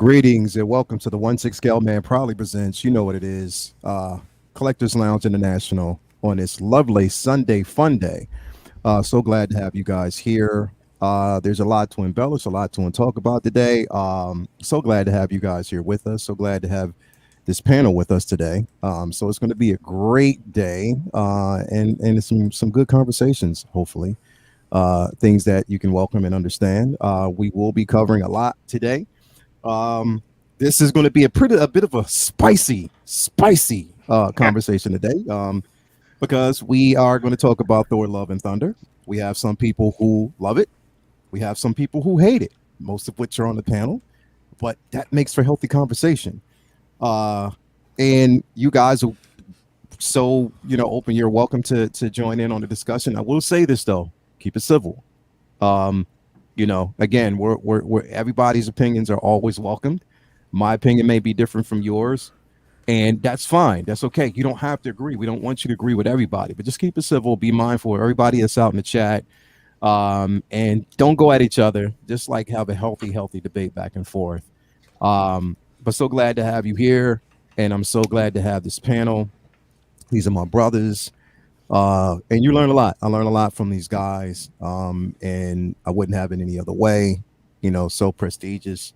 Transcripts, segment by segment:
Greetings and welcome to the 1/6 Scale Man proudly presents, you know what it is, Collectors Lounge International on this lovely Sunday fun day. So glad to have you guys here. There's a lot to embellish, a lot to talk about today. So glad to have you guys here with us. So glad to have this panel with us today. So it's going to be a great day and some good conversations, hopefully. Things that you can welcome and understand. We will be covering a lot today. Um, this is going to be a bit of a spicy conversation today. Because we are going to talk about Thor: Love and Thunder. We have some people who love it. We have some people who hate it. Most of which are on the panel, but that makes for healthy conversation. Uh, and you guys are so open. You're welcome to join in on the discussion. I will say this though: keep it civil. Um, again, we're everybody's opinions are always welcomed. My opinion may be different from yours, and that's fine. That's okay. You don't have to agree. We don't want you to agree with everybody, but just keep it civil. Be mindful of everybody that's out in the chat, and don't go at each other. Just like have a healthy debate back and forth. But so glad to have you here, and I'm so glad to have this panel. These are my brothers. And you learn a lot. I learn a lot from these guys, and I wouldn't have it any other way. So prestigious.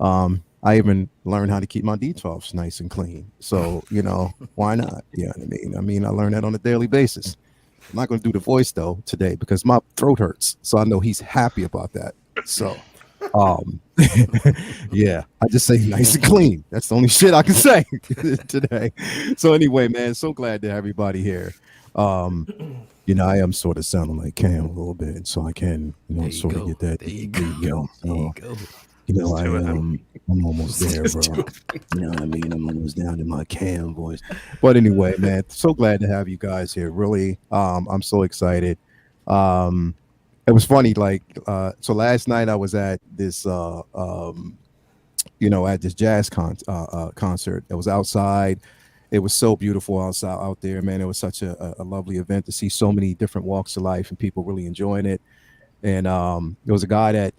I even learned how to keep my D12s nice and clean. So why not? You know what I mean? I learn that on a daily basis. I'm not going to do the voice though today because my throat hurts. So I know he's happy about that. So, um, yeah, I just say nice and clean. That's the only shit I can say today. So anyway, man, so glad to have everybody here. Um, I am sort of sounding like Cam a little bit, so I can, sort of get that. There you go. So, There you go. I'm almost there, bro. You know what I mean? I'm almost down to my Cam voice. But anyway, man, so glad to have you guys here. Really, I'm so excited. It was funny, like, so last night I was at this, at this jazz concert. It was outside. It was so beautiful outside out there, man. It was such a lovely event to see so many different walks of life and people really enjoying it. And there was a guy that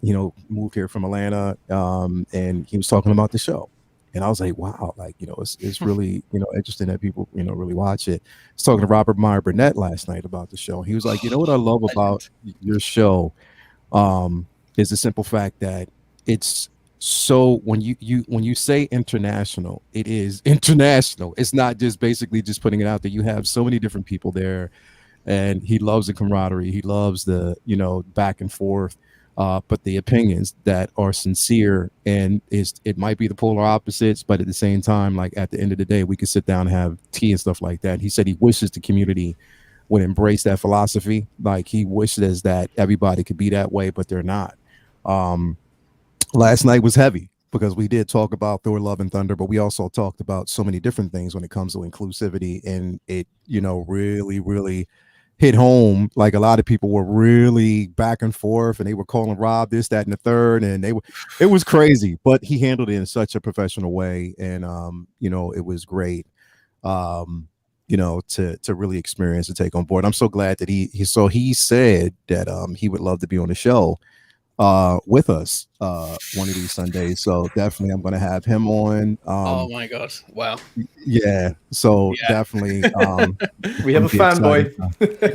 moved here from Atlanta, and he was talking about the show, and I was like, wow, like it's really interesting that people really watch it. I was talking to Robert Meyer Burnett last night about the show. He was like, what I love about your show is the simple fact that it's so when you say international, it is international. It's not just basically just putting it out there. You have so many different people there, and he loves the camaraderie. He loves the back and forth, but the opinions that are sincere, and it might be the polar opposites, but at the same time, like at the end of the day, we could sit down and have tea and stuff like that. He said he wishes the community would embrace that philosophy. Like he wishes that everybody could be that way, but they're not. Last night was heavy because we did talk about Thor: Love and Thunder, but we also talked about so many different things when it comes to inclusivity, and it really hit home. Like a lot of people were really back and forth, and they were calling Rob this, that, and the third, and it was crazy, but he handled it in such a professional way, and it was great. To really experience and take on board. I'm so glad that he said that he would love to be on the show with us one of these Sundays. So definitely I'm gonna have him on. Oh my god. Wow. Yeah. So definitely we have a fanboy.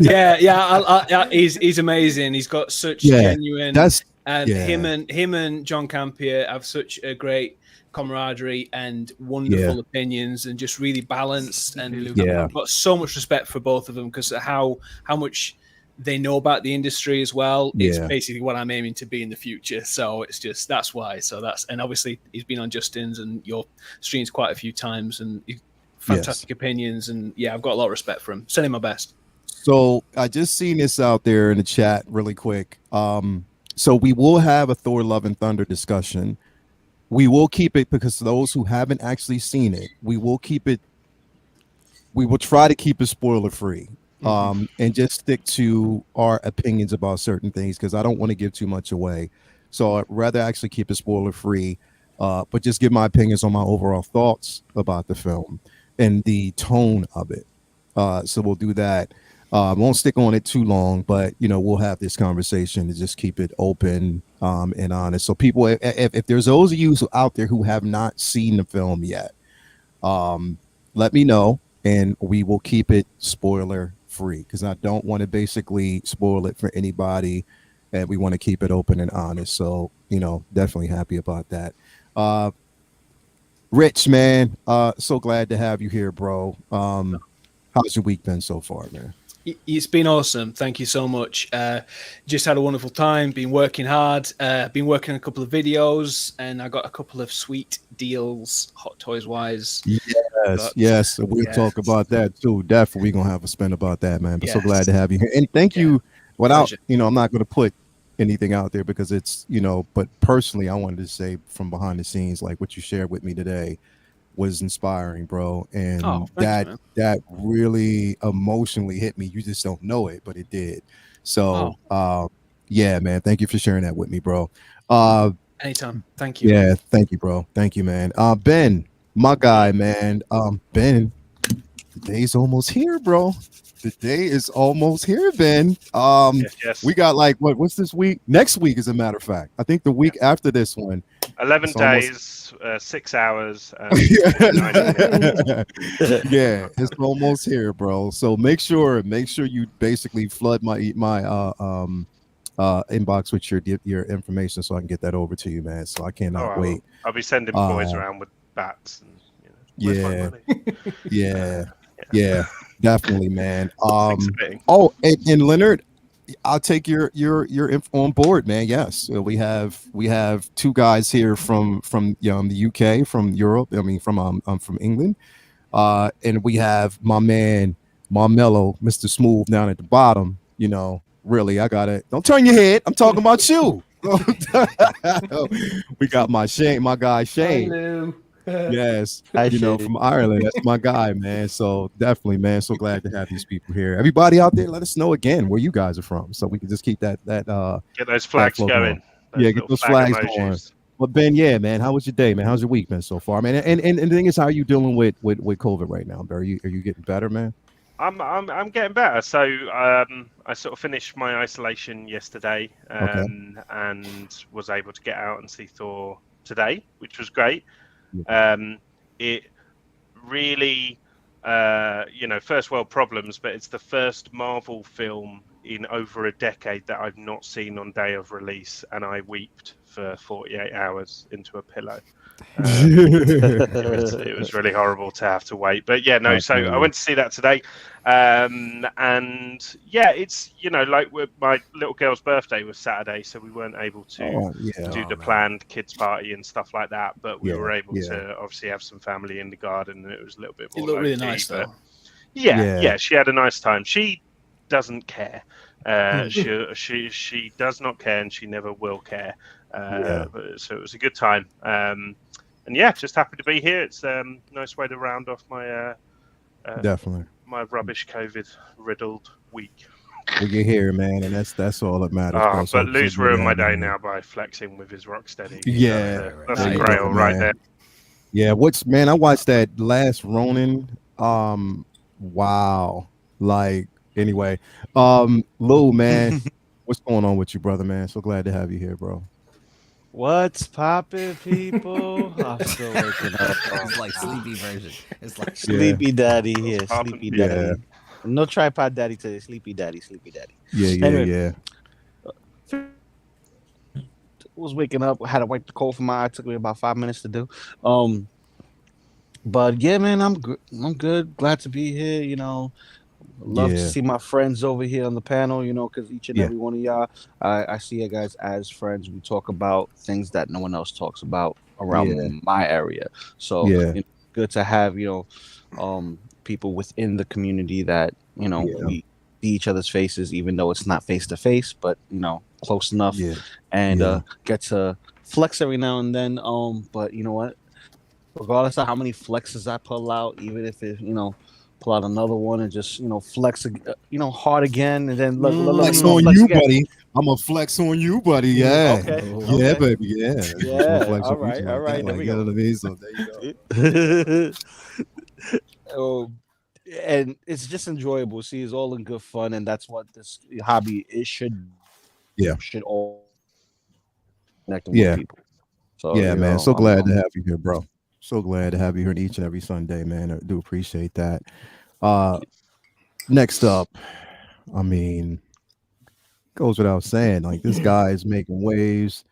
yeah. He's amazing. He's got such genuine him and John Campier have such a great camaraderie and wonderful opinions, and just really balanced, and I've got so much respect for both of them because of how much they know about the industry as well. It's basically what I'm aiming to be in the future. So it's just that's why. And obviously he's been on Justin's and your streams quite a few times, and fantastic opinions. And I've got a lot of respect for him. Send him my best. So I just seen this out there in the chat really quick. So we will have a Thor: Love and Thunder discussion. We will keep it, because those who haven't actually seen it, we will try to keep it spoiler free. And just stick to our opinions about certain things, because I don't want to give too much away. So I'd rather actually keep it spoiler free, but just give my opinions on my overall thoughts about the film and the tone of it. So we'll do that. Won't stick on it too long, but we'll have this conversation to just keep it open and honest. So people, if there's those of you out there who have not seen the film yet, let me know, and we will keep it spoiler free because I don't want to basically spoil it for anybody, and we want to keep it open and honest. So definitely happy about that. Rich, man, so glad to have you here, bro. How's your week been so far, man? It's been awesome. Thank you so much. Just had a wonderful time. Been working hard. Been working on a couple of videos, and I got a couple of sweet deals, Hot Toys wise. Yes. We'll talk about that too. Definitely, we're gonna have a spin about that, man. But so glad to have you here, and thank you. Without I'm not gonna put anything out there because it's but personally, I wanted to say from behind the scenes, like what you shared with me today was inspiring, bro, and that really emotionally hit me. You just don't know it, but it did. So yeah, man, thank you for sharing that with me, bro. Anytime. Thank you. Yeah, thank you, bro. Thank you, man. Ben, my guy, man. Ben, the day's almost here, bro. The day is almost here, Ben. Yes. We got what's this week? Next week, as a matter of fact. I think the week after this one. 11 days, 6 hours. Yeah, it's almost here, bro. So make sure you basically flood my inbox with your information so I can get that over to you, man. So I cannot wait. I'll be sending boys around with bats and yeah, definitely, man. And Leonard, I'll take your info on board, man. Yes, we have two guys here from the UK, from Europe. I mean, from England, and we have my man Marmello, Mr. Smooth, down at the bottom. Really, I got it. Don't turn your head. I'm talking about you. We got my guy Shane. Hello. Yes, from Ireland. That's my guy, man. So definitely, man. So glad to have these people here. Everybody out there, let us know again where you guys are from, so we can just keep that get those flags going. Get those flags going. But Ben, yeah, man, how was your day, man? How's your week been so far, man? And the thing is, how are you dealing with COVID right now? Are you getting better, man? I'm getting better. So I sort of finished my isolation yesterday, and was able to get out and see Thor today, which was great. It really, first world problems, but it's the first Marvel film in over a decade that I've not seen on day of release, and I weeped for 48 hours into a pillow. It was really horrible to have to wait, but so I went to see that today, and it's my little girl's birthday was Saturday, so we weren't able to do the planned kids party and stuff like that, but we were able to obviously have some family in the garden, and it was a little bit more looked really nice, but though. She had a nice time. She doesn't care. She does not care, and she never will care. So it was a good time. And just happy to be here. It's a nice way to round off my definitely my rubbish COVID riddled week. Well, you're here, man, and that's all that matters. But Lou's ruined my day now by flexing with his Rocksteady. That's a there grail right there. Yeah, I watched that last Ronin. Wow. Anyway, Lou, man, what's going on with you, brother, man? So glad to have you here, bro. What's poppin', people? I'm still waking up. It's like sleepy version. It's like sleepy daddy here. Sleepy daddy. No tripod daddy today. Sleepy daddy. Yeah. Was waking up. Had to wipe the cold from my eye. It took me about 5 minutes to do. But yeah, man, I'm good. Glad to be here. Love to see my friends over here on the panel, because each and every one of y'all, I see you guys as friends. We talk about things that no one else talks about around my area. So good to have, people within the community that, we see each other's faces, even though it's not face to face, but, close enough and get to flex every now and then. But you know what? Regardless of how many flexes I pull out, even if it, pull out another one and just flex hard again, and then flex on you, again. Buddy. I'm gonna flex on you, buddy. Yeah, yeah, baby. Yeah. All right. There you go. and it's just enjoyable. See, it's all in good fun, and that's what this hobby should all connecting with people. So man. So glad to have you here, bro. So glad to have you here each and every Sunday, man. I do appreciate that. Next up, I mean, goes without saying, like this guy is making waves.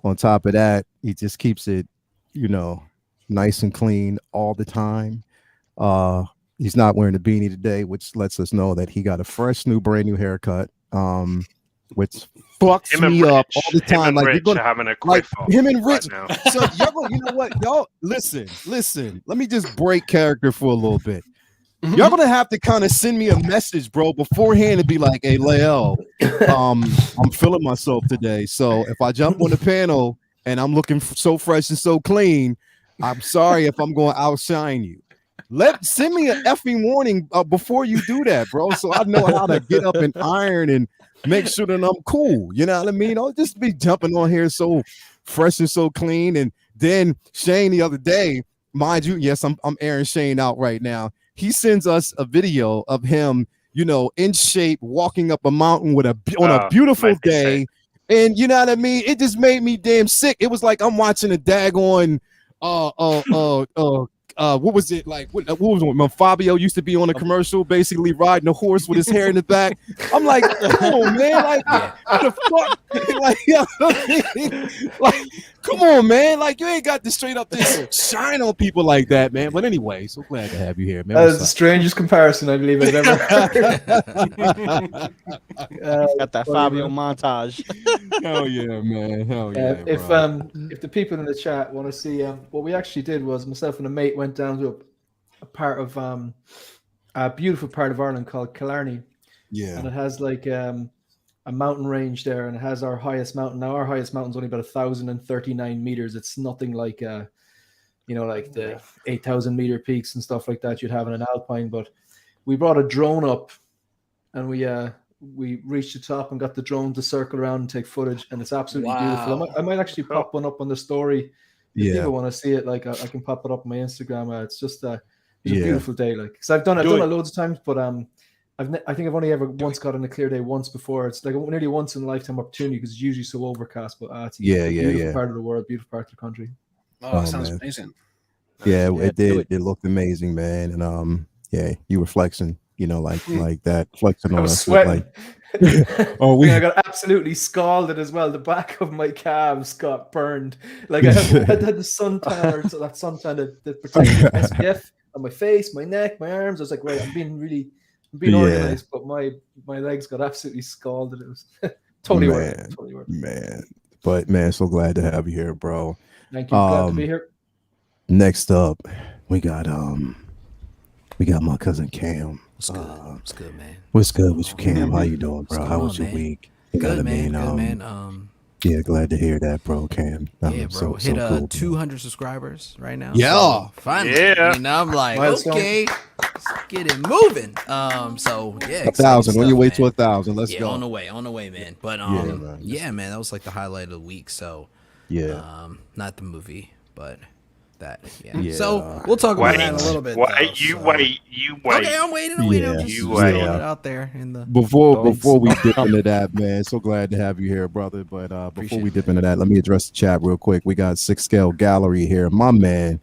On top of that, he just keeps it, nice and clean all the time. He's not wearing a beanie today, which lets us know that he got a fresh, brand new haircut. Which fucks me up all the time. Like Rich are having a quick him and Rich. Right, so y'all, you know what, y'all listen. Let me just break character for a little bit. Y'all gonna have to kind of send me a message, bro, beforehand and be like, "Hey, Lael, I'm feeling myself today. So if I jump on the panel and I'm looking so fresh and so clean, I'm sorry if I'm going to outshine you. Send me an effing warning before you do that, bro, so I know how to get up and iron and make sure that I'm cool. You know what I mean? I'll just be jumping on here so fresh and so clean. And then Shane the other day, mind you, yes, I'm airing Shane out right now. He sends us a video of him, in shape, walking up a mountain on a beautiful day. And you know what I mean? It just made me damn sick. It was like I'm watching a daggone what was it like? What was it when Fabio used to be on a commercial, basically riding a horse with his hair in the back? I'm like, come on, man, like what the fuck? like, come on, man, like you ain't got to straight up this shine on people like that, man. But anyway, so glad to have you here, man. That's the strangest comparison I believe I've ever heard. Got that Fabio montage. Hell yeah, man. Hell yeah. If the people in the chat want to see, what we actually did was myself and a mate went down to a part of a beautiful part of Ireland called Killarney. Yeah, and it has like a mountain range there, and it has our highest mountain. Now our highest mountain is only about 1,039 meters. It's nothing like like the 8,000 meter peaks and stuff like that you'd have in an alpine. But we brought a drone up, and we reached the top and got the drone to circle around and take footage, and it's absolutely beautiful. I might actually pop one up on the story. If people want to see it, like I can pop it up on my Instagram. It's just a beautiful day, like, because I've done it loads of times, but I think I've only ever once got on a clear day once before. It's like nearly once in a lifetime opportunity because it's usually so overcast. But it's a beautiful part of the world, beautiful part of the country. Oh, sounds amazing. Yeah, it did. It looked amazing, man. And you were flexing, like that, flexing on us. Sweating. I got absolutely scalded as well. The back of my calves got burned. Like I had the suntan, or that suntan that protected SPF on my face, my neck, my arms. I was like, right, I'm being organized, but my legs got absolutely scalded. It was totally worth it. Totally worth it. Man. But man, so glad to have you here, bro. Thank you. Glad to be here. Next up, we got my cousin Cam. What's good? What's good, man? What's good with you, Cam? How you doing, bro? How was your week? Good, man. Good, man. Yeah, glad to hear that, bro, Cam. Yeah, bro. Hit cool, 200 subscribers right now. Yeah. So finally. Yeah. And I'm like, okay, let's get it moving. So yeah. 1,000 on your way to 1,000. Let's go. On the way, man. But man, that was like the highlight of the week. So not the movie, but that. Yeah. So we'll talk about that in a little bit. Wait. Okay, I'm waiting. You wait. wait. It out there in the before we dip into that, man. So glad to have you here, brother. But before we dip into that, let me address the chat real quick. We got 6 Scale Gallery here. My man,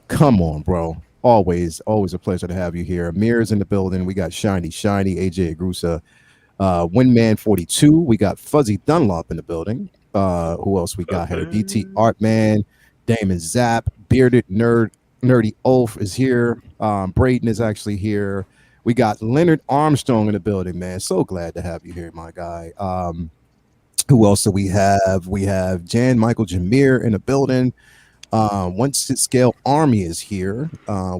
come on, bro. Always a pleasure to have you here. Mirrors in the building. We got Shiny, AJ Agrusa, Windman 42. We got Fuzzy Dunlop in the building. Who else we got here? DT Artman, Damon Zap, Bearded Nerdy Oaf is here. Braden is actually here. We got Leonard Armstrong in the building, man. So glad to have you here, my guy. Who else do we have? We have Jan Michael Jameer in the building. 1 Scale Army is here.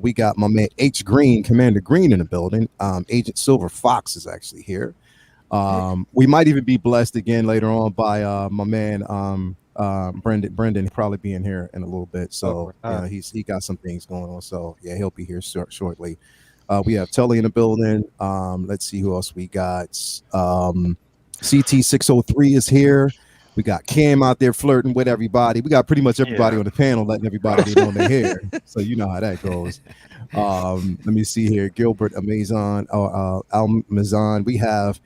We got my man H Green, Commander Green in the building. Agent Silver Fox is actually here. We might even be blessed again later on by my man Brendan probably being here in a little bit. So he got some things going on. So yeah, he'll be here shortly. We have Tully in the building. Let's see who else we got. CT603 is here. We got Cam out there flirting with everybody. We got pretty much everybody on the panel letting everybody they know their hair. So you know how that goes. Let me see here. Gilbert Amazon, Almazan. We have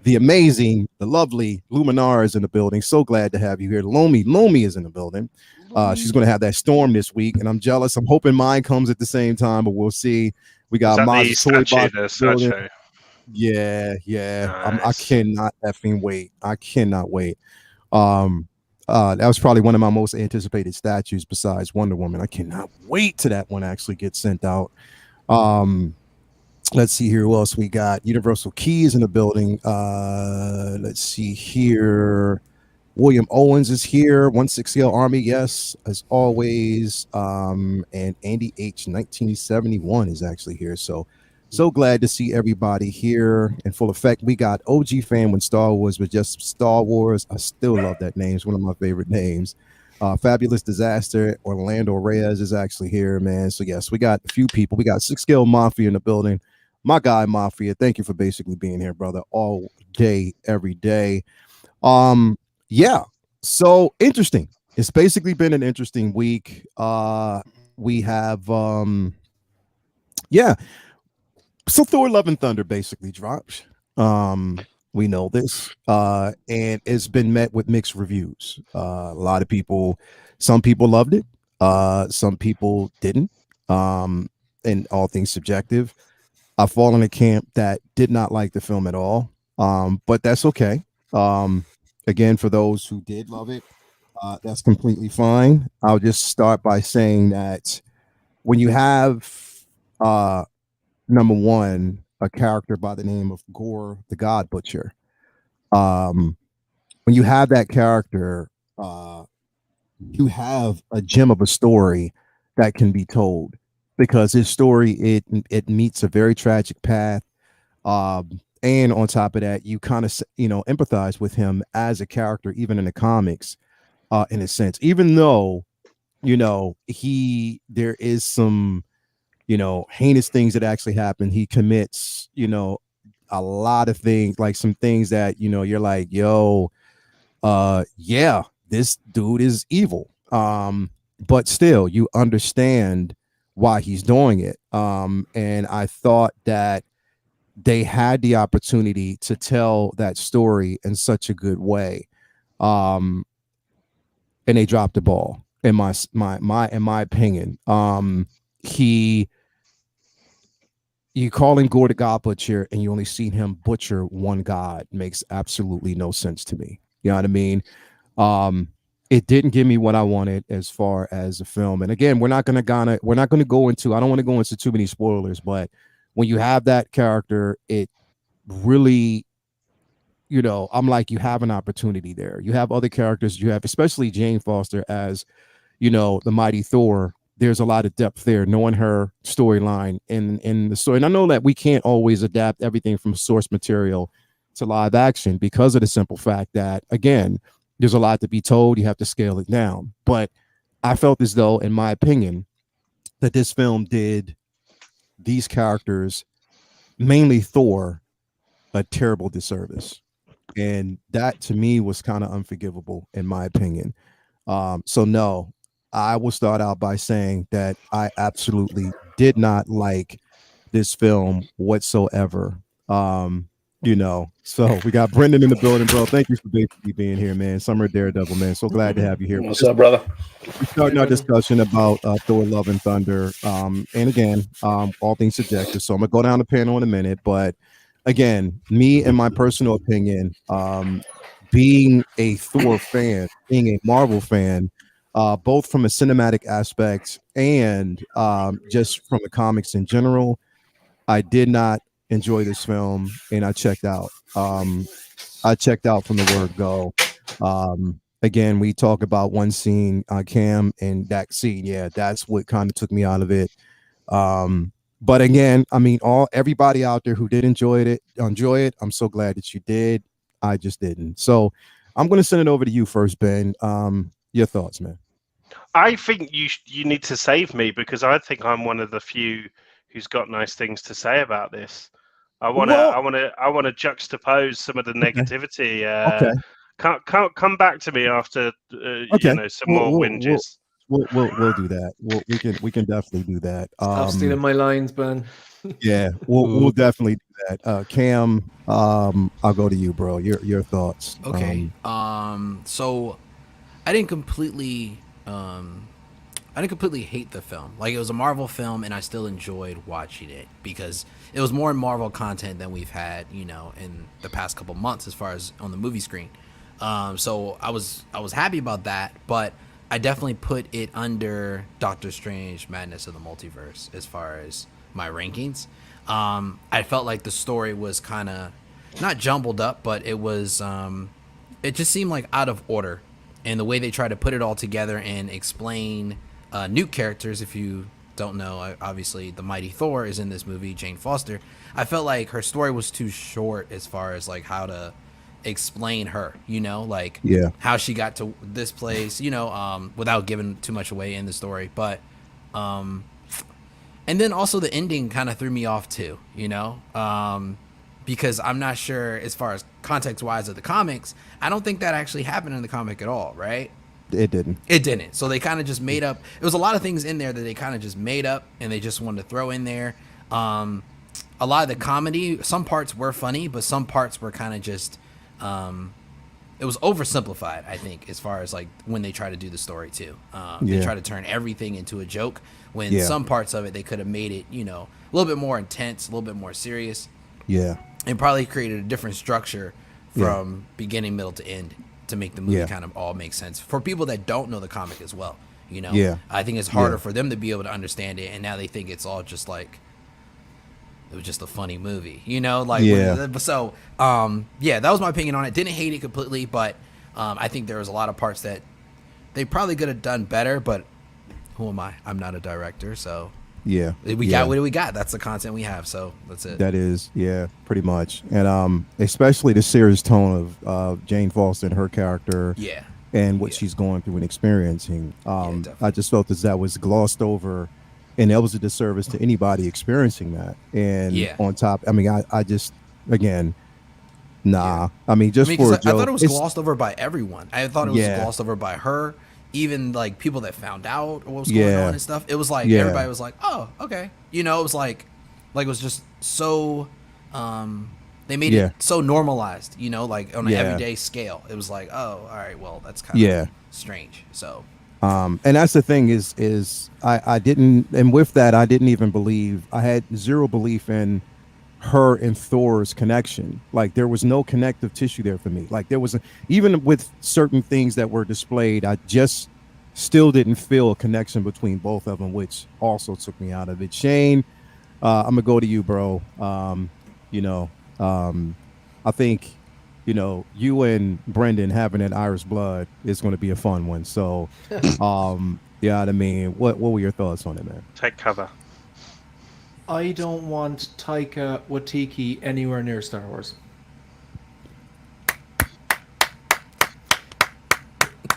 the amazing, the lovely Luminar is in the building. So glad to have you here. Lomi is in the building. She's going to have that storm this week, and I'm jealous. I'm hoping mine comes at the same time, but we'll see. We got Maz's Toy Box building. Yeah. Nice. I cannot effing wait. I cannot wait. That was probably one of my most anticipated statues besides Wonder Woman. I cannot wait till that one actually gets sent out. Let's see here. Who else we got? Universal Keys in the building. Let's see here. William Owens is here. 160L Army, yes, as always. And Andy H 1971 is actually here. So glad to see everybody here in full effect. We got OG fan when Star Wars was just Star Wars. I still love that name. It's one of my favorite names. Fabulous Disaster. Orlando Reyes is actually here, man. So yes, we got a few people. We got 6 Scale Mafia in the building. My guy Mafia, thank you for basically being here, brother, all day, every day. Yeah, so interesting. It's basically been an interesting week. We have so Thor Love and Thunder basically dropped. We know this, and it's been met with mixed reviews. A lot of people, some people loved it, some people didn't, and all things subjective. I fall in a camp that did not like the film at all, but that's okay. Again, for those who did love it, that's completely fine. I'll just start by saying that when you have number one, a character by the name of Gore the God Butcher, when you have that character, you have a gem of a story that can be told, because his story it meets a very tragic path, and on top of that, you kind of empathize with him as a character, even in the comics, in a sense, even though there is some heinous things that actually happen. He commits a lot of things, like some things that you're like, yo, yeah, this dude is evil, but still you understand why he's doing it. And I thought that they had the opportunity to tell that story in such a good way, and they dropped the ball in my opinion. You call him Gore the God Butcher, and you only seen him butcher one god, makes absolutely no sense to me. You know what I mean? It didn't give me what I wanted as far as the film. And again, we're not gonna go into. I don't want to go into too many spoilers, but when you have that character, it really, I'm like, you have an opportunity there. You have other characters. You have, especially Jane Foster as, the mighty Thor. There's a lot of depth there, knowing her storyline in the story. And I know that we can't always adapt everything from source material to live action because of the simple fact that, again, there's a lot to be told. You have to scale it down. But I felt as though, in my opinion, that this film did these characters, mainly Thor, a terrible disservice. And that to me was kind of unforgivable, in my opinion. So no, I will start out by saying that I absolutely did not like this film whatsoever. So we got Brendan in the building, bro. Thank you for basically being here, man. Summer Daredevil, man. So glad to have you here. What's up, brother? We're starting our discussion about Thor Love and Thunder. And again, all things subjective. So I'm going to go down the panel in a minute. But again, me and my personal opinion, being a Thor fan, being a Marvel fan, both from a cinematic aspect and just from the comics in general, I did not enjoy this film, and I checked out. I checked out from the word go. Again, we talk about one scene, Cam, and that scene, yeah, that's what kind of took me out of it. But again, I mean, everybody out there who did enjoy it, I'm so glad that you did. I just didn't. So I'm going to send it over to you first, Ben. Your thoughts, man. I think you need to save me, because I think I'm one of the few who's got nice things to say about this. I want to juxtapose some of the negativity. come back to me after some more whinges. We'll do that. We can definitely do that. Stop stealing my lines, Ben. Yeah, we'll definitely do that. Cam, I'll go to you, bro. Your thoughts. Okay. So I didn't completely hate the film. Like, it was a Marvel film, and I still enjoyed watching it because it was more Marvel content than we've had, in the past couple months as far as on the movie screen. So I was happy about that, but I definitely put it under Doctor Strange: Madness of the Multiverse as far as my rankings. I felt like the story was kind of not jumbled up, but it was it just seemed like out of order, and the way they tried to put it all together and explain new characters. If you don't know, obviously the mighty Thor is in this movie, Jane Foster. I felt like her story was too short as far as like how to explain her, how she got to this place, without giving too much away in the story. But and then also the ending kind of threw me off too, because I'm not sure as far as context wise of the comics. I don't think that actually happened in the comic at all, right? It didn't. So they kind of just made up. It was a lot of things in there that they kind of just made up and they just wanted to throw in there. A lot of the comedy, some parts were funny, but some parts were kind of just, it was oversimplified, I think, as far as like when they try to do the story too. They try to turn everything into a joke when some parts of it, they could have made it, a little bit more intense, a little bit more serious. Yeah. And probably created a different structure from beginning, middle to end to make the movie kind of all make sense for people that don't know the comic as well. I think it's harder for them to be able to understand it, and now they think it's all just like it was just a funny movie, So that was my opinion on it. Didn't hate it completely, but I think there was a lot of parts that they probably could have done better. But who am I? I'm not a director, so we got what we got. That's the content we have, so that's it. That is, pretty much. And especially the serious tone of Jane Foster and her character, and what she's going through and experiencing. I just felt that was glossed over, and that was a disservice to anybody experiencing that. And on top, I mean, I just, again, nah. I mean, for a joke, I thought it was glossed over by everyone. I thought it was glossed over by her. Even like people that found out what was going on and stuff, it was like everybody was like, "Oh, okay," it was like it was just so they made it so normalized, like on an everyday scale. It was like, "Oh, all right, well, that's kind of strange." So, and that's the thing is I didn't, and with that, I didn't even believe. I had zero belief in her and Thor's connection. Like, there was no connective tissue there for me. Like, there was even with certain things that were displayed, I just still didn't feel a connection between both of them, which also took me out of it. Shane, I'm gonna go to you, bro. I think you and Brendan having that Irish blood is going to be a fun one. So I mean, what were your thoughts on it, man? Take cover. I don't want Taika Waititi anywhere near Star Wars.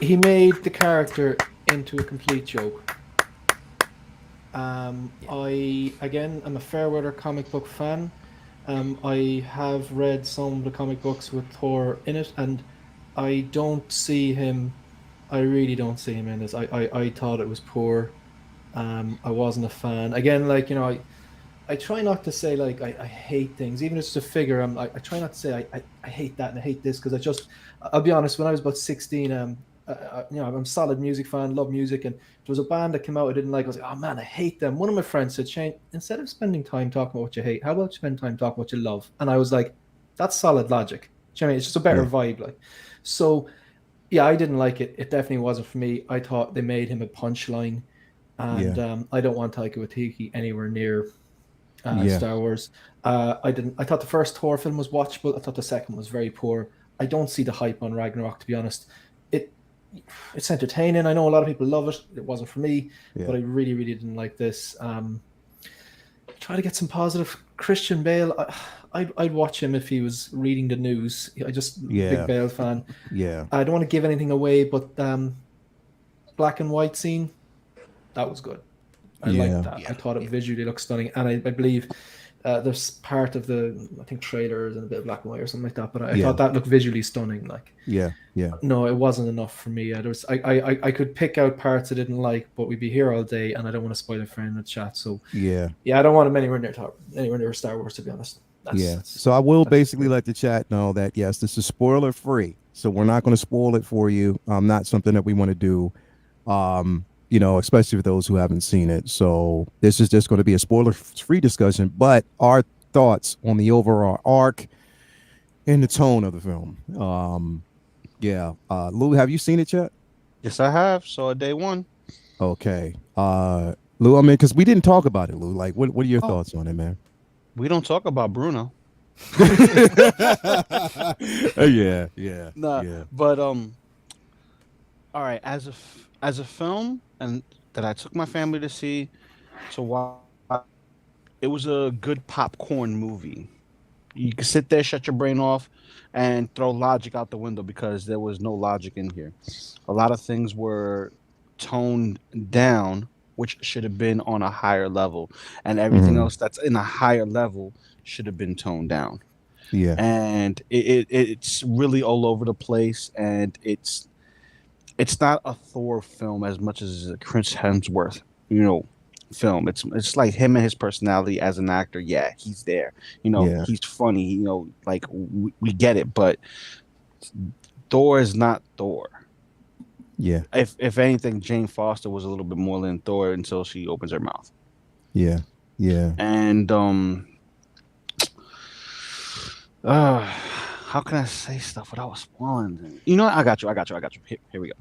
He made the character into a complete joke. I'm a fair weather comic book fan. I have read some of the comic books with Thor in it, and I don't see him. I really don't see him in this. I thought it was poor. I wasn't a fan. Again, I try not to say I hate things, even if it's a figure. I try not to say I hate that and I hate this, because I'll be honest. When I was about 16, I'm a solid music fan, love music, and there was a band that came out I didn't like. I was like, oh man, I hate them. One of my friends said, Shane, instead of spending time talking about what you hate, how about you spend time talking about what you love? And I was like, that's solid logic. Do you know what I mean? It's just a better vibe, So, yeah, I didn't like it. It definitely wasn't for me. I thought they made him a punchline, and I don't want Taika Waititi anywhere near Star Wars. I thought the first Thor film was watchable. I thought the second was very poor. I don't see the hype on Ragnarok, to be honest. It's entertaining. I know a lot of people love it. It wasn't for me, but I really, really didn't like this. Try to get some positive. Christian Bale, I'd watch him if he was reading the news. Big Bale fan. I don't want to give anything away, but black and white scene, that was good. I liked that. I thought it visually looked stunning, and I believe There's part of the, I think, trailers and a bit of black and white or something like that, but I thought that looked visually stunning. Like, yeah. No, it wasn't enough for me. I could pick out parts I didn't like, but we'd be here all day, and I don't want to spoil it for anyone in the chat. So I don't want them anywhere near Star Wars, to be honest. So I will basically let the chat know that yes, this is spoiler free, so we're not going to spoil it for you. Not something that we want to do. Especially for those who haven't seen it. So this is just going to be a spoiler-free discussion, but our thoughts on the overall arc and the tone of the film. Lou, have you seen it yet? Yes, I have. Saw it day one. Okay. Lou, I mean, because we didn't talk about it, Lou. Like, what are your thoughts on it, man? We don't talk about Bruno. Yeah. But all right, as a film, and that I took my family to see, so while it was a good popcorn movie. You could sit there, shut your brain off, and throw logic out the window because there was no logic in here. A lot of things were toned down, which should have been on a higher level, and everything else that's in a higher level should have been toned down. Yeah, and it's really all over the place, and it's not a Thor film as much as a Chris Hemsworth, film. It's like him and his personality as an actor. Yeah, he's there. He's funny. Like we get it, but Thor is not Thor. Yeah. If anything, Jane Foster was a little bit more than Thor until she opens her mouth. Yeah. And how can I say stuff without spoiling? I got you. Here we go.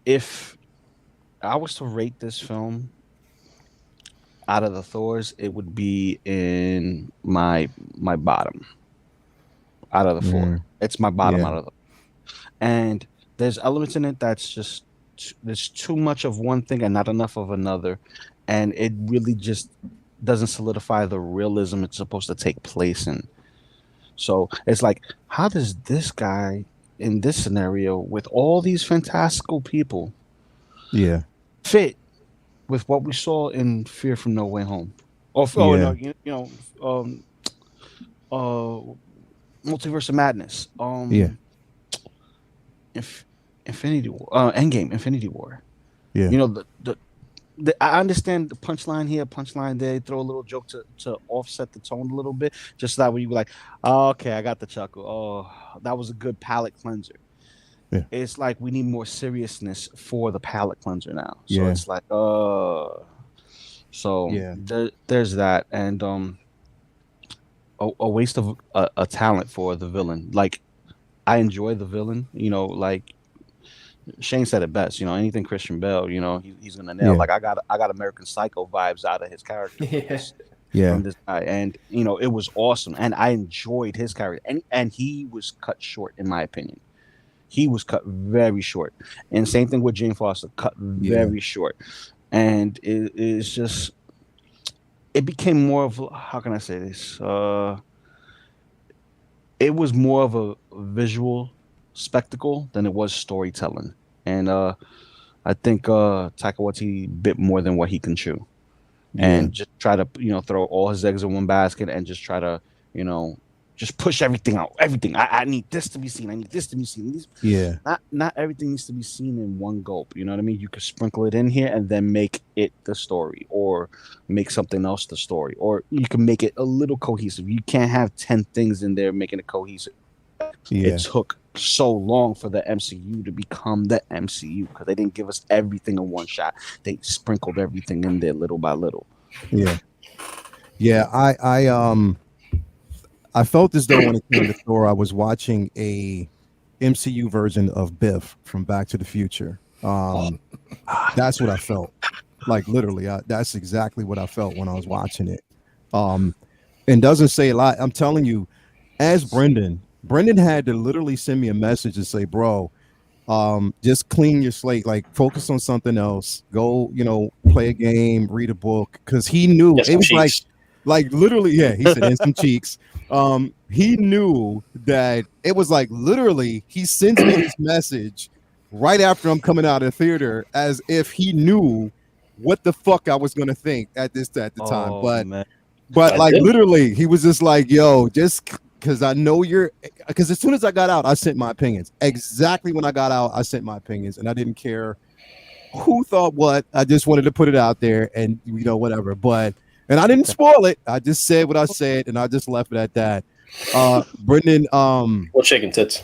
If I was to rate this film out of the Thors, it would be in my bottom out of the four. It's my bottom out of them. And there's elements in it that's just there's too much of one thing and not enough of another, and it really just doesn't solidify the realism it's supposed to take place in. So it's like, how does this guy in this scenario with all these fantastical people fit with what we saw in Fear from No Way Home? Multiverse of Madness. Infinity War, Endgame, Infinity War. Yeah. I understand the punchline here, punchline there. Throw a little joke to offset the tone a little bit, just so that when you be like, oh, okay, I got the chuckle. Oh, that was a good palate cleanser. Yeah. It's like we need more seriousness for the palate cleanser now. So it's like, there's that, and a waste of a talent for the villain. Like, I enjoy the villain, like Shane said it best, anything Christian Bale, he's gonna nail. Like I got American Psycho vibes out of his character. From this guy, and it was awesome, and I enjoyed his character, and he was cut short in my opinion. He was cut very short, and same thing with Jane Foster, cut very short, and it's just it became more of, how can I say this? It was more of a visual spectacle than it was storytelling, and I think Taika Waititi bit more than what he can chew, and just try to throw all his eggs in one basket and just try to just push everything out. Everything. I need this to be seen. I need this to be seen. Not everything needs to be seen in one gulp. You know what I mean? You could sprinkle it in here and then make it the story, or make something else the story, or you can make it a little cohesive. You can't have 10 things in there making it cohesive. It took so long for the MCU to become the MCU because they didn't give us everything in one shot. They sprinkled everything in there little by little. I felt as though when it came to Thor, I was watching a MCU version of Biff from Back to the Future. That's what I felt. Like literally, that's exactly what I felt when I was watching it. And doesn't say a lot. I'm telling you, as Brendan had to literally send me a message and say, bro, just clean your slate, like focus on something else. Go, play a game, read a book. Cause he knew it was like literally, he said in some cheeks. He knew that it was like literally he sends me this message right after I'm coming out of the theater as if he knew what the fuck I was gonna think at the time. But But like literally, he was just like, "Yo, just because I know you're." Because as soon as I got out, I sent my opinions. Exactly when I got out, I sent my opinions, and I didn't care who thought what. I just wanted to put it out there, and whatever. And I didn't spoil it. I just said what I said, and I just left it at that. Brendan, what shaking tits?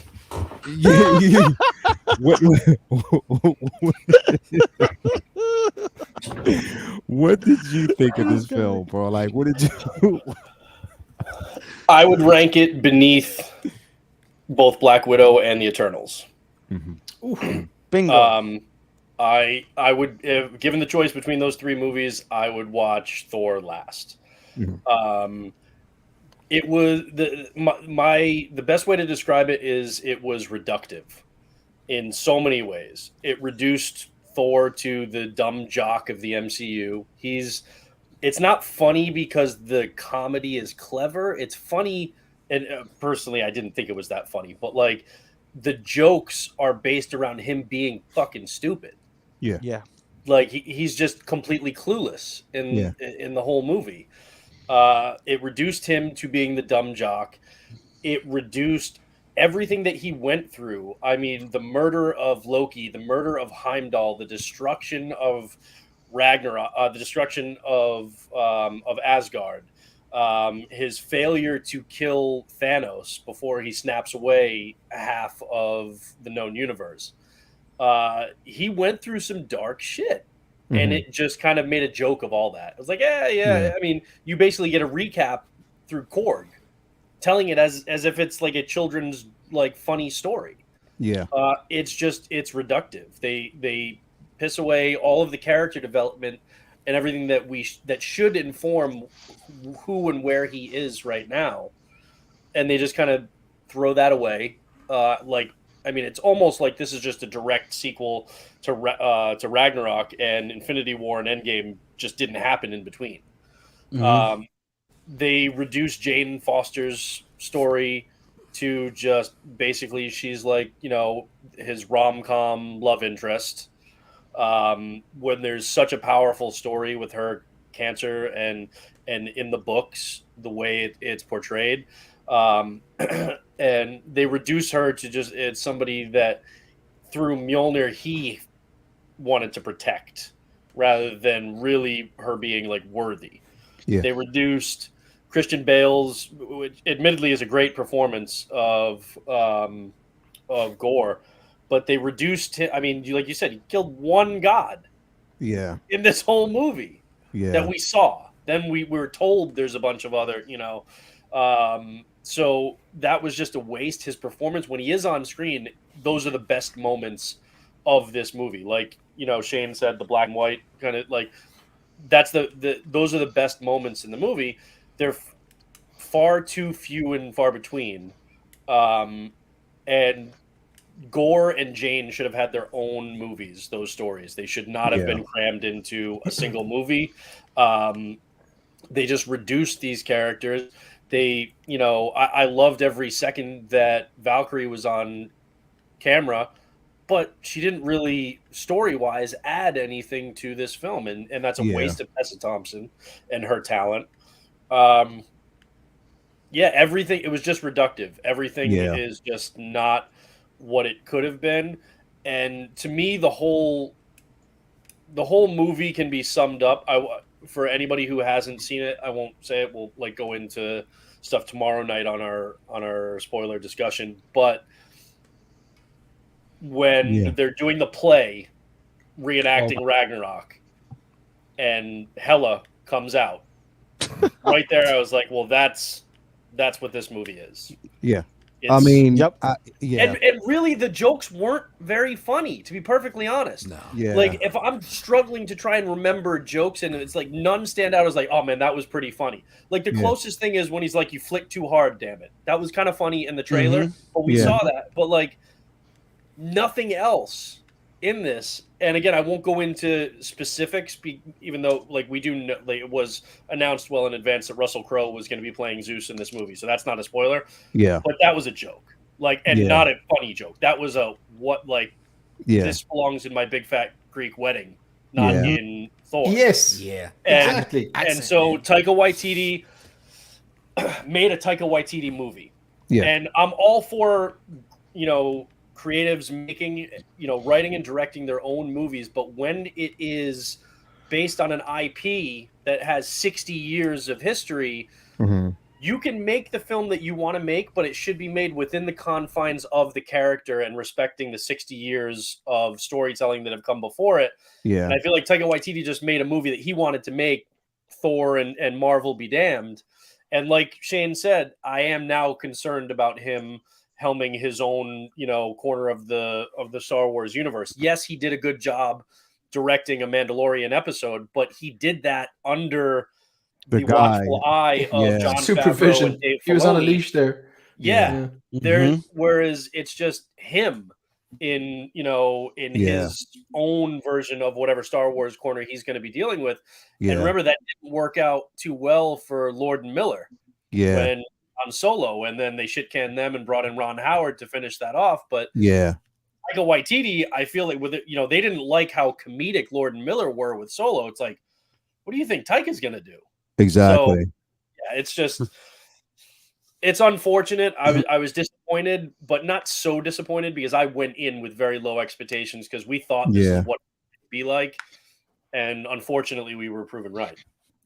What did you think of this film, bro? Like, what did you? I would rank it beneath both Black Widow and the Eternals. Mm-hmm. Bingo. I would, given the choice between those three movies, I would watch Thor last. Mm-hmm. It was the best way to describe it is it was reductive in so many ways. It reduced Thor to the dumb jock of the MCU. It's not funny because the comedy is clever. It's funny, and personally, I didn't think it was that funny, but like the jokes are based around him being fucking stupid. Yeah. Like he's just completely clueless in the whole movie. It reduced him to being the dumb jock. It reduced everything that he went through. I mean, the murder of Loki, the murder of Heimdall, the destruction of Ragnarok, the destruction of Asgard, his failure to kill Thanos before he snaps away half of the known universe. He went through some dark shit. And it just kind of made a joke of all that. It was like, yeah. I mean, you basically get a recap through Korg, telling it as if it's like a children's like funny story. Yeah. It's reductive. They piss away all of the character development and everything that should inform who and where he is right now, and they just kind of throw that away. I mean, it's almost like this is just a direct sequel to Ragnarok, and Infinity War and Endgame just didn't happen in between. Mm-hmm. They reduced Jane Foster's story to just basically she's like, his rom-com love interest. When there's such a powerful story with her cancer and in the books, the way it's portrayed. And they reduce her to just it's somebody that through Mjolnir he wanted to protect rather than really her being like worthy. Yeah. They reduced Christian Bale's, which admittedly is a great performance of Gore, but they reduced him. I mean, like you said, he killed one god. Yeah. In this whole movie. Yeah. That we saw. Then we were told there's a bunch of other, so that was just a waste. His performance when he is on screen, those are the best moments of this movie. Like, Shane said, the black and white kind of like that's those are the best moments in the movie. They're far too few and far between. And Gore and Jane should have had their own movies, those stories. They should not have been crammed into a single movie. They just reduced these characters. They, I loved every second that Valkyrie was on camera, but she didn't really, story-wise, add anything to this film, and that's a waste of Tessa Thompson and her talent. Everything, it was just reductive. Everything is just not what it could have been, and to me, the whole movie can be summed up. For anybody who hasn't seen it, I won't say it. We'll go into stuff tomorrow night on our spoiler discussion. But when they're doing the play, reenacting Ragnarok, and Hela comes out, right there, I was like, well, that's what this movie is. Yeah. I mean, and really, the jokes weren't very funny, to be perfectly honest. No. Yeah. Like, if I'm struggling to try and remember jokes, and it's like none stand out as like, oh man, that was pretty funny. Like the closest thing is when he's like, "You flick too hard, damn it." That was kind of funny in the trailer, but we saw that. But like, nothing else in this. And again, I won't go into specifics, even though like we do know, like, it was announced well in advance that Russell Crowe was going to be playing Zeus in this movie, so that's not a spoiler. Yeah, but that was a joke, like, and not a funny joke. That was this belongs in my big fat Greek wedding, not in Thor. Yes, and so Taika Waititi, made a Taika Waititi movie. Yeah. And I'm all for, creatives making, writing and directing their own movies. But when it is based on an IP that has 60 years of history, you can make the film that you want to make, but it should be made within the confines of the character and respecting the 60 years of storytelling that have come before it. Yeah. And I feel like Taika Waititi just made a movie that he wanted to make, Thor and Marvel be damned. And like Shane said, I am now concerned about him helming his own, corner of the Star Wars universe. Yes, he did a good job directing a Mandalorian episode, but he did that under the watchful eye of John supervision. Favreau and Dave Filoni. He was on a leash there. Yeah. Whereas it's just him in his own version of whatever Star Wars corner he's going to be dealing with. And remember, that didn't work out too well for Lord and Miller. When on Solo, and then they shit canned them and brought in Ron Howard to finish that off. But Taika Waititi, I feel like with it, they didn't like how comedic Lord and Miller were with Solo. It's like, what do you think Taika's going to do? Exactly. So, it's just, it's unfortunate. I was disappointed, but not so disappointed because I went in with very low expectations because we thought this is what it would be like. And unfortunately, we were proven right.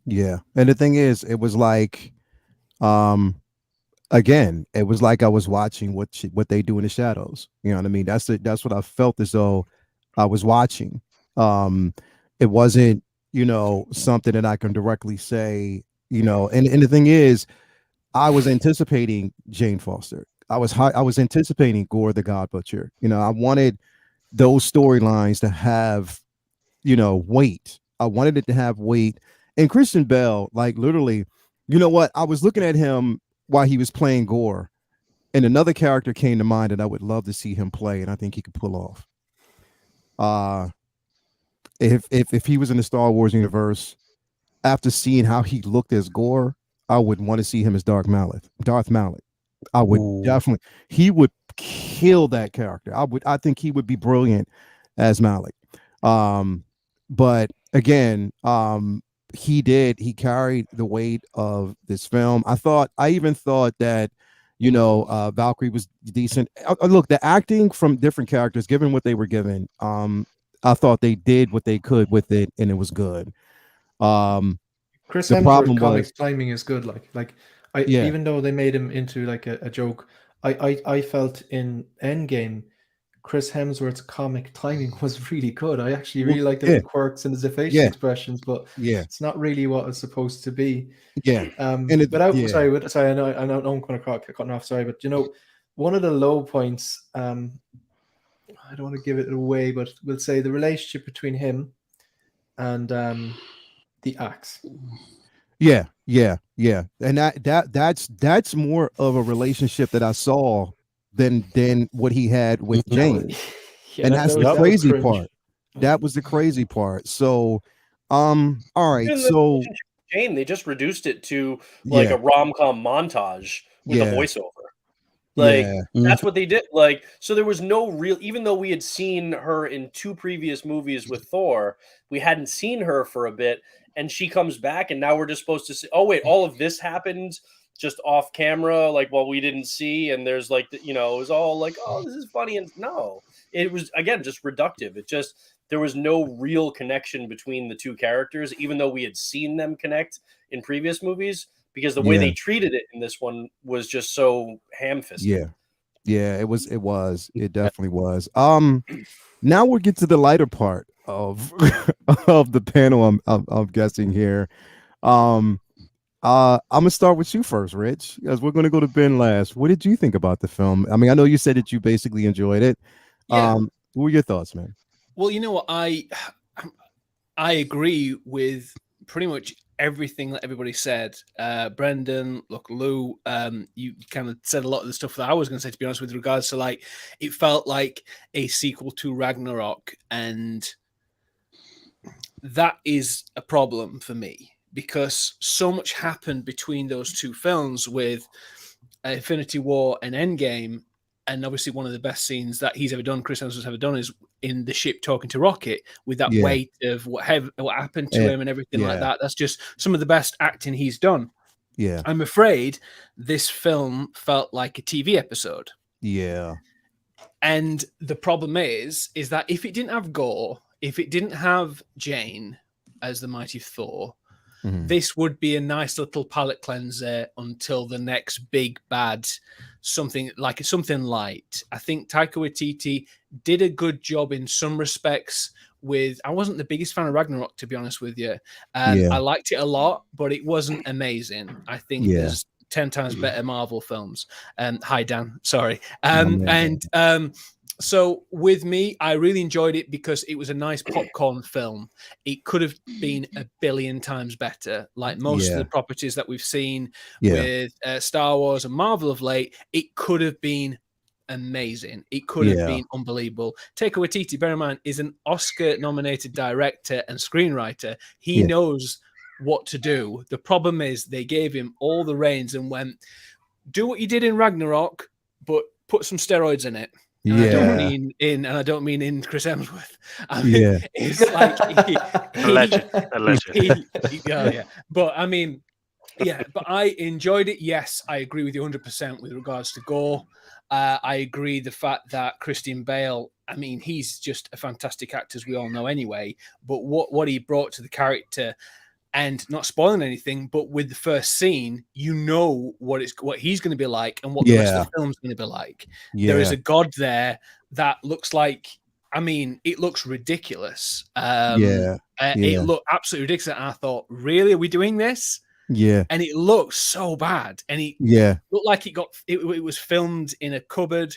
Yeah. And the thing is, it was like, again, it was like I was watching what they do in the shadows. You know what I mean? That's what I felt as though I was watching. It wasn't, something that I can directly say, and the thing is, I was anticipating Jane Foster. I was anticipating Gore the God Butcher. I wanted those storylines to have, weight. I wanted it to have weight. And Christian Bale, like literally, I was looking at him while he was playing Gore, and another character came to mind that I would love to see him play, and I think he could pull off. If he was in the Star Wars universe, after seeing how he looked as Gore, I would want to see him as Darth Mallet. I would definitely. He would kill that character. I think he would be brilliant as Mallet. But again, he carried the weight of this film. I even thought that, Valkyrie was decent. Look, the acting from different characters, given what they were given, I thought they did what they could with it, and it was good. Chris Hemsworth comics timing is good. Even though they made him into like a joke, I felt in Endgame, Chris Hemsworth's comic timing was really good. I actually really liked the quirks and his facial expressions, but it's not really what it's supposed to be. Yeah. Sorry, I know I'm going to cut off. Sorry, but one of the low points, I don't want to give it away, but we'll say the relationship between him and the axe. Yeah. And that's more of a relationship that I saw than what he had with Jane. And that's the crazy part. That was the crazy part. So all right. So Jane, they just reduced it to like a rom-com montage with a voiceover. That's what they did. So there was no real, even though we had seen her in 2 previous movies with Thor, we hadn't seen her for a bit, and she comes back, and now we're just supposed to say, oh wait, all of this happened just off camera, while we didn't see, and there's it was all like, oh, this is funny, and no, it was again just reductive. It just, there was no real connection between the 2 characters, even though we had seen them connect in previous movies. Because the way they treated it in this one was just so ham-fisted. Yeah, it definitely was. Now we'll get to the lighter part of of the panel. I'm guessing here. I'm gonna start with you first, Rich, because we're gonna go to Ben last. What did you think about the film? I mean, I know you said that you basically enjoyed it. What were your thoughts, man? Well, you know what, I agree with pretty much everything that everybody said. Brendan, look, Lou, you kind of said a lot of the stuff that I was going to say, to be honest, with regards to it felt like a sequel to Ragnarok, and that is a problem for me because so much happened between those 2 films with Infinity War and Endgame. And obviously one of the best scenes that he's ever done, Chris Hemsworth's ever done, is in the ship talking to Rocket with that weight of what happened to him and everything like that. That's just some of the best acting he's done. Yeah. I'm afraid this film felt like a TV episode. Yeah. And the problem is that if it didn't have gore, if it didn't have Jane as the mighty Thor, this would be a nice little palate cleanser until the next big bad, something light. I think Taika Waititi did a good job in some respects. I wasn't the biggest fan of Ragnarok, to be honest with you. I liked it a lot, but it wasn't amazing. I think there's 10 times better Marvel films. Hi, Dan. Sorry. So with me, I really enjoyed it because it was a nice popcorn film. It could have been a billion times better. Like most of the properties that we've seen with Star Wars and Marvel of late, it could have been amazing. It could have been unbelievable. Taika Waititi, bear in mind, is an Oscar-nominated director and screenwriter. He knows what to do. The problem is they gave him all the reins and went, do what you did in Ragnarok, but put some steroids in it. And I don't mean in Chris Hemsworth. I mean, it's like alleged. But I mean, but I enjoyed it. Yes, I agree with you 100% with regards to gore. I agree the fact that Christian Bale, I mean, he's just a fantastic actor, as we all know anyway. But what he brought to the character, and not spoiling anything, but with the first scene, you know what he's going to be like and what the rest of the film's going to be like. There is a god there that looks like, I mean, it looks ridiculous. It looked absolutely ridiculous. And I thought, really, are we doing this? Yeah. And it looked so bad. And it looked like it was filmed in a cupboard.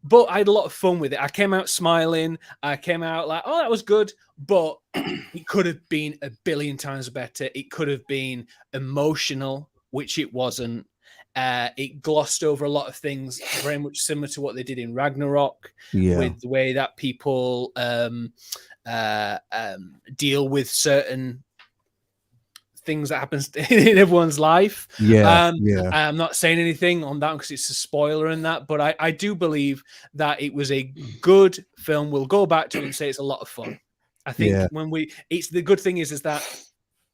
But I had a lot of fun with it. I came out smiling. I came out like, oh, that was good. But it could have been a billion times better. It could have been emotional, which it wasn't. It glossed over a lot of things, very much similar to what they did in Ragnarok, with the way that people deal with certain things that happens in everyone's life. I'm not saying anything on that because it's a spoiler in that, but I do believe that it was a good film. We'll go back to it and say it's a lot of fun. I think it's the good thing is that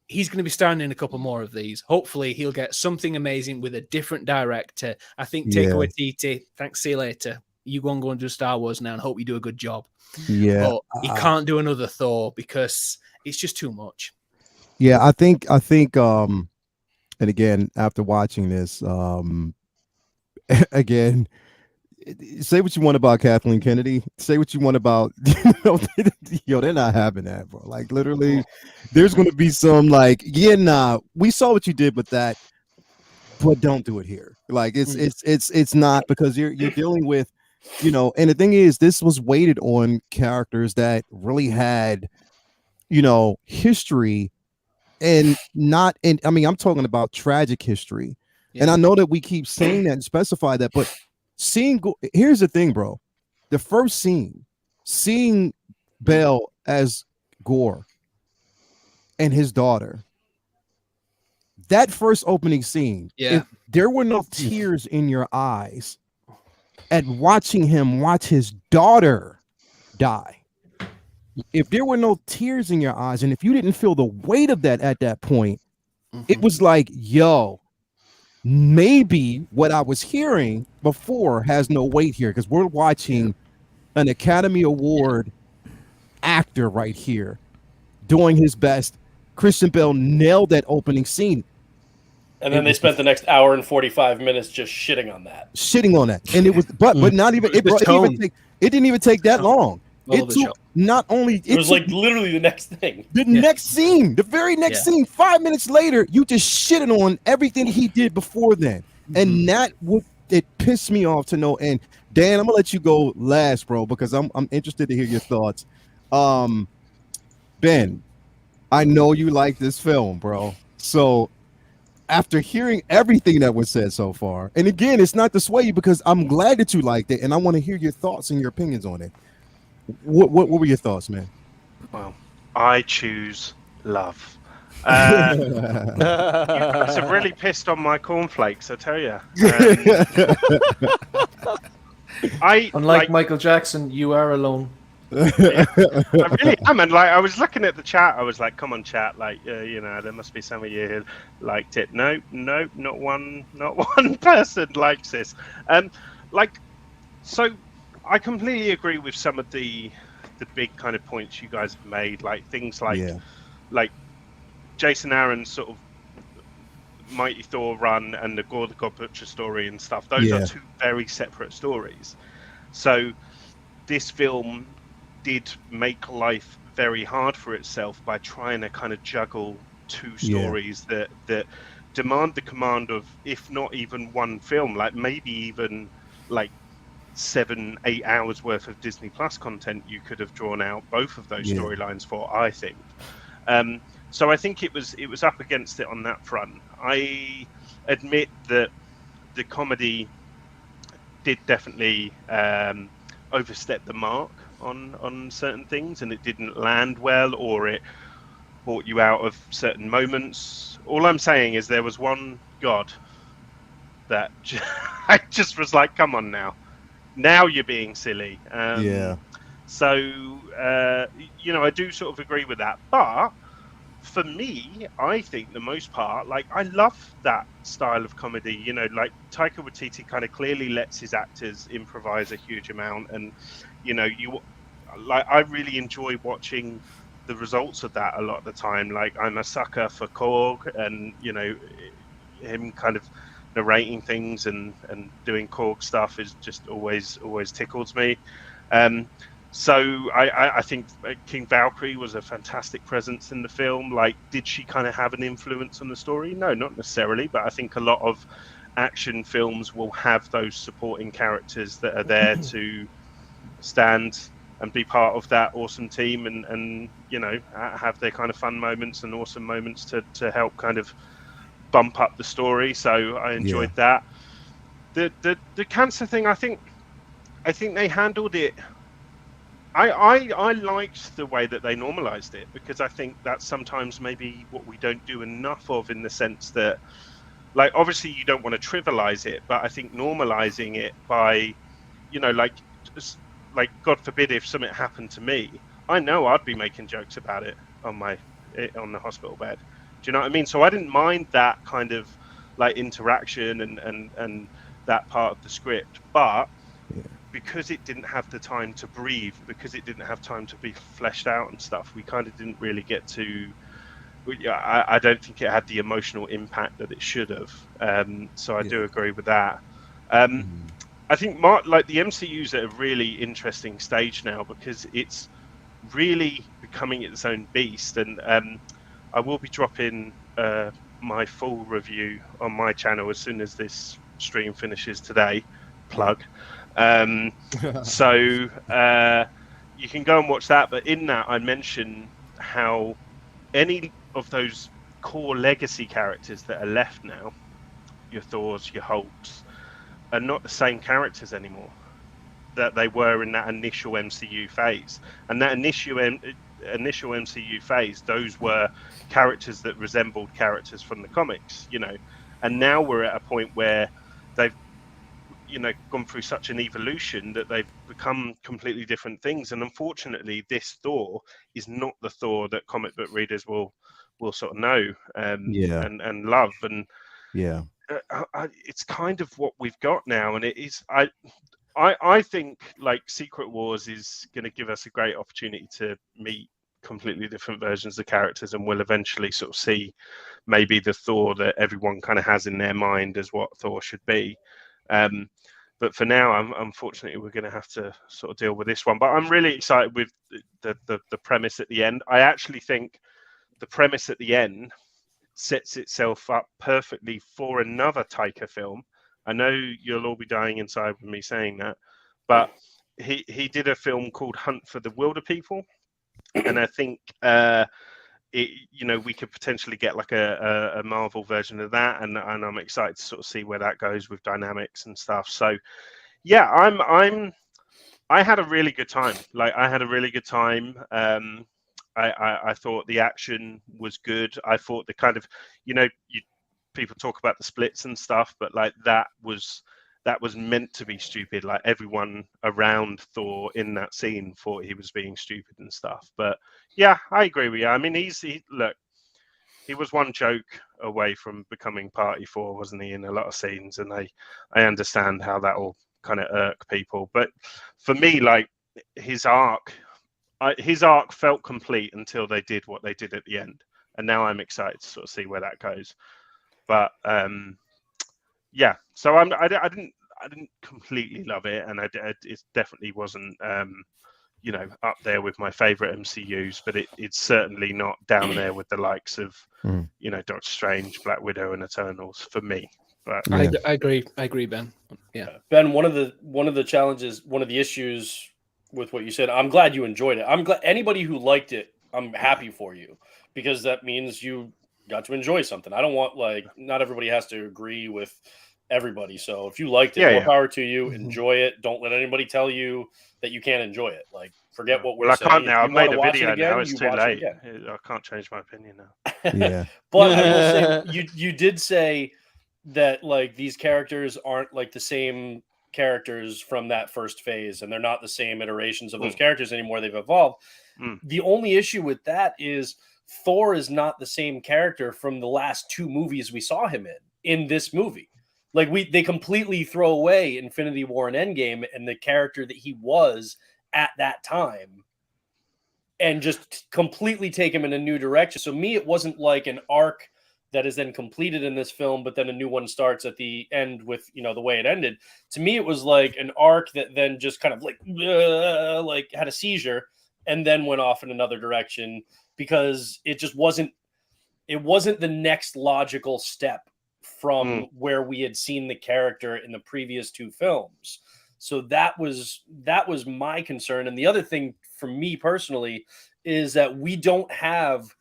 he's going to be starring in a couple more of these. Hopefully he'll get something amazing with a different director. I think Taika Waititi, thanks, see you later. You go and do Star Wars now and hope you do a good job. But he can't do another Thor because it's just too much. Yeah, I think, and again, after watching this, again, say what you want about Kathleen Kennedy, say what you want about, they're not having that, bro. Like, literally, there's going to be some, like, we saw what you did with that, but don't do it here. Like, it's not, because you're dealing with, and the thing is, this was weighted on characters that really had, history. And I'm talking about tragic history. And I know that we keep saying that and specify that, but here's the thing, bro. The first scene, seeing Belle as Gore and his daughter, that first opening scene, if there were no tears in your eyes at watching him watch his daughter die, if there were no tears in your eyes, and if you didn't feel the weight of that at that point, it was like, yo, maybe what I was hearing before has no weight here, because we're watching an Academy Award actor right here doing his best. Christian Bale nailed that opening scene. And then they spent the next hour and 45 minutes just shitting on that. And it was, but not even, it didn't even take that long. It took not only it was like literally the next thing. The next scene, the very next scene, 5 minutes later, you just shitted on everything he did before then. And that it pissed me off to no end. Dan, I'm gonna let you go last, bro, because I'm interested to hear your thoughts. Ben, I know you like this film, bro. So after hearing everything that was said so far, and again, it's not to sway you because I'm glad that you liked it, and I want to hear your thoughts and your opinions on it. What were your thoughts, man? Well, I choose love. You guys have really pissed on my cornflakes, I tell you. Unlike Michael Jackson, you are alone. Yeah, I really am. And like, I was looking at the chat, I was like, come on, chat, like, there must be some of you who liked it. No, not one person likes this. Like, so I completely agree with some of the big kind of points you guys have made, like things like Jason Aaron's sort of Mighty Thor run and the Gore the God Butcher story and stuff. Those are two very separate stories. So this film did make life very hard for itself by trying to kind of juggle two stories that demand the command of, if not even one film, like maybe even like 7-8 hours worth of Disney Plus content you could have drawn out both of those storylines for, I think. So I think it was up against it on that front. I admit that the comedy did definitely overstep the mark on certain things, and it didn't land well, or it brought you out of certain moments. All I'm saying is there was one God that I just was like, come on now you're being silly. So I do sort of agree with that, but for me, I think the most part, like, I love that style of comedy. Like Taika Waititi kind of clearly lets his actors improvise a huge amount, and I really enjoy watching the results of that a lot of the time. Like, I'm a sucker for Korg, and him kind of narrating things and doing Korg stuff is just always tickles me. So I think King Valkyrie was a fantastic presence in the film. Like, did she kind of have an influence on the story? No, not necessarily, but I think a lot of action films will have those supporting characters that are there to stand and be part of that awesome team, and have their kind of fun moments and awesome moments to help kind of bump up the story. So I enjoyed that. The cancer thing, I think they handled it. I liked the way that they normalized it, because I think that's sometimes maybe what we don't do enough of, in the sense that, like, obviously you don't want to trivialize it, but I think normalizing it by, like, God forbid if something happened to me, I know I'd be making jokes about it on the hospital bed. Do you know what I mean? So I didn't mind that kind of like interaction and that part of the script, but because it didn't have the time to breathe, because it didn't have time to be fleshed out and stuff, we kind of didn't really get to. I don't think it had the emotional impact that it should have. So I do agree with that. I think like the MCU's at a really interesting stage now, because it's really becoming its own beast, and I will be dropping my full review on my channel as soon as this stream finishes today. Plug. So you can go and watch that, but in that I mention how any of those core legacy characters that are left now, your Thors, your Hulks, are not the same characters anymore that they were in that initial MCU phase. And that initial MCU phase, those were characters that resembled characters from the comics, and now we're at a point where they've gone through such an evolution that they've become completely different things. And unfortunately, this Thor is not the Thor that comic book readers will sort of know and love. And it's kind of what we've got now. And it is, I think, like, Secret Wars is going to give us a great opportunity to meet completely different versions of characters, and we'll eventually sort of see maybe the Thor that everyone kind of has in their mind as what Thor should be. But for now, unfortunately, we're going to have to sort of deal with this one. But I'm really excited with the premise at the end. I actually think the premise at the end sets itself up perfectly for another Taika film. I know you'll all be dying inside with me saying that, but he did a film called Hunt for the Wilder People, and I think we could potentially get like a Marvel version of that, and I'm excited to sort of see where that goes with dynamics and stuff. So yeah, I had a really good time. Like, I had a really good time. I thought the action was good. I thought the kind of, people talk about the splits and stuff, but like that that was meant to be stupid. Like everyone around Thor in that scene thought he was being stupid and stuff. But yeah, I agree with you. I mean, look, he was one joke away from becoming Party Thor, wasn't he, in a lot of scenes? And I understand how that will kind of irk people. But for me, like his arc felt complete until they did what they did at the end. And now I'm excited to sort of see where that goes. But yeah, so I didn't completely love it, and it definitely wasn't up there with my favorite MCUs, but it's certainly not down there with the likes of Doctor Strange, Black Widow, and Eternals for me. But I agree, Ben. Yeah, Ben. One of the challenges, one of the issues with what you said, I'm glad you enjoyed it. I'm glad anybody who liked it, I'm happy for you, because that means you got to enjoy something. I don't want, not everybody has to agree with everybody. So if you liked it, more power to you. Enjoy it. Don't let anybody tell you that you can't enjoy it. Like, forget what we're saying. I can't now. I've made a video now. It's too late. I can't change my opinion now. Yeah. But I will say, you did say that these characters aren't the same characters from that first phase, and they're not the same iterations of those characters anymore. They've evolved. The only issue with that is Thor is not the same character from the last two movies we saw him in this movie. They completely throw away Infinity War and Endgame and the character that he was at that time and just completely take him in a new direction. So me, it wasn't like an arc that is then completed in this film, but then a new one starts at the end with, the way it ended. To me, it was like an arc that then just kind of had a seizure and then went off in another direction, because it just wasn't the next logical step from where we had seen the character in the previous two films. So that was my concern. And the other thing for me personally is that we don't have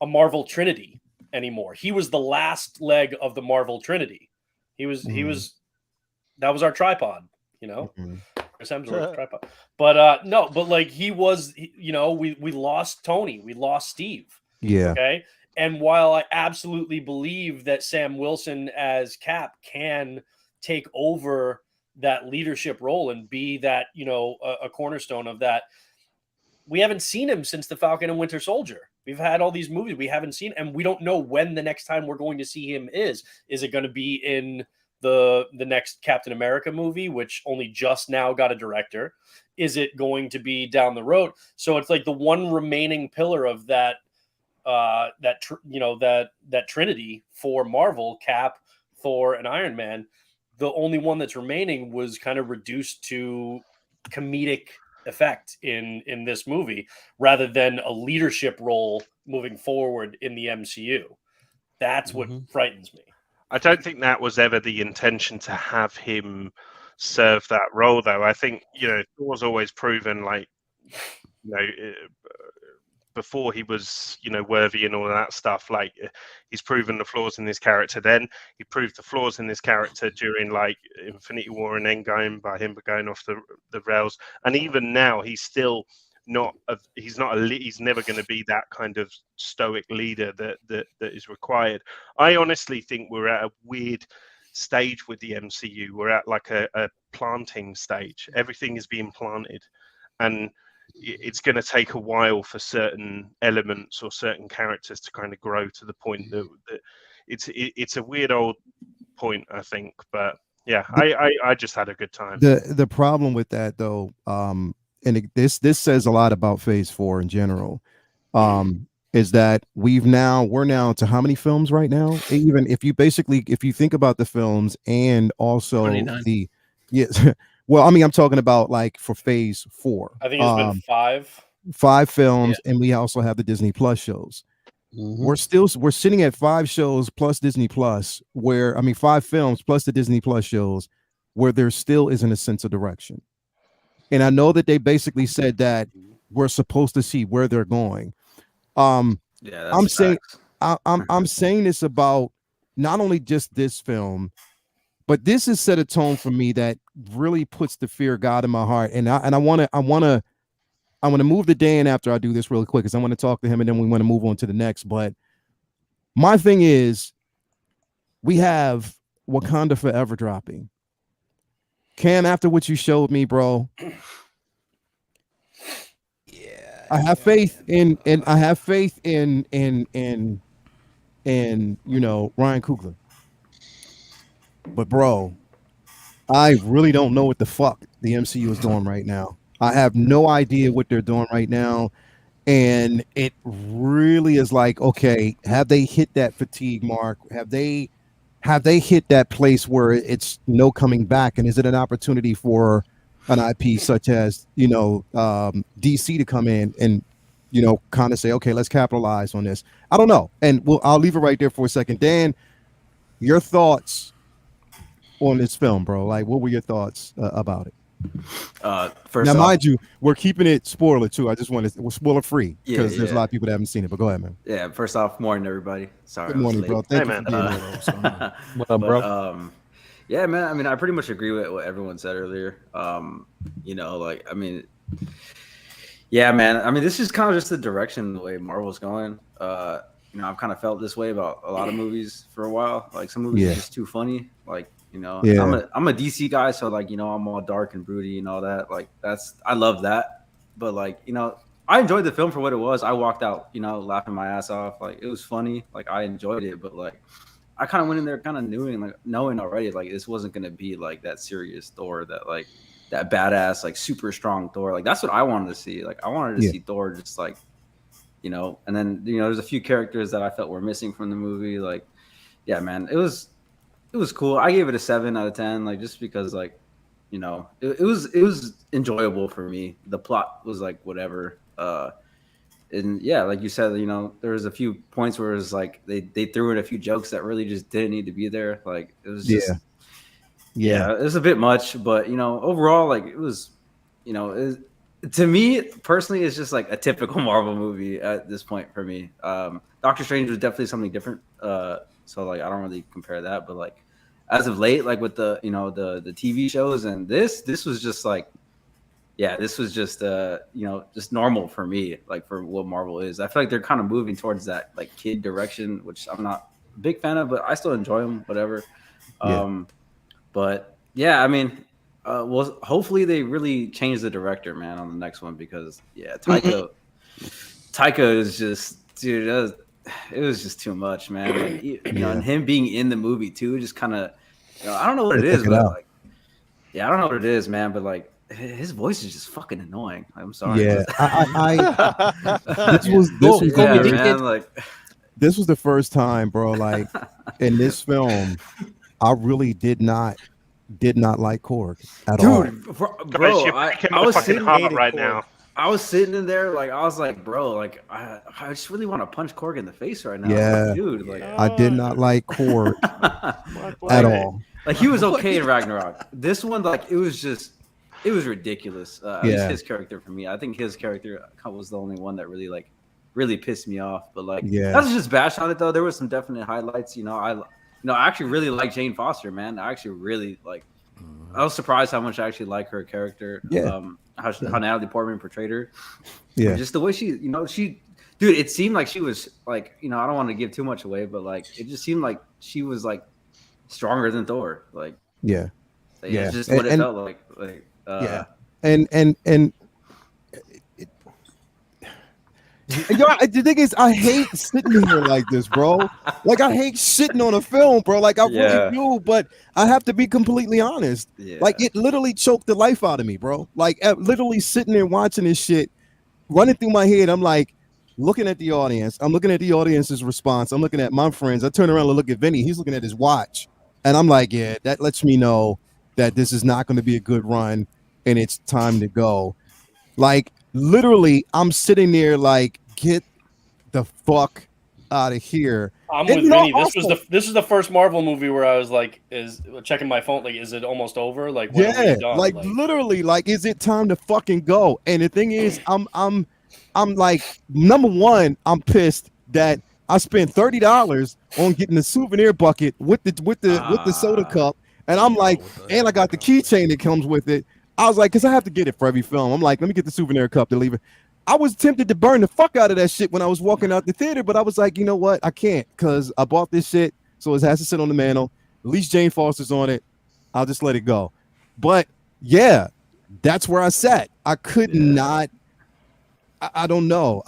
a Marvel Trinity anymore. He was the last leg of the Marvel Trinity. He was that was our tripod, Chris Hemsworth's tripod. But he was, we lost Tony, we lost Steve. Yeah. Okay. And while I absolutely believe that Sam Wilson as Cap can take over that leadership role and be that, a cornerstone of that, we haven't seen him since the Falcon and Winter Soldier. We've had all these movies we haven't seen, and we don't know when the next time we're going to see him is. Is it going to be in the next Captain America movie, which only just now got a director? Is it going to be down the road? So it's like the one remaining pillar of that Trinity for Marvel, Cap, Thor, and Iron Man. The only one that's remaining was kind of reduced to comedic effect in this movie rather than a leadership role moving forward in the MCU. That's what frightens me. I don't think that was ever the intention to have him serve that role, though. I think, Thor's always proven before he was, worthy and all of that stuff, he's proven the flaws in this character. Then he proved the flaws in this character during Infinity War and Endgame by him going off the rails. And even now, he's still not. He's never going to be that kind of stoic leader that is required. I honestly think we're at a weird stage with the MCU. We're at a planting stage. Everything is being planted, and it's going to take a while for certain elements or certain characters to kind of grow to the point that it's a weird old point, I think. But yeah, I just had a good time. The problem with that, though, this says a lot about Phase 4 in general, is that we're now to how many films right now? Even if you think about the films and also 29. Well, I mean, I'm talking about for Phase 4. I think it's been 5 films, and we also have the Disney Plus shows. We're sitting at 5 shows plus Disney Plus, 5 films plus the Disney Plus shows, where there still isn't a sense of direction. And I know that they basically said that we're supposed to see where they're going. I'm saying this about not only just this film, but this has set a tone for me that really puts the fear of God in my heart. And I want to move to Dan after I do this really quick, because I want to talk to him and then we want to move on to the next. But my thing is, we have Wakanda Forever dropping. Cam, after what you showed me, bro. Yeah. I have faith in Ryan Coogler. But bro, I really don't know what the fuck the MCU is doing right now. I have no idea what they're doing right now. And it really is like, okay, have they hit that fatigue mark? Have they hit that place where it's no coming back? And is it an opportunity for an IP such as, DC to come in and, kind of say, okay, let's capitalize on this? I don't know. And I'll leave it right there for a second. Dan, your thoughts on this film, bro? Like, what were your thoughts about it? First now, off, mind you, we're keeping it spoiler too. I just want to spoiler free because Yeah, there's a yeah. lot of people that haven't seen it. But go ahead, man. yeah. First off, morning everybody. Sorry, Good I was morning, late. bro. Thank Hey, you for being here. What's going on? What up, bro? Yeah, man. I mean, I pretty much agree with what everyone said earlier. Yeah, man. I mean, this is kind of just the direction the way Marvel's going. I've kind of felt this way about a lot of movies for a while. Like some movies Yeah. are just too funny. Like, Yeah. I'm a DC guy, so like, I'm all dark and broody and all that. Like I love that. But like, I enjoyed the film for what it was. I walked out, laughing my ass off. Like it was funny. Like I enjoyed it, but like I kind of went in there kind of knowing already like this wasn't gonna be like that serious Thor, that badass, like super strong Thor. Like that's what I wanted to see. Like I wanted to see Thor just like, and then there's a few characters that I felt were missing from the movie. Like, yeah, man, it was cool. I gave it a 7 out of 10, like just because like, it was enjoyable for me. The plot was like whatever. And yeah, like you said, there was a few points where it was like they threw in a few jokes that really just didn't need to be there. Like it was just it was a bit much, but overall, like it was, to me personally, it's just like a typical Marvel movie at this point for me. Doctor Strange was definitely something different. So like I don't really compare that, but like as of late, like with the the TV shows and this was just like, this was just just normal for me, like for what Marvel is. I feel like they're kind of moving towards that like kid direction, which I'm not a big fan of, but I still enjoy them, whatever. But yeah, I mean, well, hopefully they really change the director, man, on the next one because Taika is just, dude, it was just too much, man. Like, and him being in the movie too, just kind of, I don't know what it is, but like, I don't know what it is, man, but like his voice is just fucking annoying. I'm sorry. Yeah, this was the first time, bro. Like in this film, I really did not like Korg at all. Bro, I was sitting right now. I was sitting in there, like I was like, bro, like I just really want to punch Korg in the face right now. Yeah, like, dude, like I did not like Korg at all. Like he was okay in Ragnarok. This one, like it was ridiculous. His character for me. I think his character was the only one that really pissed me off. But like, that's just bash on it though. There was some definite highlights. I actually really like Jane Foster, man. I actually really like. I was surprised how much I actually like her character. Yeah. How Natalie Portman portrayed her. Yeah. Just the way she, dude, it seemed like she was like, I don't want to give too much away, but like, it just seemed like she was like stronger than Thor. Like, it's just what it felt like. Like, the thing is, I hate sitting here like this, bro. Like I hate shitting on a film, bro. Like I really do, but I have to be completely honest. Like it literally choked the life out of me, bro. Like literally sitting there watching this shit, running through my head. I'm like looking at the audience. I'm looking at the audience's response. I'm looking at my friends. I turn around and look at Vinny. He's looking at his watch, and I'm like, yeah, that lets me know that this is not going to be a good run, and it's time to go. Like literally, I'm sitting there like, get the fuck out of here. I'm with Vinny. This was the first Marvel movie where I was like, is checking my phone, like, is it almost over? Like, when are we done? Like literally, like, is it time to fucking go? And the thing is, I'm like, number one, I'm pissed that I spent $30 on getting the souvenir bucket with the soda cup, and I'm like, and I got the keychain that comes with it. I was like, because I have to get it for every film. I'm like, let me get the souvenir cup to leave it. I was tempted to burn the fuck out of that shit when I was walking out the theater, but I was like, you know what? I can't because I bought this shit, so it has to sit on the mantle. At least Jane Foster's on it. I'll just let it go. But yeah, that's where I sat. I could not. I don't know.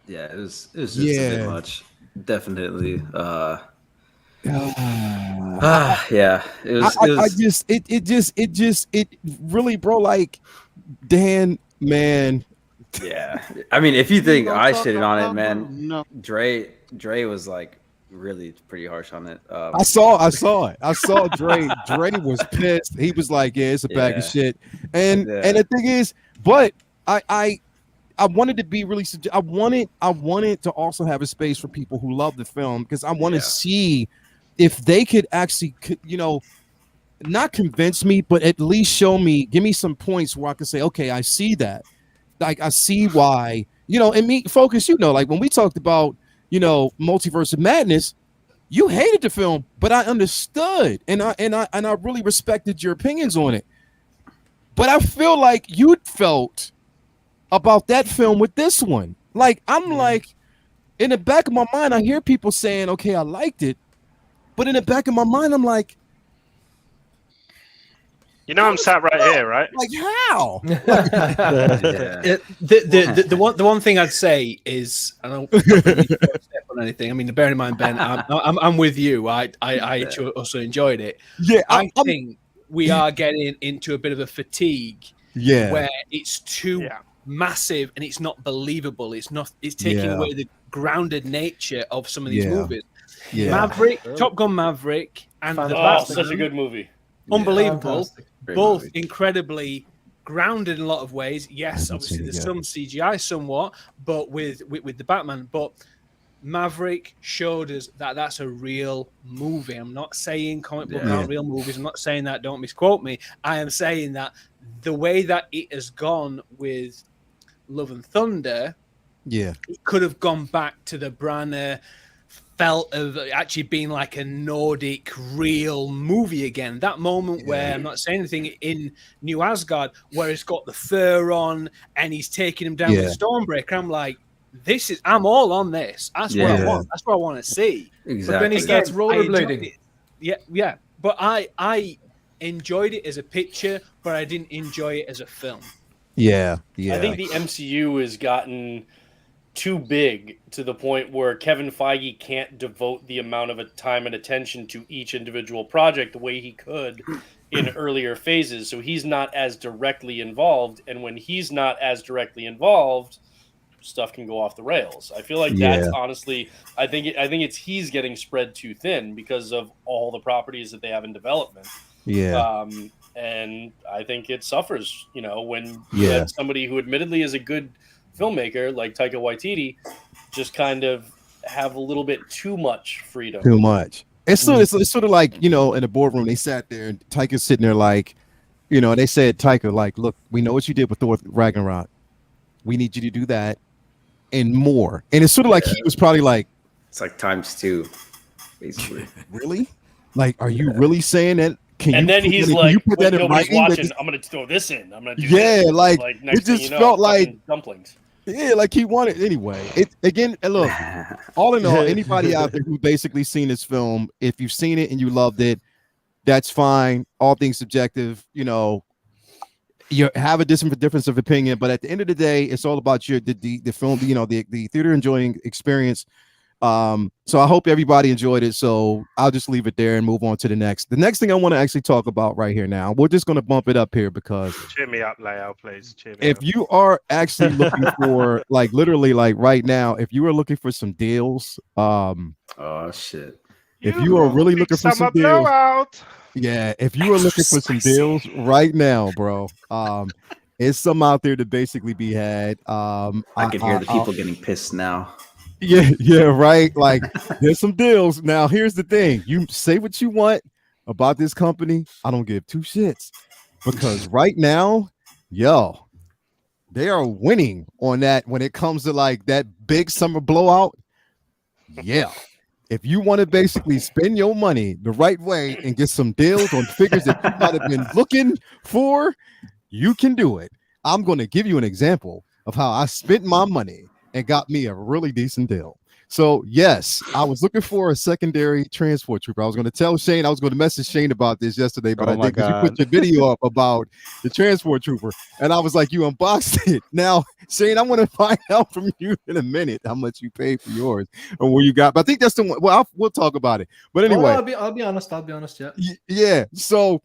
Yeah, it was just a bit much. Definitely. Yeah, it really, bro, like, Dan, man. Yeah, I mean, if you think I shitted on it, man, no. Dre was like really pretty harsh on it. I saw it. I saw Dre. Dre was pissed. He was like, "Yeah, it's a bag of shit." And the thing is, but I wanted to be really. I wanted to also have a space for people who love the film, because I want to see if they could actually, not convince me, but at least give me some points where I can say, okay, I see that. Like, I see why, and me, Focus, like when we talked about, Multiverse of Madness, you hated the film, but I understood, and I really respected your opinions on it. But I feel like you felt about that film with this one. Like, I'm like, in the back of my mind, I hear people saying, okay, I liked it. But in the back of my mind, I'm like, I'm sat right here, right? Like, how? The one thing I'd say is, I don't step on anything. I mean, bear in mind, Ben, I'm with you. I also enjoyed it. Yeah, I think we are getting into a bit of a fatigue. Yeah, where it's too massive and it's not believable. It's taking away the grounded nature of some of these movies. Yeah. Maverick, Top Gun Maverick, and the Batman, such a good movie. Unbelievable. Both incredibly grounded in a lot of ways. Yes, obviously there's some CGI somewhat, but with the Batman. But Maverick showed us that that's a real movie. I'm not saying comic book aren't real movies. I'm not saying that. Don't misquote me. I am saying that the way that it has gone with Love and Thunder, it could have gone back to the Branagh felt of actually being like a Nordic real movie again. That moment where, I'm not saying anything, in New Asgard, where he's got the fur on and he's taking him down with Stormbreaker. I'm like, I'm all on this. That's what I want. That's what I want to see. Exactly. But then he starts rollerblading. Yeah. But I enjoyed it as a picture, but I didn't enjoy it as a film. Yeah. I think the MCU has gotten too big to the point where Kevin Feige can't devote the amount of time and attention to each individual project the way he could in earlier phases. So he's not as directly involved. And when he's not as directly involved, stuff can go off the rails. I feel like that's honestly, I think he's getting spread too thin because of all the properties that they have in development. Yeah. And I think it suffers, when you had somebody who admittedly is a good filmmaker like Taika Waititi just kind of have a little bit too much freedom. Too much. It's sort of like, in the boardroom, they sat there and Taika's sitting there like, they said, Taika, like, look, we know what you did with Thor Ragnarok. We need you to do that and more. And it's sort of like he was probably like, it's like times 2, basically. Really? Like, are you really saying that? Then he's like, when nobody's watching, I'm going to throw this in. I'm going to do this. Like it just felt like dumplings. Yeah, like he wanted anyway. It again, look, all in all, anybody out there who basically seen this film, if you've seen it and you loved it, that's fine. All things subjective, you have a difference of opinion, but at the end of the day, it's all about the film, the theater enjoying experience. So I hope everybody enjoyed it. So I'll just leave it there and move on to the next. The next thing I want to actually talk about right here now, we're just going to bump it up here because cheer me up, Leo, please. Cheer me if up. you are actually looking for literally right now, if you are looking for some deals, oh shit. If you are really looking for some deals, if you are looking for some deals right now, bro, it's some out there to basically be had. I can hear the people getting pissed now. Yeah, right. Like, there's some deals. Now, here's the thing. You say what you want about this company. I don't give two shits. Because right now, they are winning on that when it comes to that big summer blowout. Yeah. If you want to basically spend your money the right way and get some deals on figures that you might have been looking for, you can do it. I'm going to give you an example of how I spent my money and got me a really decent deal. So yes, I was looking for a secondary transport trooper. I was going to tell Shane, I was going to message Shane about this yesterday, but I did because you put your video up about the transport trooper, and I was like, you unboxed it. Now, Shane, I want to find out from you in a minute how much you paid for yours or where you got. But I think that's the one. Well, we'll talk about it. But anyway, I'll be honest. Yeah. Yeah. So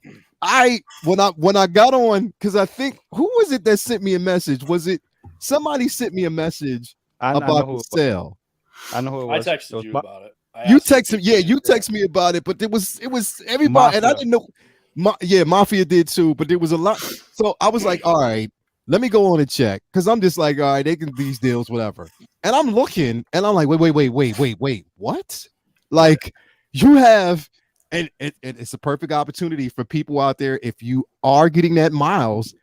when I got on, because I think who was it that sent me a message? Was it somebody sent me a message about the sale? I know who it was. I texted you about it. You texted, you texted me about it, but it was everybody, Mafia. And I didn't know. Mafia did too, but there was a lot. So I was like, all right, let me go on and check, because I'm just like, all right, they can these deals, whatever. And I'm looking, and I'm like, wait, what? Like, you have. And it's a perfect opportunity for people out there. If you are getting that miles,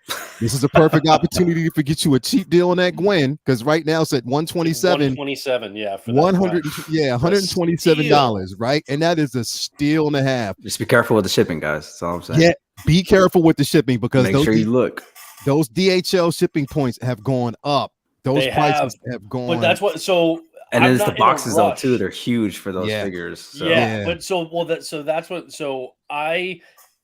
this is a perfect opportunity to get you a cheap deal on that Gwen, because right now it's at $127. $127, yeah, for $127, right? And that is a steal and a half. Just be careful with the shipping, guys. That's all I'm saying. Yeah, be careful with the shipping, because make sure you look. Those DHL shipping points have gone up. Those prices have gone. But that's what. So. And then it's the boxes though too; they're huge for those figures. So. Yeah, but that's what. So I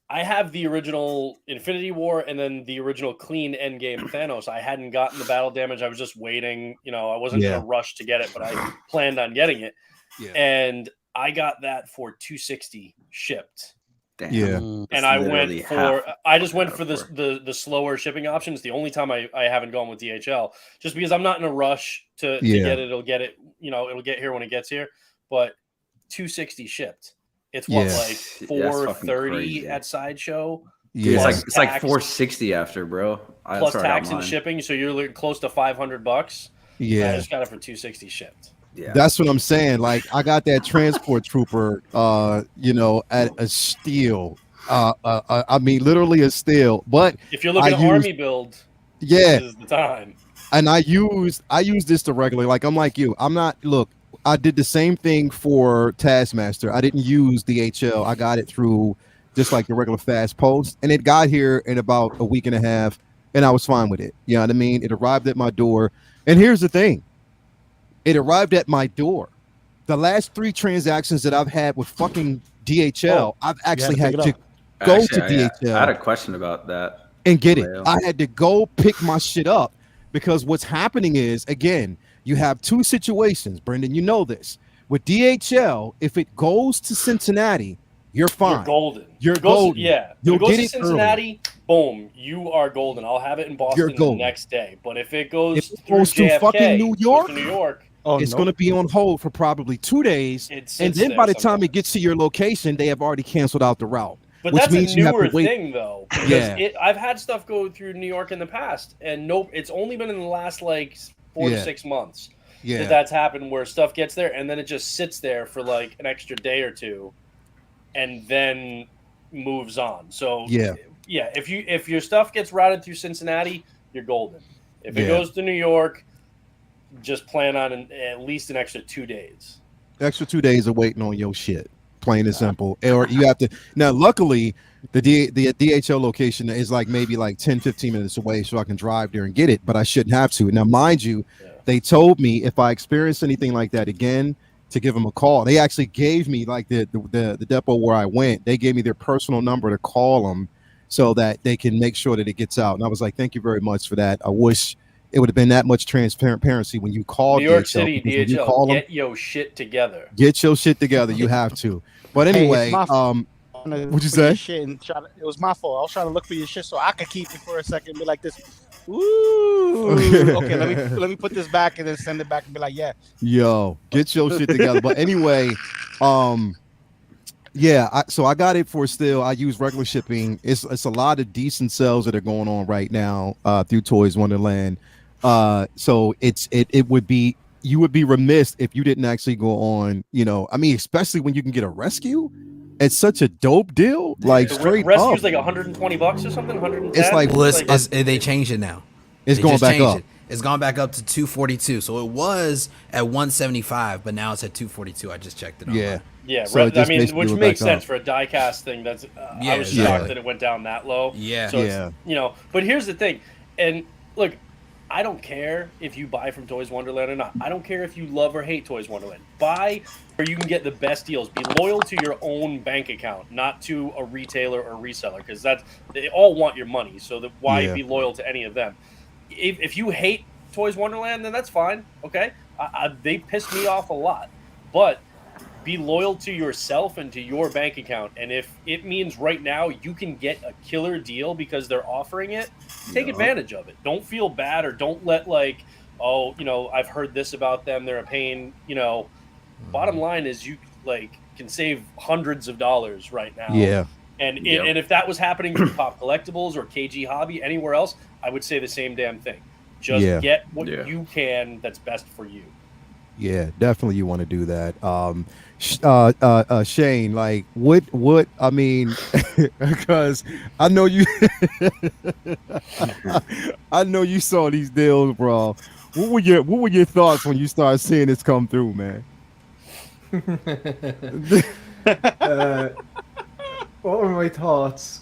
have the original Infinity War and then the original clean Endgame Thanos. I hadn't gotten the battle damage. I was just waiting. I wasn't in a rush to get it, but I planned on getting it. Yeah. And I got that for $260 shipped. Damn. Yeah, and I just went for the slower shipping options. The only time I haven't gone with DHL, just because I'm not in a rush to get it. It'll get it. It'll get here when it gets here. But $260 shipped. It's what, like $430 at Sideshow. Yeah, it's like $460 after, bro. Plus tax and shipping, so you're close to $500. Yeah, I just got it for $260 shipped. Yeah, that's what I'm saying. Like, I got that transport trooper, at a steal. I mean, literally a steal. But if you're looking at army build, this is the time. And I use this to regularly. Like, I'm like you. I did the same thing for Taskmaster. I didn't use DHL. I got it through just like the regular fast post, and it got here in about a week and a half, and I was fine with it. You know what I mean? It arrived at my door, and here's the thing. It arrived at my door. The last 3 transactions that I've had with fucking DHL, I've actually had to go to DHL. I had a question about that. And get it. I had to go pick my shit up, because what's happening is, again, you have 2 situations, Brendan. You know this. With DHL, if it goes to Cincinnati, you're fine. You're golden. You're golden. Yeah. You'll if it goes get to it Cincinnati, boom, you are golden. I'll have it in Boston the next day. But if it goes through JFK, to fucking New York, it's going to be on hold for probably 2 days. And then by the time it gets to your location, they have already canceled out the route. But that's a newer thing, though. Because I've had stuff go through New York in the past, and it's only been in the last 4 to 6 months that's happened, where stuff gets there, and then it just sits there for like an extra day or 2, and then moves on. So if your stuff gets routed through Cincinnati, you're golden. If it goes to New York, just plan on at least an extra 2 days. Extra 2 days of waiting on your shit. Plain and simple. Or you have to. Now, luckily, the DHL location is maybe 10-15 minutes away, so I can drive there and get it, but I shouldn't have to. Now, mind you, they told me if I experience anything like that again, to give them a call. They actually gave me the depot where I went. They gave me their personal number to call them so that they can make sure that it gets out. And I was like, thank you very much for that. I wish it would have been that much transparency when you call New York City DHL. Get your shit together. Get your shit together. You have to. But anyway, what'd you say? It was my fault. I was trying to look for your shit so I could keep it for a second and be like this. Ooh. Okay, let me put this back and then send it back and be like, yeah. Yo, get your shit together. But anyway, so I got it for still. I use regular shipping. It's a lot of decent sales that are going on right now through Toys Wonderland. So it would be, you would be remiss if you didn't actually go on, especially when you can get a rescue. It's such a dope deal. Like, straight rescue's up. like $120 or something. 110. It's like, they changed it now. It's going back up. It's gone back up to 242. So it was at 175, but now it's at 242. I just checked it. Yeah, so which makes sense for a die-cast thing. That's I was shocked that it went down that low. Yeah, so but here's the thing, and look, I don't care if you buy from Toys Wonderland or not. I don't care if you love or hate Toys Wonderland. Buy where you can get the best deals. Be loyal to your own bank account, not to a retailer or reseller, because they all want your money. So why be loyal to any of them? If you hate Toys Wonderland, then that's fine. Okay, they piss me off a lot, but be loyal to yourself and to your bank account. And if it means right now you can get a killer deal because they're offering it, take advantage of it. Don't feel bad, or don't let like, oh, I've heard this about them, they're a pain. Bottom line is you can save hundreds of dollars right now. Yeah. And and if that was happening to Pop Collectibles or KG Hobby, anywhere else, I would say the same damn thing. Just get what you can that's best for you. Yeah, definitely you want to do that. Shane, like what I mean, because I know you I know you saw these deals, bro. What were your thoughts when you started seeing this come through, man? What were my thoughts?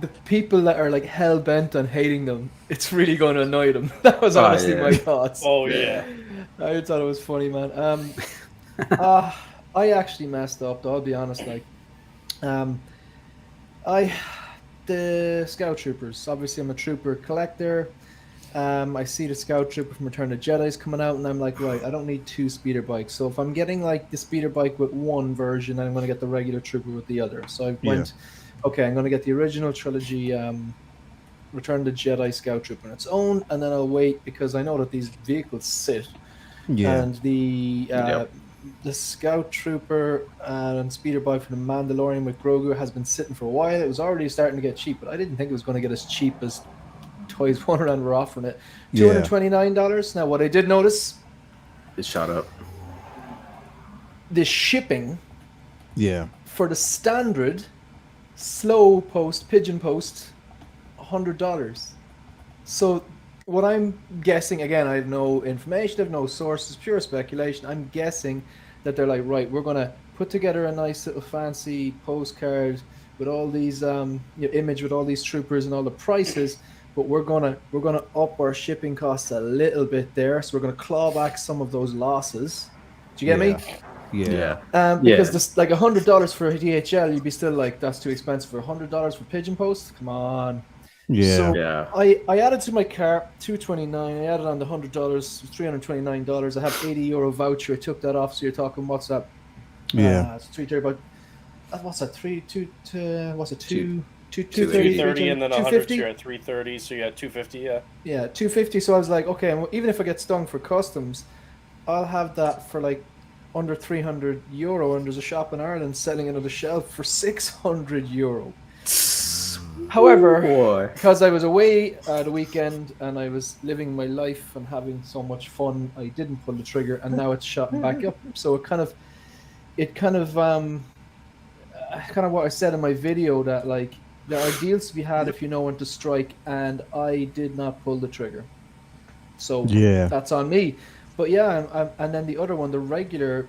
The people that are like hell bent on hating them, it's really going to annoy them. That was honestly my thoughts. Oh yeah, I thought it was funny, man. I actually messed up, though, I'll be honest. Like, the Scout Troopers. Obviously, I'm a Trooper collector. I see the Scout Trooper from Return of the Jedi's coming out, and I'm like, right, I don't need 2 speeder bikes. So if I'm getting like the speeder bike with one version, I'm going to get the regular Trooper with the other. So I went. Okay, I'm going to get the original trilogy, Return of the Jedi Scout Trooper on its own, and then I'll wait because I know that these vehicles sit. Yeah. And the Scout Trooper and speeder bike for the Mandalorian with Grogu has been sitting for a while. It was already starting to get cheap, but I didn't think it was going to get as cheap as Toys Wonderland were offering it. $229. Now, what I did notice, it shot up. The shipping. Yeah. For the standard slow post, pigeon post, $100. So what I'm guessing, again, I have no information, I have no sources, pure speculation. I'm guessing that they're like, right, we're gonna put together a nice little fancy postcard with all these image with all these troopers and all the prices, but we're gonna up our shipping costs a little bit there. So we're gonna claw back some of those losses. Do you get me? Yeah. Because this like $100 for a DHL, you'd be still like, that's too expensive. For $100 for pigeon post, come on. Yeah. So I added to my cart $229. I added on the $100, $329. I have €80 voucher. I took that off. So you're talking, what's that? It's $330. What's that? 230 and then 100. You're at 330. So you got 250. Yeah. Yeah, 250. So I was like, okay, and even if I get stung for customs, I'll have that for like under €300, and there's a shop in Ireland selling it on the shelf for €600. However, because I was away the weekend and I was living my life and having so much fun, I didn't pull the trigger, and now it's shot back up. So it kind of what I said in my video, that like there are deals to be had if you know when to strike, and I did not pull the trigger. So that's on me. But yeah, and then the other one, the regular,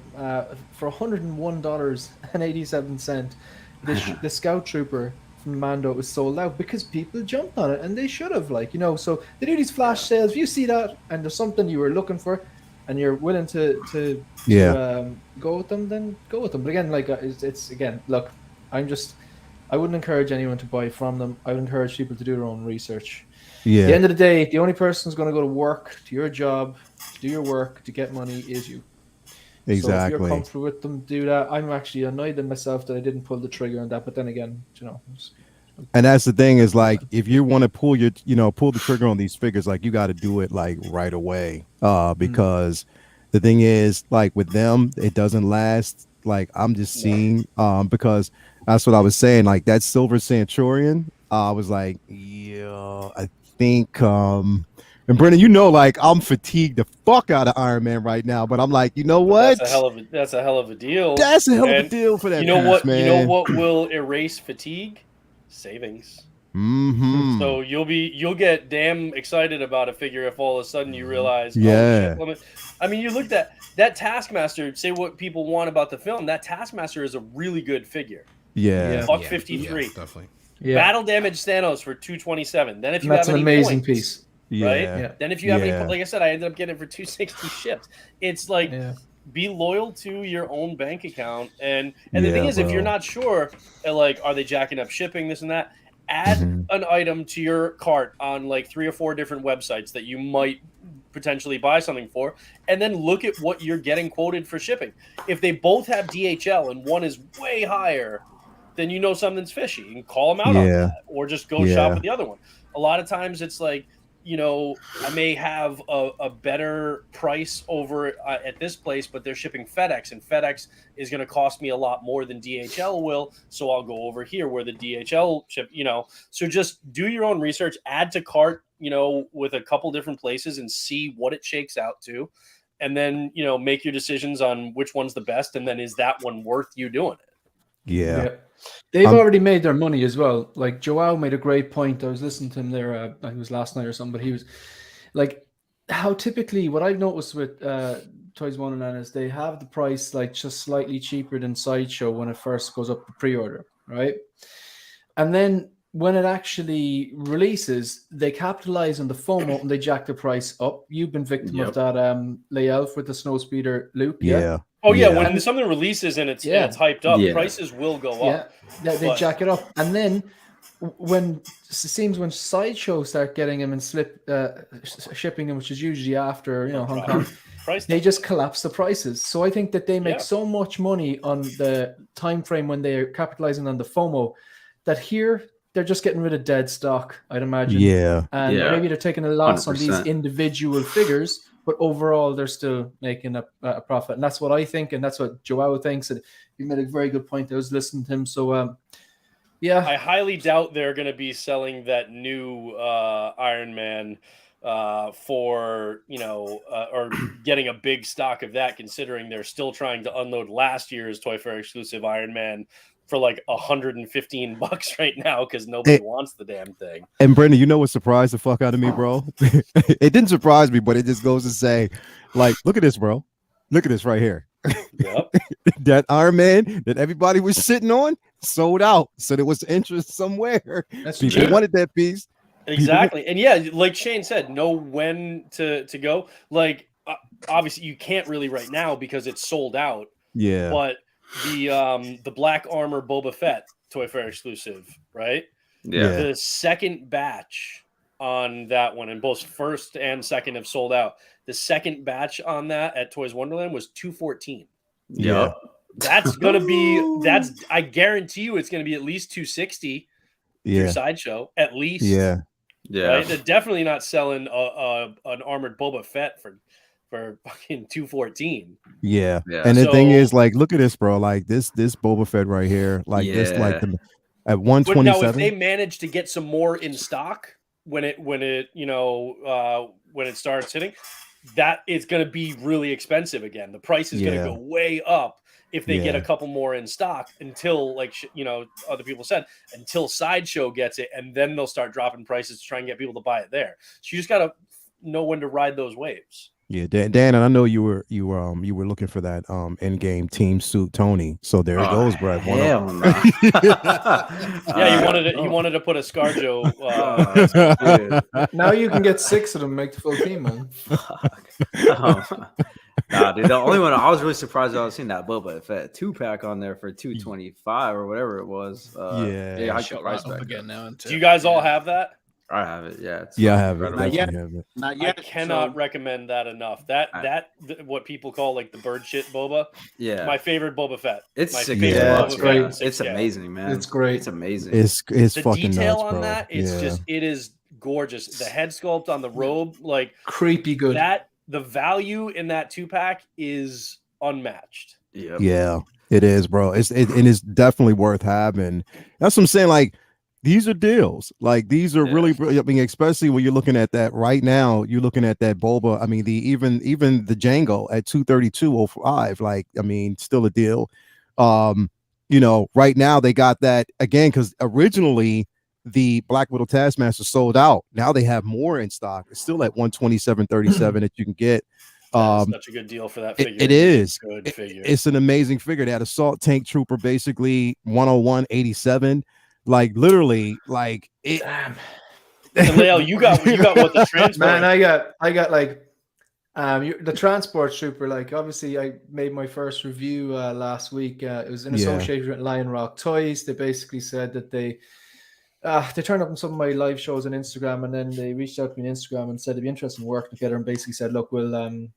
for $101.87, the Scout Trooper from Mando was sold out because people jumped on it, and they should have, so they do these flash sales. If you see that and there's something you were looking for and you're willing to go with them, then go with them. But again, it's again, look, I wouldn't encourage anyone to buy from them. I would encourage people to do their own research. At the end of the day, the only person who's going to go to work, to your job, to do your work, to get money is you. Exactly. So if you're comfortable with them, do that. I'm actually annoyed at myself that I didn't pull the trigger on that. But then again, and that's the thing is, like, if you want to pull the trigger on these figures, like, you got to do it like right away. Because the thing is, like, with them, it doesn't last. Like, I'm just seeing, because that's what I was saying. Like, that Silver Centurion, I was like, I think, and Brennan, like, I'm fatigued the fuck out of Iron Man right now, but I'm like, you know what? That's a hell of a deal. That's a hell of a deal for that. You know what? Man. You know what will erase fatigue? Savings. Mm-hmm. So you'll get damn excited about a figure if all of a sudden you realize, yeah. Oh, shit, I mean, you looked at that Taskmaster. Say what people want about the film. That Taskmaster is a really good figure. Yeah. $153. Definitely. Battle Damage Thanos for 227. Then if you that's have an any amazing points, piece. right? Yeah. Then if you have any, like I said, I ended up getting it for 260 shipped. It's like be loyal to your own bank account, and the thing is, if you're not sure, like, are they jacking up shipping, this and that, add an item to your cart on like 3 or 4 different websites that you might potentially buy something for, and then look at what you're getting quoted for shipping. If they both have DHL and one is way higher, then you know something's fishy, and call them out on that, or just go shop with the other one. A lot of times it's like, you know, I may have a better price over at this place, but they're shipping FedEx, and FedEx is going to cost me a lot more than DHL will. So I'll go over here where the DHL ship, you know. So just do your own research, add to cart, you know, with a couple different places and see what it shakes out to. And then, you know, make your decisions on which one's the best. And then is that one worth you doing it? Yeah. They've already made their money as well. Like Joao made a great point. I was listening to him there, I think it was last night or something, but he was like, how typically what I've noticed with Toys Wonderland is they have the price like just slightly cheaper than Sideshow when it first goes up the pre-order, right? And then when it actually releases, they capitalize on the FOMO and they jack the price up. You've been victim of that, Leelf, with the Snowspeeder Luke. Oh yeah, when something releases and it's hyped up, prices will go up. Yeah, they jack it up, and then when it seems when Sideshow start getting them and shipping them, which is usually after Hong Kong, they just collapse the prices. So I think that they make so much money on the time frame when they are capitalizing on the FOMO that here they're just getting rid of dead stock, I'd imagine. And maybe they're taking a loss 100%. On these individual figures. But overall, they're still making a profit. And that's what I think. And that's what Joao thinks. And he made a very good point. I was listening to him. So, I highly doubt they're going to be selling that new Iron Man for, or getting a big stock of that, considering they're still trying to unload last year's Toy Fair exclusive Iron Man for like $115 right now because nobody wants the damn thing. And Brendan, you know what surprised the fuck out of me, bro? It didn't surprise me, but it just goes to say, like, look at this, bro. Look at this right here. Yep. That Iron Man that everybody was sitting on sold out. So there was interest somewhere. That's people wanted that piece. Exactly. And yeah, like Shane said, know when to go. Like, obviously you can't really right now because it's sold out. Yeah. But the Black Armor Boba Fett Toy Fair exclusive, right? Yeah. The second batch on that one, and both first and second have sold out. The second batch on that at Toys Wonderland was 214. Yeah. That's gonna be I guarantee you it's gonna be at least 260 through Sideshow, at least. Yeah. Right? They're definitely not selling an armored Boba Fett for fucking 214. Yeah. And the thing is, like, look at this, bro. Like this Boba Fett right here, like this, like at 127. Now, if they manage to get some more in stock when it starts hitting, that is going to be really expensive again. The price is going to go way up if they get a couple more in stock until, like, other people said, until Sideshow gets it, and then they'll start dropping prices to try and get people to buy it there. So you just got to know when to ride those waves. Yeah, Dan, and I know you were looking for that in-game team suit Tony. So there it goes, bro. Hell no. Yeah, he wanted to put a ScarJo. Now you can get 6 of them, make the full team, man. Nah, dude. The only one I was really surprised I was seeing that Boba Fett 2-pack on there for 225 or whatever it was. I shot right up again now. Do you guys all have that? I have it. Yeah. I have it. Not yet. I cannot recommend that enough. That what people call like the bird shit boba. Yeah. My favorite Boba Fett. It's my sick. It's great. It's amazing, man. It's great. It's amazing. It's the fucking detail nuts, on bro. that. It's just it is gorgeous. The head sculpt on the robe, like creepy good. The value in that 2-pack is unmatched. Yep. Yeah, it is, bro. It's definitely worth having. That's what I'm saying. Like, these are deals. Like, these are really, I mean, especially when you're looking at that right now. You're looking at that Boba. I mean, even the Django at 232.05. Like, I mean, still a deal. Right now they got that again because originally the Black Widow Taskmaster sold out. Now they have more in stock. It's still at 127.37 that you can get. Such a good deal for that figure. It is. Good figure. It's an amazing figure. They had Assault Tank Trooper, basically 101.87. Like literally, like it. Damn. And Leo, you got what the transport? Man, I got like the transport trooper. Like obviously, I made my first review last week. It was in association with Lion Rock Toys. They basically said that they turned up on some of my live shows on Instagram, and then they reached out to me on Instagram and said they'd be interested in working together. And basically said, look, we'll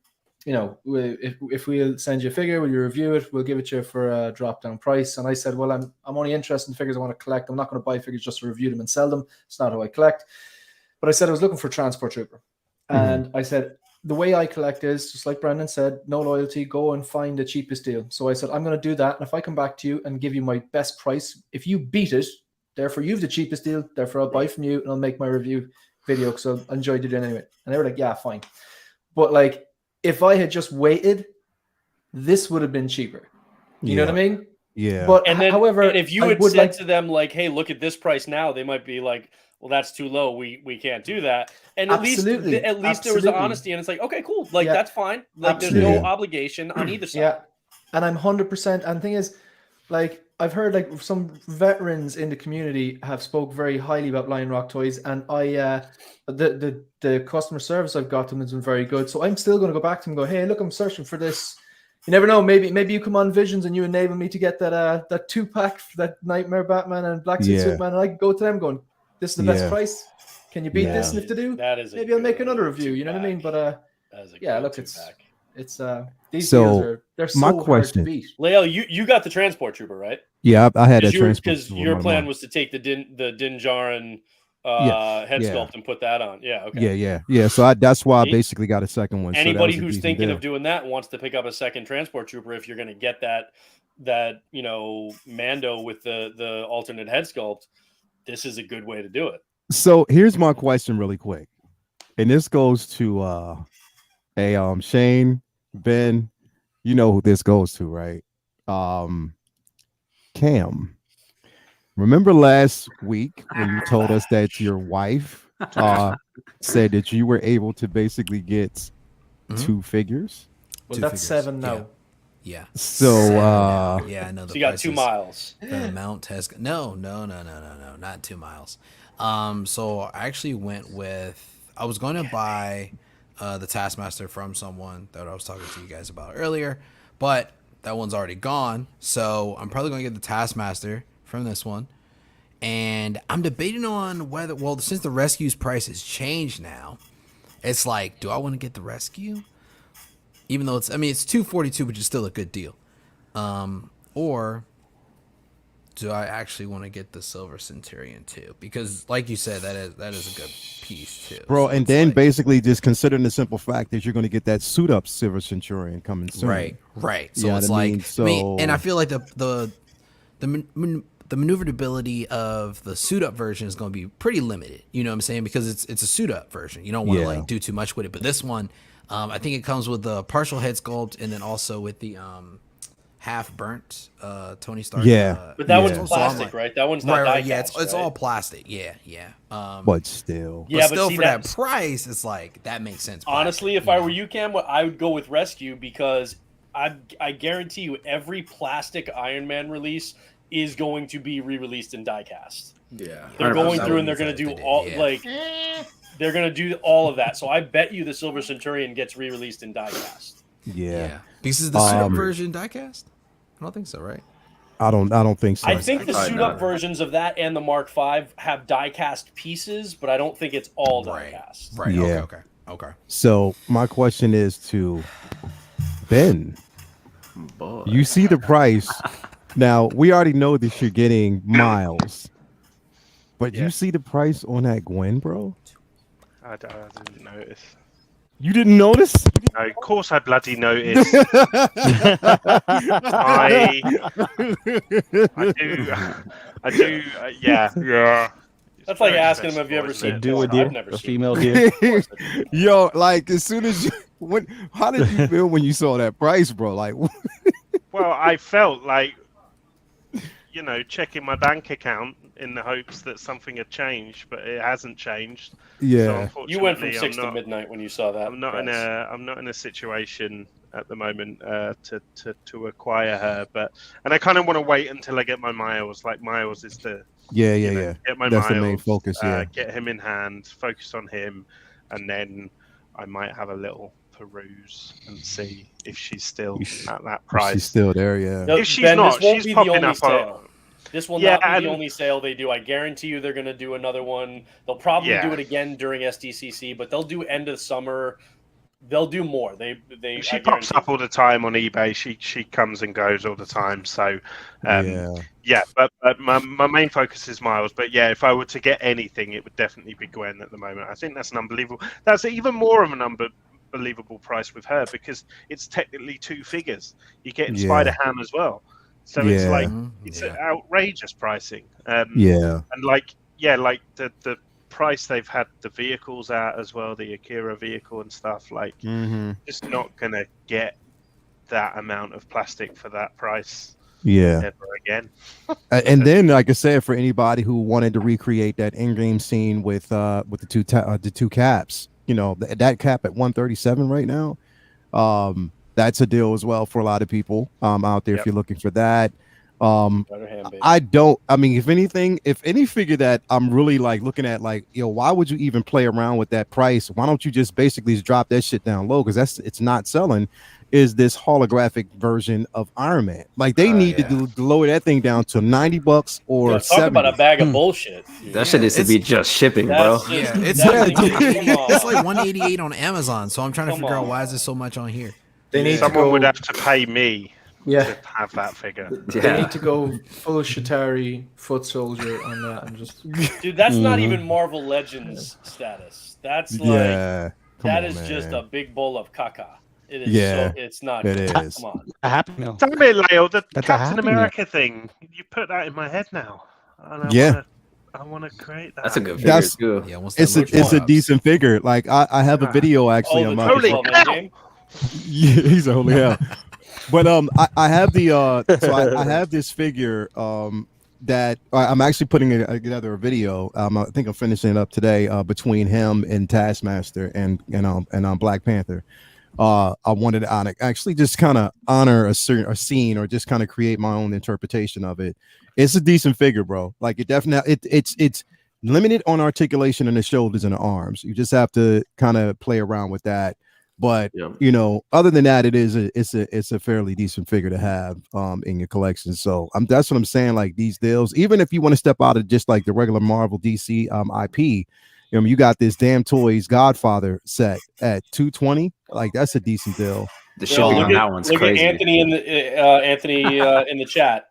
if we'll send you a figure, will you review it? We'll give it to you for a drop down price. And I said, well, I'm only interested in figures I want to collect. I'm not going to buy figures just to review them and sell them. It's not how I collect. But I said I was looking for transport trooper, and I said the way I collect is just like Brendan said, no loyalty. Go and find the cheapest deal. So I said I'm going to do that, and if I come back to you and give you my best price, if you beat it, therefore you have the cheapest deal. Therefore I'll buy from you and I'll make my review video because I enjoyed it anyway. And they were like, yeah, fine. But like, if I had just waited, this would have been cheaper. You know what I mean? Yeah. But and then, however, and if you had said to them like, "Hey, look at this price now," they might be like, "Well, that's too low. We can't do that." And at least there was the honesty, and it's like, okay, cool. Like that's fine. Like there's no obligation on either side. Yeah, and I'm 100%. And the thing is, like I've heard like some veterans in the community have spoke very highly about Lion Rock Toys, and the customer service I've got them has been very good. So I'm still going to go back to them and go, hey, look, I'm searching for this. You never know. Maybe you come on Visions and you enable me to get that 2-pack, that Nightmare Batman and Black Suit Superman, and I can go to them going, this is the best price. Can you beat this? And if they do, maybe I'll make another review. You know what I mean? But look, it's these deals they're so hard to beat. Leo, you got the transport trooper, right? Yeah, I had a transport because your plan was to take the Din Djarin head sculpt and put that on. Yeah, okay. Yeah. So that's why I basically got a second one. Anybody who's thinking of doing that wants to pick up a second transport trooper. If you're going to get that Mando with the alternate head sculpt, this is a good way to do it. So here's my question, really quick, and this goes to Shane, Ben. You know who this goes to, right? Cam. Remember last week when you told us that your wife said that you were able to basically get 2 figures? Well, that's 7 now. Yeah. So I know. So you got 2 miles. The amount has no, not 2 miles. So I actually went with. I was going to buy the Taskmaster from someone that I was talking to you guys about earlier, but that one's already gone. So I'm probably going to get the Taskmaster from this one, and I'm debating on whether. Well, since the Rescue's price has changed now, it's like, do I want to get the Rescue? Even though it's $242, which is still a good deal. Or do I actually want to get the Silver Centurion too? Because, like you said, that is a good piece too, bro. So and then basically just considering the simple fact that you're going to get that suit up Silver Centurion coming soon. Right. So it's like, and I feel like the maneuverability of the suit up version is going to be pretty limited. You know what I'm saying? Because it's a suit up version. You don't want to do too much with it. But this one, I think it comes with the partial head sculpt and then also with the half burnt Tony Stark. But that one's plastic, right? That one's not die cast, it's all plastic. Yeah. But still. But for that price, it's like that makes sense. Honestly, if I were you, Cam, I would go with Rescue because I guarantee you every plastic Iron Man release is going to be re-released in die-cast. Yeah. They're going through and they're going to do they're going to do all of that. So I bet you the Silver Centurion gets re-released in die-cast. Yeah. Because is the suit-up version die-cast? I don't think so, right? I don't think so. I think the suit-up versions of that and the Mark V have die-cast pieces, but I don't think it's all die-cast. Right. Yeah. Okay. So my question is to Ben. Boy. You see the price. Now, we already know that you're getting Miles. But you see the price on that Gwen, bro? I didn't notice. You didn't notice? No, of course I bloody noticed. I do. Yeah. That's like asking him, have you ever seen a deer? A female deer? Yo, like, as soon as how did you feel when you saw that price, bro? Like, well, I felt like, checking my bank account in the hopes that something had changed, but it hasn't changed. Yeah. So you went from 6 to midnight when you saw that. I'm not in a situation at the moment to acquire her, and I kind of want to wait until I get my Miles. Like Miles is the Yeah. Get my That's miles, the main focus. Yeah. get him in hand, focus on him, and then I might have a little peruse and see if she's still at that price. She's still there, yeah. No, If she's Ben, not, this won't she's be the popping only up. sale. This will Yeah, not be the and- only sale they do. I guarantee you they're going to do another one. They'll probably Yeah. do it again during SDCC, but they'll do end of summer. They'll do more. She I pops guarantee up all the time on eBay. She comes and goes all the time. So, but my main focus is Miles. But yeah, if I were to get anything, it would definitely be Gwen at the moment. I think that's an unbelievable. That's even more of an unbelievable price with her because it's technically 2 figures. You're getting Spider-Ham as well. So it's like it's outrageous pricing. And like the price they've had the vehicles at as well, the Akira vehicle and stuff, like just not gonna get that amount of plastic for that price ever again. And then like I said, for anybody who wanted to recreate that in-game scene with the two caps, that cap at 137 right now, that's a deal as well for a lot of people out there if you're looking for that. If anything, if any figure that I'm really like looking at, like, why would you even play around with that price? Why don't you just basically just drop that shit down low? Because it's not selling. Is this holographic version of Iron Man? Like they need to lower that thing down to $90 or talk $70. about a bag of bullshit. That shit needs to be just shipping, bro. It's like 188 on Amazon. So I'm trying to figure out why is it so much on here. Someone would have to pay me to have that figure. They need to go full Shatari foot soldier on that and just. Dude, that's not even Marvel Legends status. That's like that is just a big bowl of caca. It is it's not it good. is. Come on. A Happy Meal. Damn it, Leo, the That's a Captain Happy America thing. You put that in my head now. And I want to create that. That's a good figure too. Yeah, it's a decent figure. Like I have a video actually on my game. Yeah, he's a holy hell. But I have the I have this figure that I'm actually putting together a video. I think I'm finishing it up today between him and Taskmaster and Black Panther. I wanted to actually just kind of honor a scene or just kind of create my own interpretation of it. It's a decent figure, bro. Like it definitely it's limited on articulation in the shoulders and the arms. You just have to kind of play around with that. But other than that, it's a fairly decent figure to have in your collection. So that's what I'm saying. Like these deals, even if you want to step out of just like the regular Marvel DC IP, you got this Damn Toys Godfather set at $220. Like that's a decent deal. The shipping on that one's crazy. At Anthony in the chat.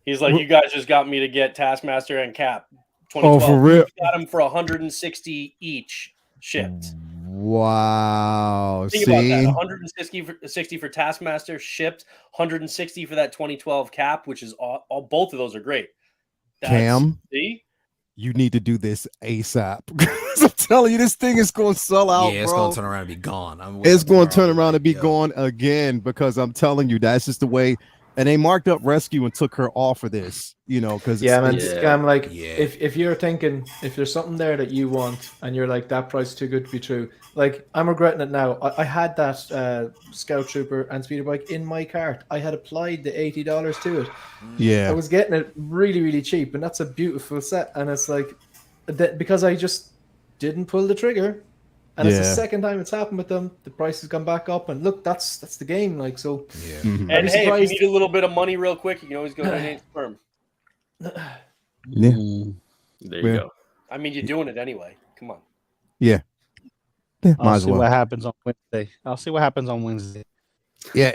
He's like, you guys just got me to get Taskmaster and Cap. 2012. Oh, for real? We got them for 160 each shipped. Wow. Think about that. 160 for Taskmaster shipped, 160 for that 2012 Cap, which is all both of those are great. Cam, see? You need to do this ASAP. I'm telling you, this thing is going to sell out. Yeah, it's bro. going to turn around and be gone. It's going to turn around and be gone again because I'm telling you, that's just the way. And they marked up Rescue and took her off of this, because I'm like, if you're thinking, if there's something there that you want and you're like, that price is too good to be true, like I'm regretting it now. I had that Scout Trooper and Speeder Bike in my cart. I had applied the $80 to it. Yeah, I was getting it really, really cheap, and that's a beautiful set. And it's like that because I just didn't pull the trigger. And it's the second time it's happened with them. The price has gone back up, and look, that's the game. Like so. Yeah. Mm-hmm. And hey, if you need a little bit of money real quick, you can always go to the firm. Yeah. There you go. I mean, you're doing it anyway. Come on. Yeah. I'll see what happens on Wednesday. Yeah,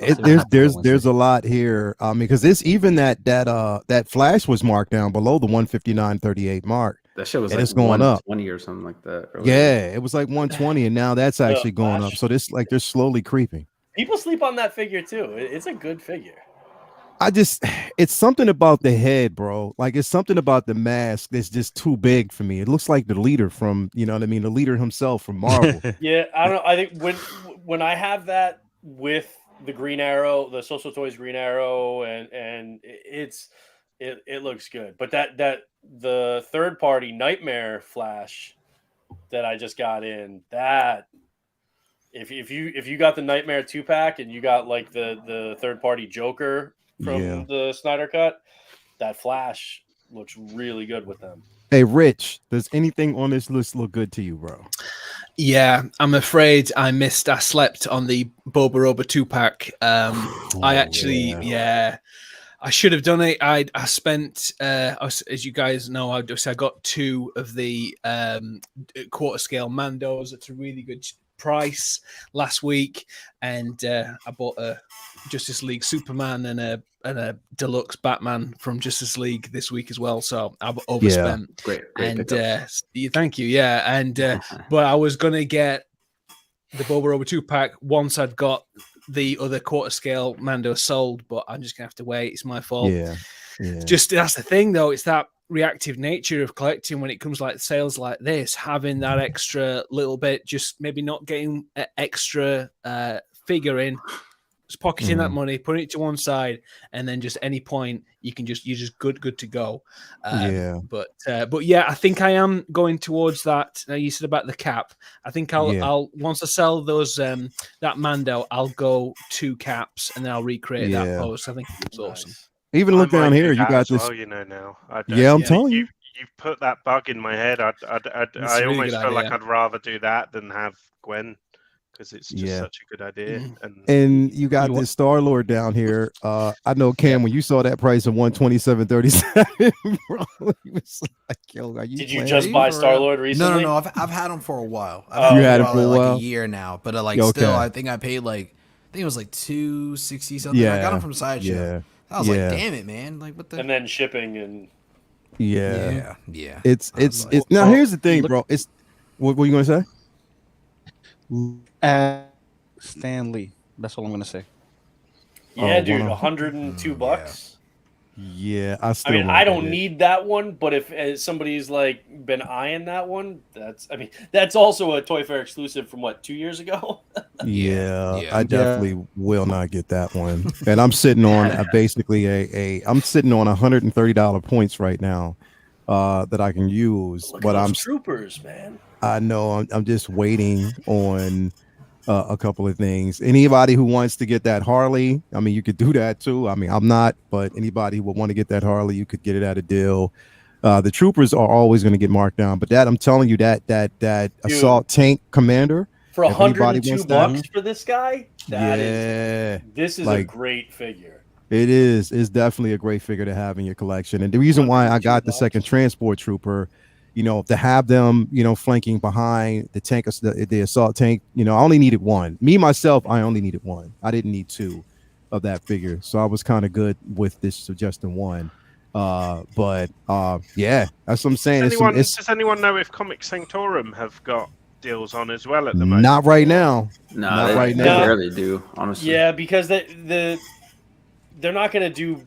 there's a lot here. Because this even that Flash was marked down below the 159.38 mark. That shit was and like it's going up 120 or something like that. Yeah, it was like 120, and now that's actually going up. So this they're slowly creeping. People sleep on that figure too. It's a good figure. It's something about the head, bro. Like it's something about the mask that's just too big for me. It looks like the leader from, the leader himself from Marvel. Yeah, I don't know. I think when I have that with the Green Arrow, the Social Toys Green Arrow, and it looks good. But that the third party Nightmare Flash that I just got in, that if you got the Nightmare 2-pack and you got like the third party Joker from the Snyder Cut, that Flash looks really good with them. Hey, Rich, does anything on this list look good to you, bro? Yeah, I'm afraid I slept on the Boba Roba 2-pack. I actually, I should have done it. I spent, as you guys know, I got 2 of the quarter scale Mandos at a really good price last week, and I bought a Justice League Superman and a deluxe Batman from Justice League this week as well. So I've overspent. Great and thank you. Yeah, and but I was gonna get the Boba Roba 2-pack once I'd got the other quarter scale Mando sold, but I'm just gonna have to wait. It's my fault. Yeah. Just that's the thing, though. It's that reactive nature of collecting when it comes like sales like this, having that extra little bit, just maybe not getting an extra figure in, just pocketing that money, putting it to one side, and then just any point you're just good to go. But yeah, I think I am going towards that. Now you said about the cap. I think I'll once I sell those that Mando, I'll go 2 caps and then I'll recreate that post. I think it's awesome. Even look down here, you got this. Well, you know now. I'm telling you. You've put that bug in my head. I almost feel like I'd rather do that than have Gwen, because it's just such a good idea. And you got this Star-Lord down here. I know, Cam, when you saw that price of $127.37, bro, he was like, "Yo, are you?" Did you just buy Star-Lord recently? No. I've had him for a while. You had him for a while, like a year now. But still, I think I paid it was like $260 something. Yeah, I got him from Sideshow. Yeah. I was like, damn it, man! Like, what the? And then shipping and yeah. It's now. Here's the thing, bro. It's what were you gonna say? Stan Lee. That's all I'm gonna say. Yeah, dude, $102. Yeah, I don't need that one, but if somebody's like been eyeing that one, that's also a Toy Fair exclusive from 2 years ago. I definitely will not get that one. And I'm sitting on basically I'm sitting on $130 points right now that I can use. But I'm troopers, man. I know. I'm just waiting on a couple of things. Anybody who wants to get that Harley, I mean, you could do that too. I mean, I'm not, but anybody who would want to get that Harley, you could get it at a deal. The troopers are always going to get marked down, but that I'm telling you, that assault tank commander for $102 for this guy, this is like, a great figure. It is. It's definitely a great figure to have in your collection. And the reason why I got the second transport trooper, to have them, flanking behind the tank, the assault tank, I only needed one. Me, myself, I only needed one. I didn't need 2 of that figure. So I was kind of good with this suggesting one. That's what I'm saying. Does anyone know if Comic Sanctorum have got deals on as well at the moment? Not right now. No, right now. They barely do, honestly. Yeah, because they're not going to do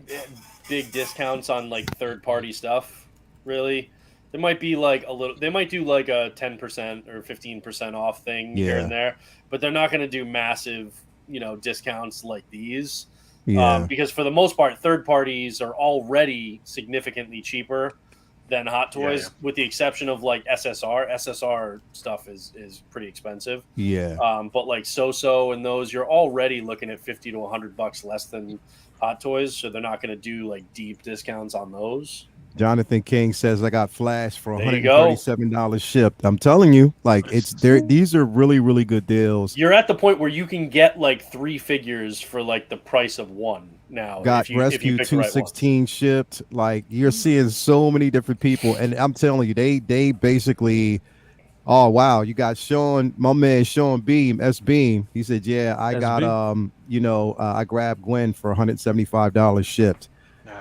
big discounts on third-party stuff, really. There might be they might do a 10% or 15% off thing here and there, but they're not going to do massive, discounts like these. Because for the most part, third parties are already significantly cheaper than Hot Toys, with the exception of SSR. SSR stuff is pretty expensive. But So-So and those, you're already looking at $50 to $100 less than Hot Toys, so they're not going to do deep discounts on those. Jonathan King says I got Flash for $137 shipped. I'm telling you, it's there. These are really, really good deals. You're at the point where you can get 3 figures for the price of 1 now. Got Rescue 216 shipped. You're seeing so many different people, and I'm telling you, they basically. Oh wow, you got Sean, my man Sean Beam, S Beam. He said, "Yeah, I got I grabbed Gwen for $175 shipped."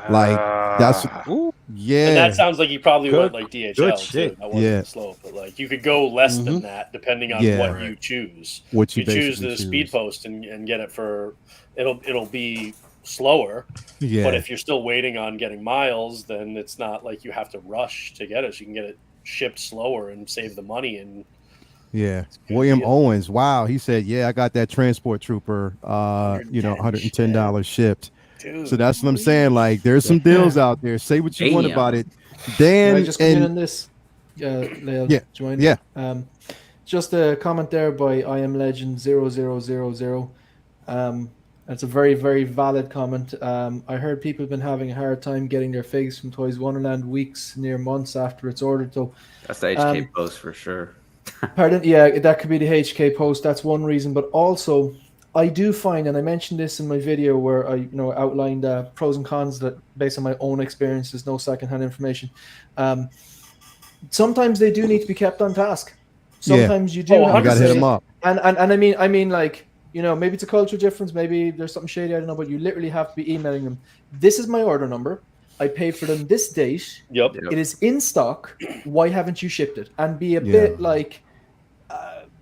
That's and that sounds like you probably went DHL too. That wasn't slow, but you could go less than that depending on what you choose. What you choose the speed post and get it for it'll be slower. But if you're still waiting on getting miles, then it's not like you have to rush to get it. So you can get it shipped slower and save the money. And William Owens, wow, he said, I got that transport trooper $110 shipped. Dude, so that's what I'm saying. There's some deals out there. Say what you want about it. Dan, can I just come in on this? Join. Just a comment there by I am Legend 0000. That's a very, very valid comment. I heard people have been having a hard time getting their figs from Toys Wonderland weeks, near months after it's ordered. So that's the HK post for sure. Pardon? Yeah, that could be the HK post. That's one reason. But also, I do find, and I mentioned this in my video where I outlined pros and cons that based on my own experiences, no secondhand information. Sometimes they do need to be kept on task. Sometimes you do. You gotta hit them up. And I mean, like, maybe it's a culture difference. Maybe there's something shady. I don't know. But you literally have to be emailing them. This is my order number. I paid for them this date. Yep. It is in stock. Why haven't you shipped it? And be a bit like,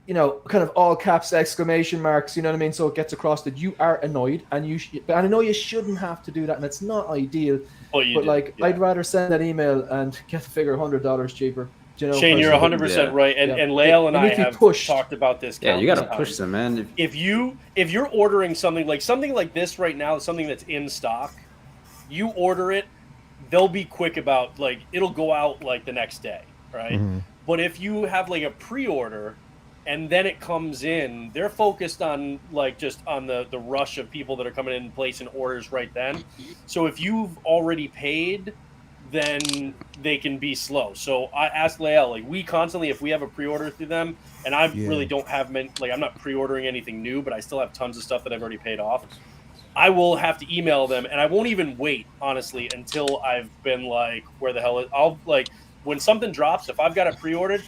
kind of all caps exclamation marks. You know what I mean? So it gets across that you are annoyed, and and I know you shouldn't have to do that, and it's not ideal. But I'd rather send that email and get the figure $100 cheaper. Shane, you're 100% right, and Lael and I have talked about this. Yeah, you got to push them, man. If you're ordering something like this right now, something that's in stock, you order it, they'll be quick about, like, it'll go out like the next day, right? Mm-hmm. But if you have like a pre-order and then it comes in, they're focused on like just on the rush of people that are coming in and placing orders right then. So if you've already paid, then they can be slow. So I asked Lael, like, we constantly, if we have a pre-order through them, and I really don't have many, like, I'm not pre-ordering anything new, but I still have tons of stuff that I've already paid off. I will have to email them, and I won't even wait, honestly, until I've been like, where the hell is, I'll, like, when something drops, if I've got it pre-ordered,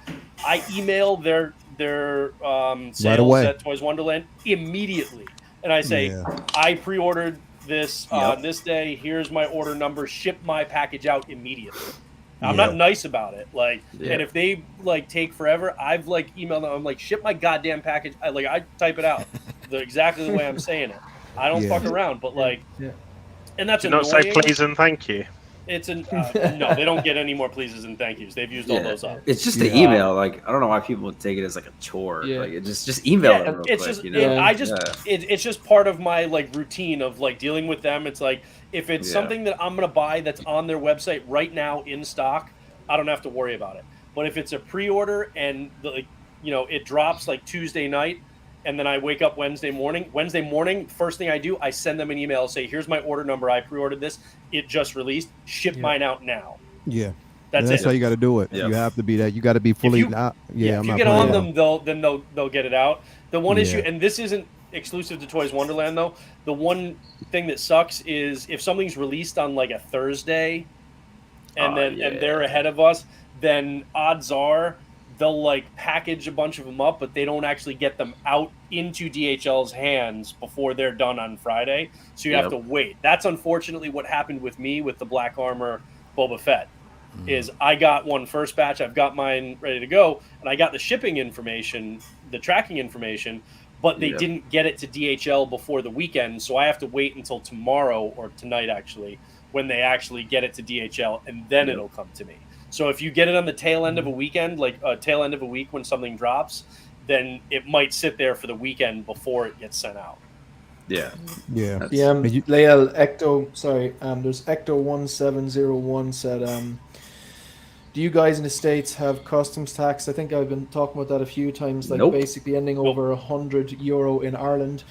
I email their sales at Toys Wonderland immediately. And I say, I pre-ordered this on this day, here's my order number, ship my package out immediately. I'm not nice about it, like, and if they like take forever, I've like emailed them, I'm like, ship my goddamn package. I type it out exactly the way I'm saying it. I don't fuck around, but like, and that's annoying. Not say please and thank you. It's no, they don't get any more pleases and thank yous. They've used all those up. It's just the email. Like, I don't know why people would take it as like a chore. Like, it just email them real quick. It's just part of my like routine of like dealing with them. It's like, if it's something that I'm gonna buy that's on their website right now in stock, I don't have to worry about it. But if it's a pre-order and it drops like Tuesday night, and then I wake up Wednesday morning, first thing I do, I send them an email, say, here's my order number. I pre-ordered this. It just released. Ship mine out now. Yeah. That's how you got to do it. Yep. You have to be that. You got to be fully. If you get on them, they'll get it out. The one issue, and this isn't exclusive to Toys Wonderland, though. The one thing that sucks is if something's released on like a Thursday and they're ahead of us, then odds are they'll like package a bunch of them up, but they don't actually get them out into DHL's hands before they're done on Friday. So you have to wait. That's unfortunately what happened with me with the Black Armor Boba Fett. Is I got one first batch, I've got mine ready to go, and I got the shipping information, the tracking information, but they didn't get it to DHL before the weekend, so I have to wait until tomorrow or tonight actually when they actually get it to DHL, and then it'll come to me. So if you get it on the tail end of a weekend, like a tail end of a week when something drops, then it might sit there for the weekend before it gets sent out. Yeah. Lael Ecto, there's Ecto1701 said, do you guys in the States have customs tax? I think I've been talking about that a few times, like basically ending over €100 in Ireland.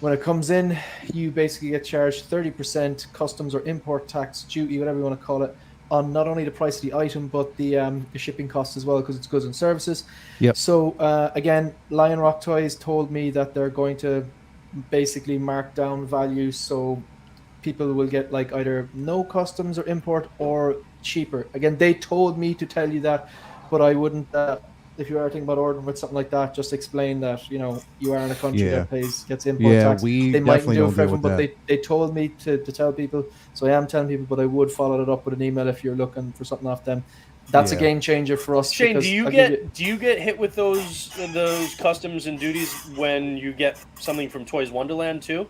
When it comes in, you basically get charged 30% customs or import tax, duty, whatever you want to call it, on not only the price of the item, but the shipping costs as well, because it's goods and services. Yep. So again, Lion Rock Toys told me that they're going to basically mark down values, so people will get like either no customs or import or cheaper. Again, they told me to tell you that, but I wouldn't. If you are thinking about ordering with something like that, just explain that you are in a country that gets import tax. They mightn't do it for everyone, but they told me to tell people. So I am telling people, but I would follow it up with an email if you're looking for something off them. That's a game changer for us. Shane, do you get hit with those customs and duties when you get something from Toys Wonderland too?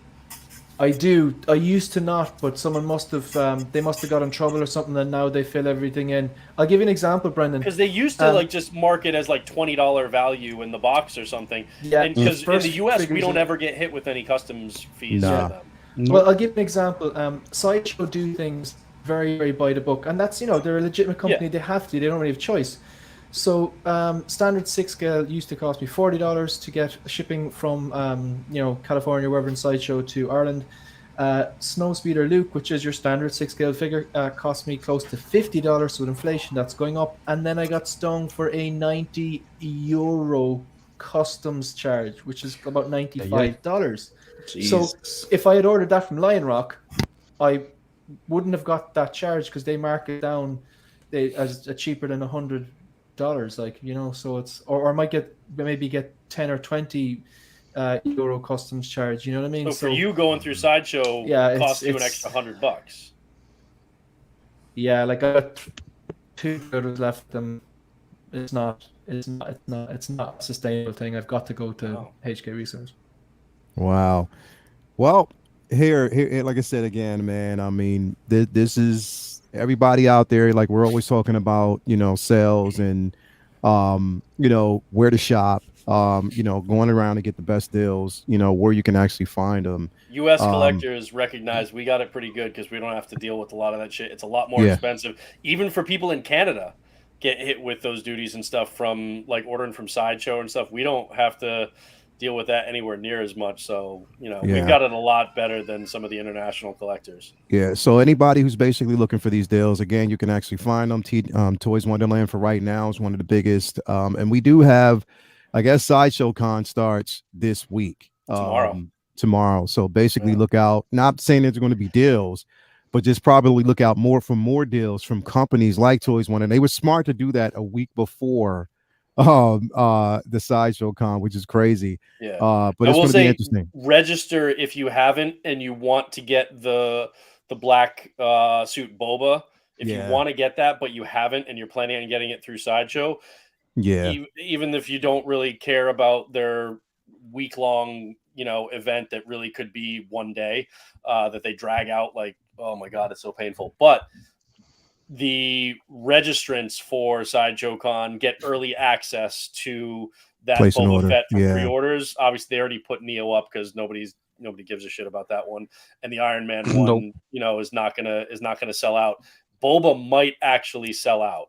I do. I used to not, but someone must have. They must have got in trouble or something, and now they fill everything in. I'll give you an example, Brendan. Because they used to like just mark it as like $20 value in the box or something. Yeah. Because in the US, we don't ever get hit with any customs fees. Nah. For them. Well, I'll give you an example. Sideshow do things very, very by the book, and that's they're a legitimate company. They have to. They don't really have choice. So standard 6 scale used to cost me $40 to get shipping from California, wherever in Sideshow, to Ireland. Snowspeeder Luke, which is your standard 6 scale figure, cost me close to $50. So with inflation, that's going up. And then I got stung for a €90 customs charge, which is about $95. So if I had ordered that from Lion Rock, I wouldn't have got that charge because they mark it down as cheaper than $100. So it's or I might maybe get 10 or 20 euro customs charge. You know what I mean? So for you going through Sideshow, costs you an extra $100. Yeah, like I got 2 photos left them. It's not a sustainable thing. I've got to go to HK Research. Wow. Well, here, like I said again, man. I mean, this is everybody out there. Like we're always talking about, sales and, where to shop. Going around to get the best deals. Where you can actually find them. U.S. collectors recognize we got it pretty good because we don't have to deal with a lot of that shit. It's a lot more expensive, even for people in Canada. Get hit with those duties and stuff from like ordering from Sideshow and stuff. We don't have to deal with that anywhere near as much. So, we've got it a lot better than some of the international collectors. Yeah. So anybody who's basically looking for these deals, again, you can actually find them. Toys Wonderland for right now is one of the biggest. And we do have, I guess, Sideshow Con starts this week. Tomorrow. So basically look out, not saying there's going to be deals, but just probably look out for more deals from companies like Toys One. And they were smart to do that a week before the Sideshow Con, which is crazy. Yeah. But it's going to be interesting. Register if you haven't and you want to get the black suit Boba. If you want to get that, but you haven't and you're planning on getting it through Sideshow. Yeah. Even if you don't really care about their week-long, event that really could be one day that they drag out, like, oh my God, it's so painful. But the registrants for Sideshow Con get early access to that Boba Fett for pre-orders. Obviously, they already put Neo up because nobody gives a shit about that one, and the Iron Man one, is not gonna sell out. Boba might actually sell out.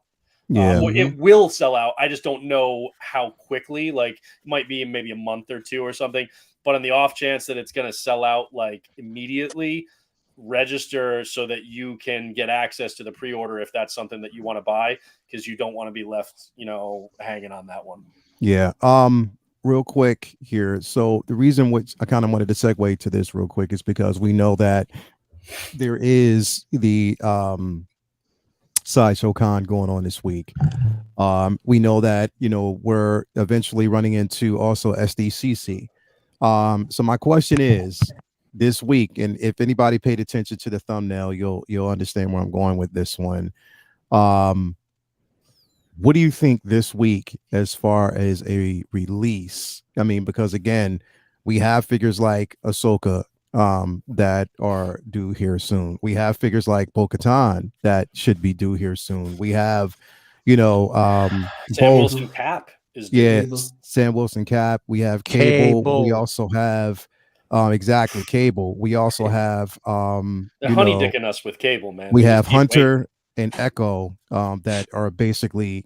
It will sell out. I just don't know how quickly. Like, it might be maybe a month or two or something. But on the off chance that it's going to sell out like immediately, register so that you can get access to the pre-order if that's something that you want to buy, because you don't want to be left, hanging on that one. Yeah. Real quick here. So the reason which I kind of wanted to segue to this real quick is because we know that there is the Sideshow Con going on this week. We know that, we're eventually running into also SDCC. So my question is this week, and if anybody paid attention to the thumbnail, you'll understand where I'm going with this one. What do you think this week as far as a release? I mean, because again, we have figures like Ahsoka that are due here soon. We have figures like Bo-Katan that should be due here soon. We have, Sam Wilson Cap is due. Sam Wilson Cap. We have Cable. We also have Cable. We also have they're honey dicking us with Cable, man. We have Hunter and Echo that are basically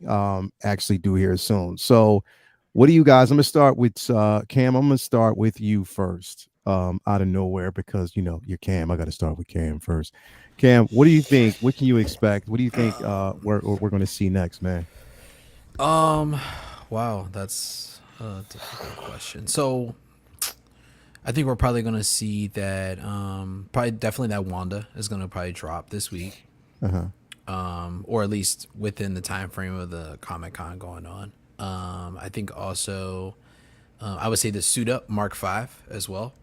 actually due here soon. So what do you guys? I'm gonna start with Cam. I'm gonna start with you first. Out of nowhere, because you're Cam. I got to start with Cam first. Cam, what do you think? What can you expect? What do you think we're going to see next, man? Wow, that's a difficult question. So I think we're probably going to see that definitely that Wanda is going to probably drop this week. Or at least within the time frame of the Comic-Con going on. I think also I would say the Suit Up Mark V as well.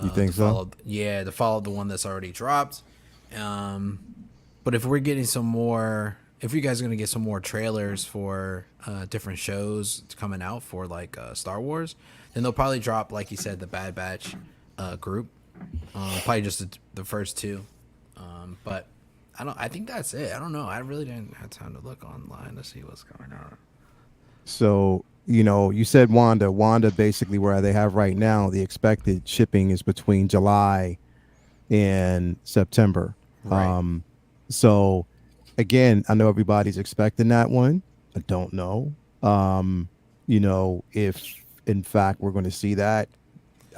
You think so? To follow the one that's already dropped. But if we're getting some more, if you guys are gonna get some more trailers for different shows coming out for like Star Wars, then they'll probably drop, like you said, the Bad Batch group. Probably just the first two. But I think that's it. I don't know. I really didn't have time to look online to see what's going on. So you said Wanda. Wanda basically where they have right now, the expected shipping is between July and September. Right. So again, I know everybody's expecting that one. I don't know. If in fact we're going to see that.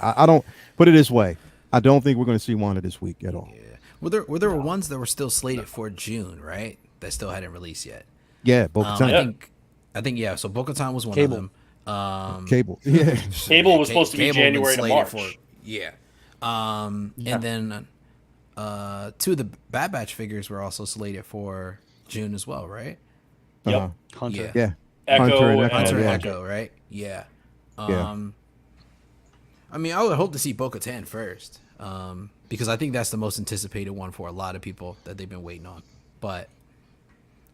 I don't put it this way. I don't think we're going to see Wanda this week at all. Yeah. Were there ones that were still slated for June, right? That still hadn't released yet. Yeah, Bo-Katan. I think yeah. So Bo-Katan was one Cable. of them. Cable. Yeah. Cable was supposed to be January to March. Yeah. And then 2 of the Bad Batch figures were also slated for June as well, right? Yep. Hunter. Yeah. Echo Hunter and Echo, right? Yeah. I mean, I would hope to see Bo-Katan first, because I think that's the most anticipated one for a lot of people that they've been waiting on. But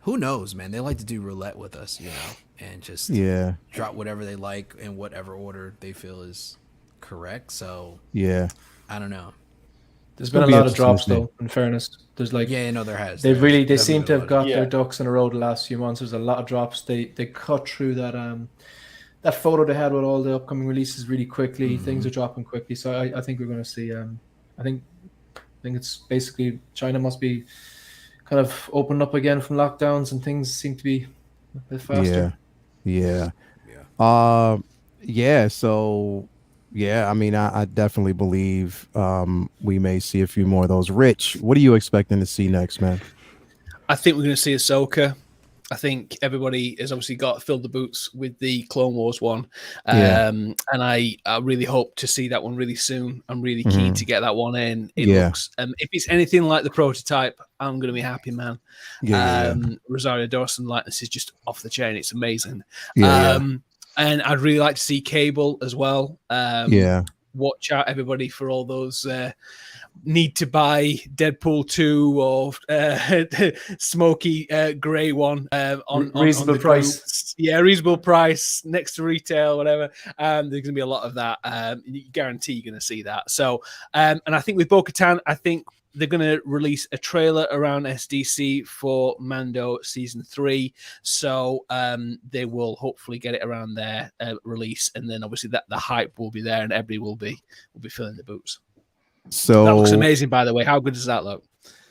who knows, man? They like to do roulette with us, and just drop whatever they like in whatever order they feel is correct. So I don't know. There's been a lot of drops, though. In fairness, there's like there has. They seem to have got their ducks in a row the last few months. There's a lot of drops. They cut through that photo they had with all the upcoming releases really quickly. Mm-hmm. Things are dropping quickly, so I think we're going to see. I think it's basically China must be kind of opened up again from lockdowns, and things seem to be a bit faster. So I mean, I definitely believe we may see a few more of those. Rich, what are you expecting to see next, man? I think we're going to see Ahsoka. I think everybody has obviously filled the boots with the Clone Wars one. And I really hope to see that one really soon. I'm really keen to get that one in. It looks, if it's anything like the prototype, I'm going to be happy, man. Rosario Dawson likeness is just off the chain. It's amazing. And I'd really like to see Cable as well. Watch out, everybody, for all those need to buy Deadpool 2 or smoky grey one on reasonable on price. Reasonable price next to retail, whatever. There's going to be a lot of that. You guarantee you're going to see that. So, and I think with Bo-Katan, I think they're going to release a trailer around SDC for Mando Season 3. So they will hopefully get it around their release. And then obviously that the hype will be there and everybody will be filling the boots. So that looks amazing, by the way. How good does that look?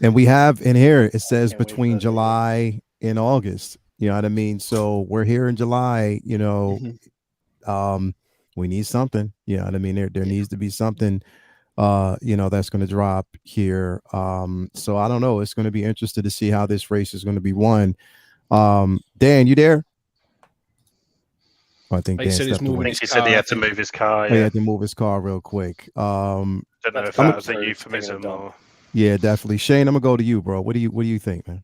And we have in here, it says between July and August. You know what I mean? So we're here in July, we need something. You know what I mean? There needs to be something that's going to drop here. So I don't know. It's going to be interesting to see how this race is going to be won. Dan, you there? I think Dan stepped away. He said he had to move his car. He had to move his car real quick. Don't know if that was a euphemism or. Yeah, definitely. Shane, I'm gonna go to you, bro. What do you think, man?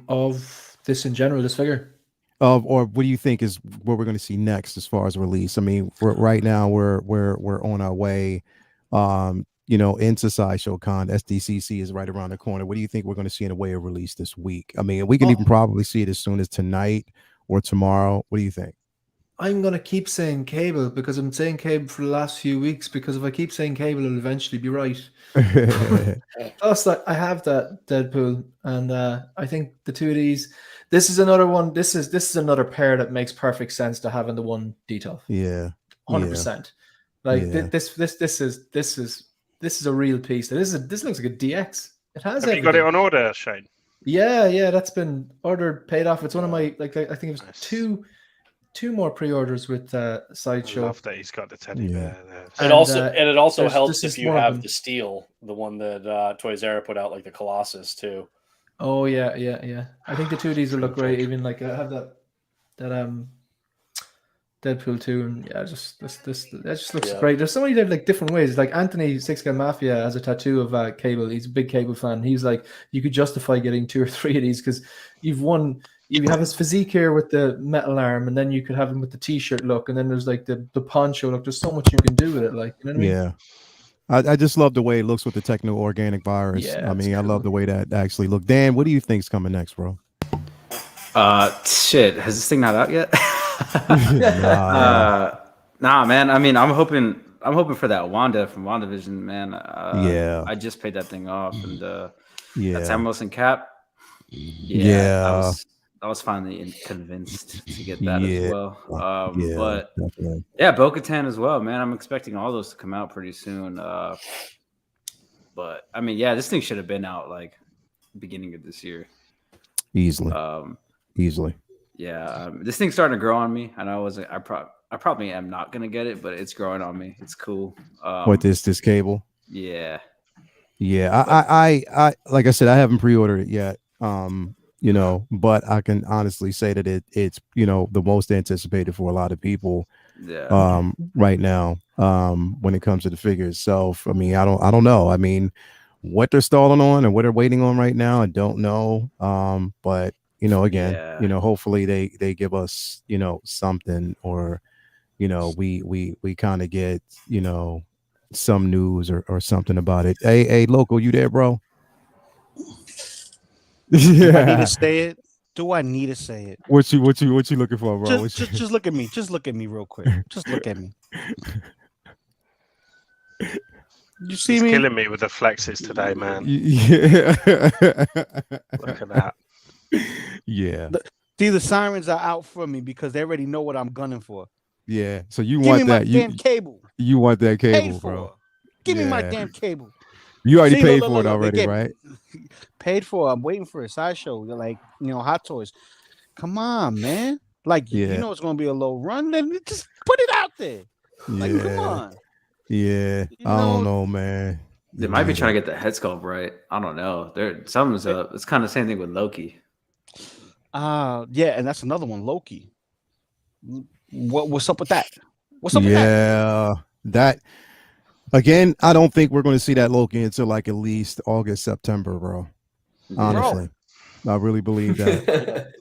Of this in general, this figure. Or what do you think is what we're going to see next as far as release? I mean, right now we're on our way, into Sideshow Con. SDCC is right around the corner. What do you think we're going to see in a way of release this week? I mean, we can even probably see it as soon as tonight or tomorrow. What do you think? I'm going to keep saying Cable because I'm saying Cable for the last few weeks, because if I keep saying Cable, it'll eventually be right. Plus, I have that Deadpool, and I think the two of these, this is another one. This is another pair that makes perfect sense to have in the one detail. 100%. This is a real piece. This looks like a DX. It has. Have you got it on order, Shane? Yeah, that's been ordered, paid off. It's one of my I think it was two more pre-orders with Sideshow. I love that he's got the teddy bear there. And it also helps if you have the steel, the one that Toys R Us put out, like the Colossus too. Oh yeah. I think the two of these will look great. Even like I have that Deadpool 2, and this just looks great. There's so many like different ways. Like Anthony Six-Gun Mafia has a tattoo of Cable. He's a big Cable fan. He's like, you could justify getting 2 or 3 of these because you've won. You have his physique here with the metal arm, and then you could have him with the t-shirt look, and then there's like the poncho look. There's so much you can do with it, like, you know what I mean? Yeah. I just love the way it looks with the techno-organic virus. Yeah, I mean, cool. I love the way that actually look. Dan, what do you think's coming next, bro? Shit, has this thing not out yet? Nah, man. I mean, I'm hoping for that Wanda from WandaVision, man. I just paid that thing off, and that Samuels and Cap. I was finally convinced to get that as well. But definitely. Bo-Katan as well, man. I'm expecting all those to come out pretty soon. But I mean, this thing should have been out like beginning of this year. Easily. Yeah, this thing's starting to grow on me. I know I probably am not gonna get it, but it's growing on me. It's cool. What this cable? Yeah. Yeah, I like I said, I haven't pre-ordered it yet. You know, but I can honestly say that it's you know the most anticipated for a lot of people. Yeah. Right now. When it comes to the figure itself, I mean, I don't know. I mean, what they're stalling on and what they're waiting on right now, I don't know. But you know, again, Yeah. you know, hopefully they give us, you know, something, or you know, we kind of get, you know, some news or something about it. Hey, local, you there, bro? Do I need to say it? Do I need to say it? What you looking for, bro? Just look at me. Just look at me real quick. Just look at me. You see He's me? killing me with the flexes today, man. Yeah. Look at that. Yeah. See, the sirens are out for me because they already know what I'm gunning for. Yeah. So you Give want me my that? damn cable. You want that Paid cable, for. bro? Give me my damn cable. You already See, paid look, for it look, already, right? Paid for. I'm waiting for a sideshow. Like, you know, Hot Toys. Come on, man. Like, you know it's gonna be a low run. Then just put it out there. Like, come on. Yeah. I don't know, man. They might be trying to get the head sculpt right. I don't know. Something's up. It's kind of the same thing with Loki. Yeah, and that's another one, Loki. What's up with that? What's up with that? Yeah, that again. I don't think we're going to see that Loki until like at least August, September, bro. Honestly, I really believe that.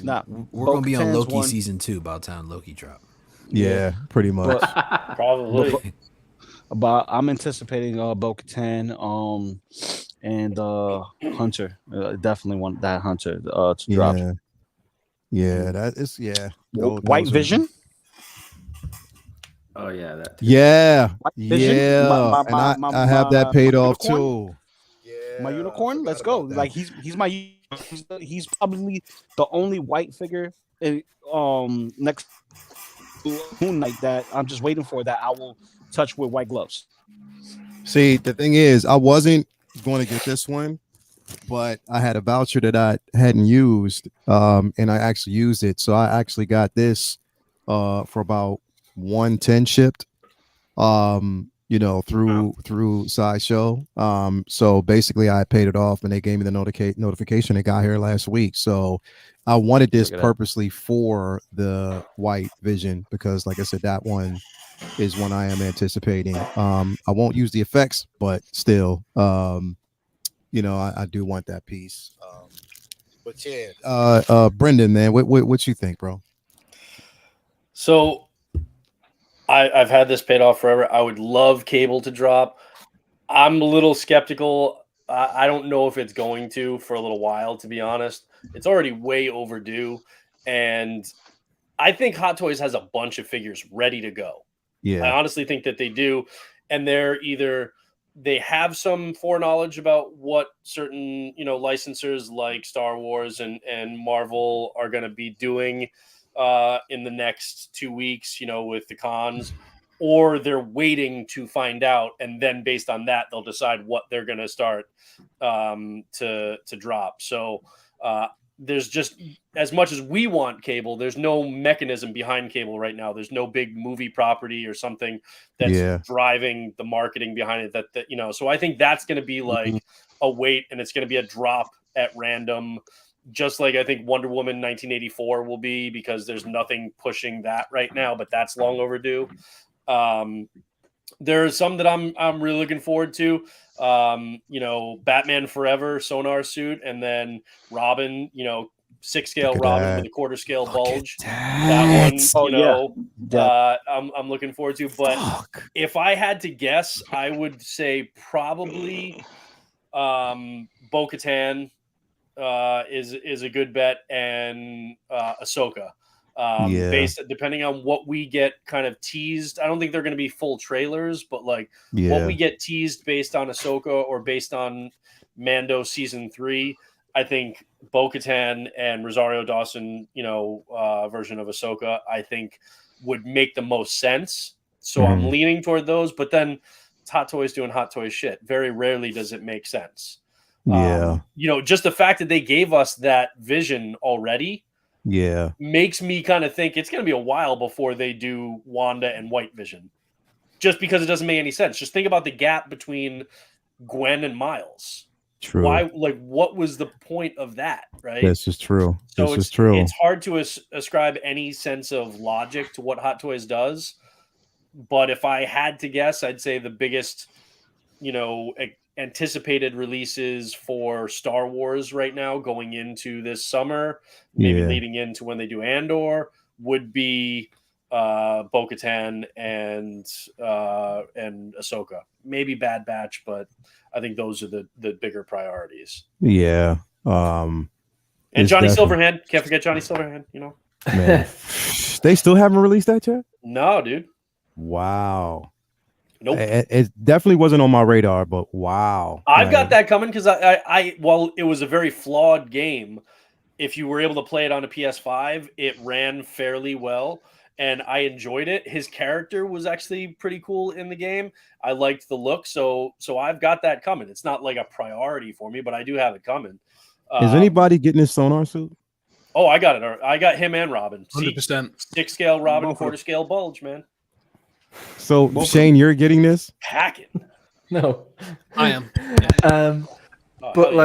Nah, we're going to be on Loki season 2 by the time Loki drop. Yeah, pretty much. Probably. But I'm anticipating Bo-Katan, and Hunter. Definitely want that Hunter to drop. Yeah, that is White Vision. Oh yeah, that. Too. Yeah, Vision? yeah, and I have that paid off too. Yeah, my unicorn. Let's go. Like he's probably the only white figure next to Moon Knight that I'm just waiting for that I will touch with white gloves. See, the thing is, I wasn't going to get this one, but I had a voucher that I hadn't used, and I actually used it. So I actually got this for about 110 shipped, you know, through Sideshow. So basically I paid it off and they gave me the notification. It got here last week. So I wanted this purposely for the White Vision because, like I said, that one is one I am anticipating. I won't use the effects, but still, you know, I do want that piece. But yeah, Brendan, man, what you think, bro? So I've had this paid off forever. I would love Cable to drop. I'm a little skeptical. I don't know if it's going to for a little while, to be honest. It's already way overdue. And I think Hot Toys has a bunch of figures ready to go. Yeah. I honestly think that they do. And they're either they have some foreknowledge about what certain, you know, licensors like Star Wars and Marvel are going to be doing in the next 2 weeks, you know, with the cons, or they're waiting to find out, and then based on that, they'll decide what they're going to start to drop. So there's just, as much as we want Cable, there's no mechanism behind Cable right now. There's no big movie property or something that's driving the marketing behind it. That you know, so I think that's going to be like a wait, and it's going to be a drop at random. Just like I think Wonder Woman 1984 will be, because there's nothing pushing that right now, but that's long overdue. There's some that I'm really looking forward to. You know, Batman Forever sonar suit, and then Robin, you know, 6-scale Robin with a quarter scale bulge. That one, you know, I'm looking forward to. But if I had to guess, I would say probably Bo-Katan is a good bet, and Ahsoka. Based depending on what we get kind of teased. I don't think they're going to be full trailers, but like what we get teased based on Ahsoka or based on Mando season 3, I think Bo-Katan and Rosario Dawson, you know, version of Ahsoka, I think would make the most sense. So I'm leaning toward those, but then it's Hot Toys doing Hot Toys shit. Very rarely does it make sense. You know, just the fact that they gave us that vision already, makes me kind of think it's going to be a while before they do Wanda and White Vision, just because it doesn't make any sense. Just think about the gap between Gwen and Miles. True. Why? Like, what was the point of that? Right. This is true. So it's hard to ascribe any sense of logic to what Hot Toys does. But if I had to guess, I'd say the biggest, anticipated releases for Star Wars right now going into this summer, maybe leading into when they do Andor, would be Bo-Katan and Ahsoka. Maybe Bad Batch, but I think those are the bigger priorities. Yeah. And Johnny Silverhand. Can't forget Johnny Silverhand, Man. They still haven't released that yet? No, dude. Wow. Nope. It definitely wasn't on my radar, but wow. I've got that coming because while it was a very flawed game, if you were able to play it on a PS5, it ran fairly well. And I enjoyed it. His character was actually pretty cool in the game. I liked the look, so I've got that coming. It's not like a priority for me, but I do have it coming. Is anybody getting his sonar suit? Oh, I got it. I got him and Robin. 100%. 6 scale Robin, 4 scale Bulge, man. So Shane, you're getting this? Packing. No, I am. But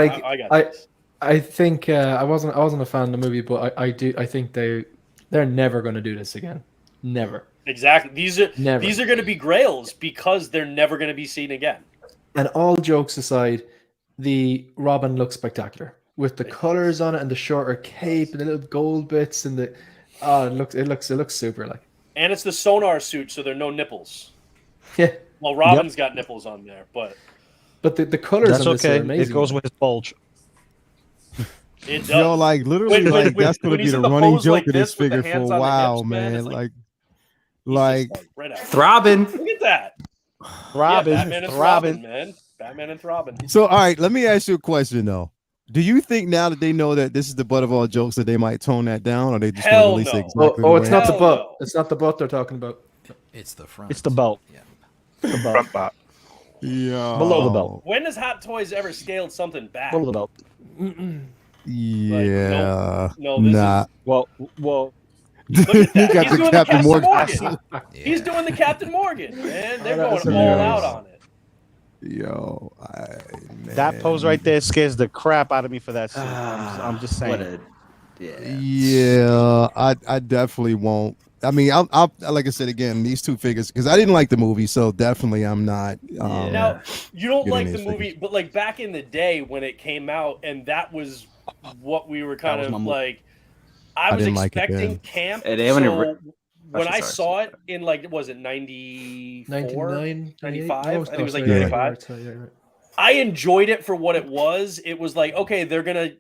I think I wasn't a fan of the movie, but I think they're never going to do this again. Never. Exactly. These are going to be grails because they're never going to be seen again. And all jokes aside, the Robin looks spectacular with the colors on it and the shorter cape and the little gold bits and it looks super like. And it's the sonar suit, so there are no nipples. Yeah. Well, Robin's got nipples on there, but the colors on this are amazing. It goes with his bulge. It does. Like literally, that's going to be the running joke of this figure for a while, man. Like throbbing. Look at that. Throbbing. Batman and Throbbing, man. Batman and Throbbing. So, all right, let me ask you a question though. Do you think now that they know that this is the butt of all jokes that they might tone that down, or they just going to release it exactly? It's not the butt. No. It's not the butt they're talking about. It's the front. It's the belt. Yeah. The belt. Front butt. Yeah. Below the belt. When has Hot Toys ever scaled something back? Below the belt. Yeah. No, this is... Well. Look at that. He got the Captain Morgan. Yeah. He's doing the Captain Morgan, man. They're going all out on it. Yo, that pose right there scares the crap out of me for that suit. I'm just saying. I definitely won't. I mean, I'll like I said again, these two figures because I didn't like the movie, so definitely I'm not. Now you don't like the movie, but like back in the day when it came out, and that was what we were kind of like. I was expecting like camp. When I saw it in was it 94? 95? I think it was like 95. I enjoyed it for what it was. It was like, okay, they're going to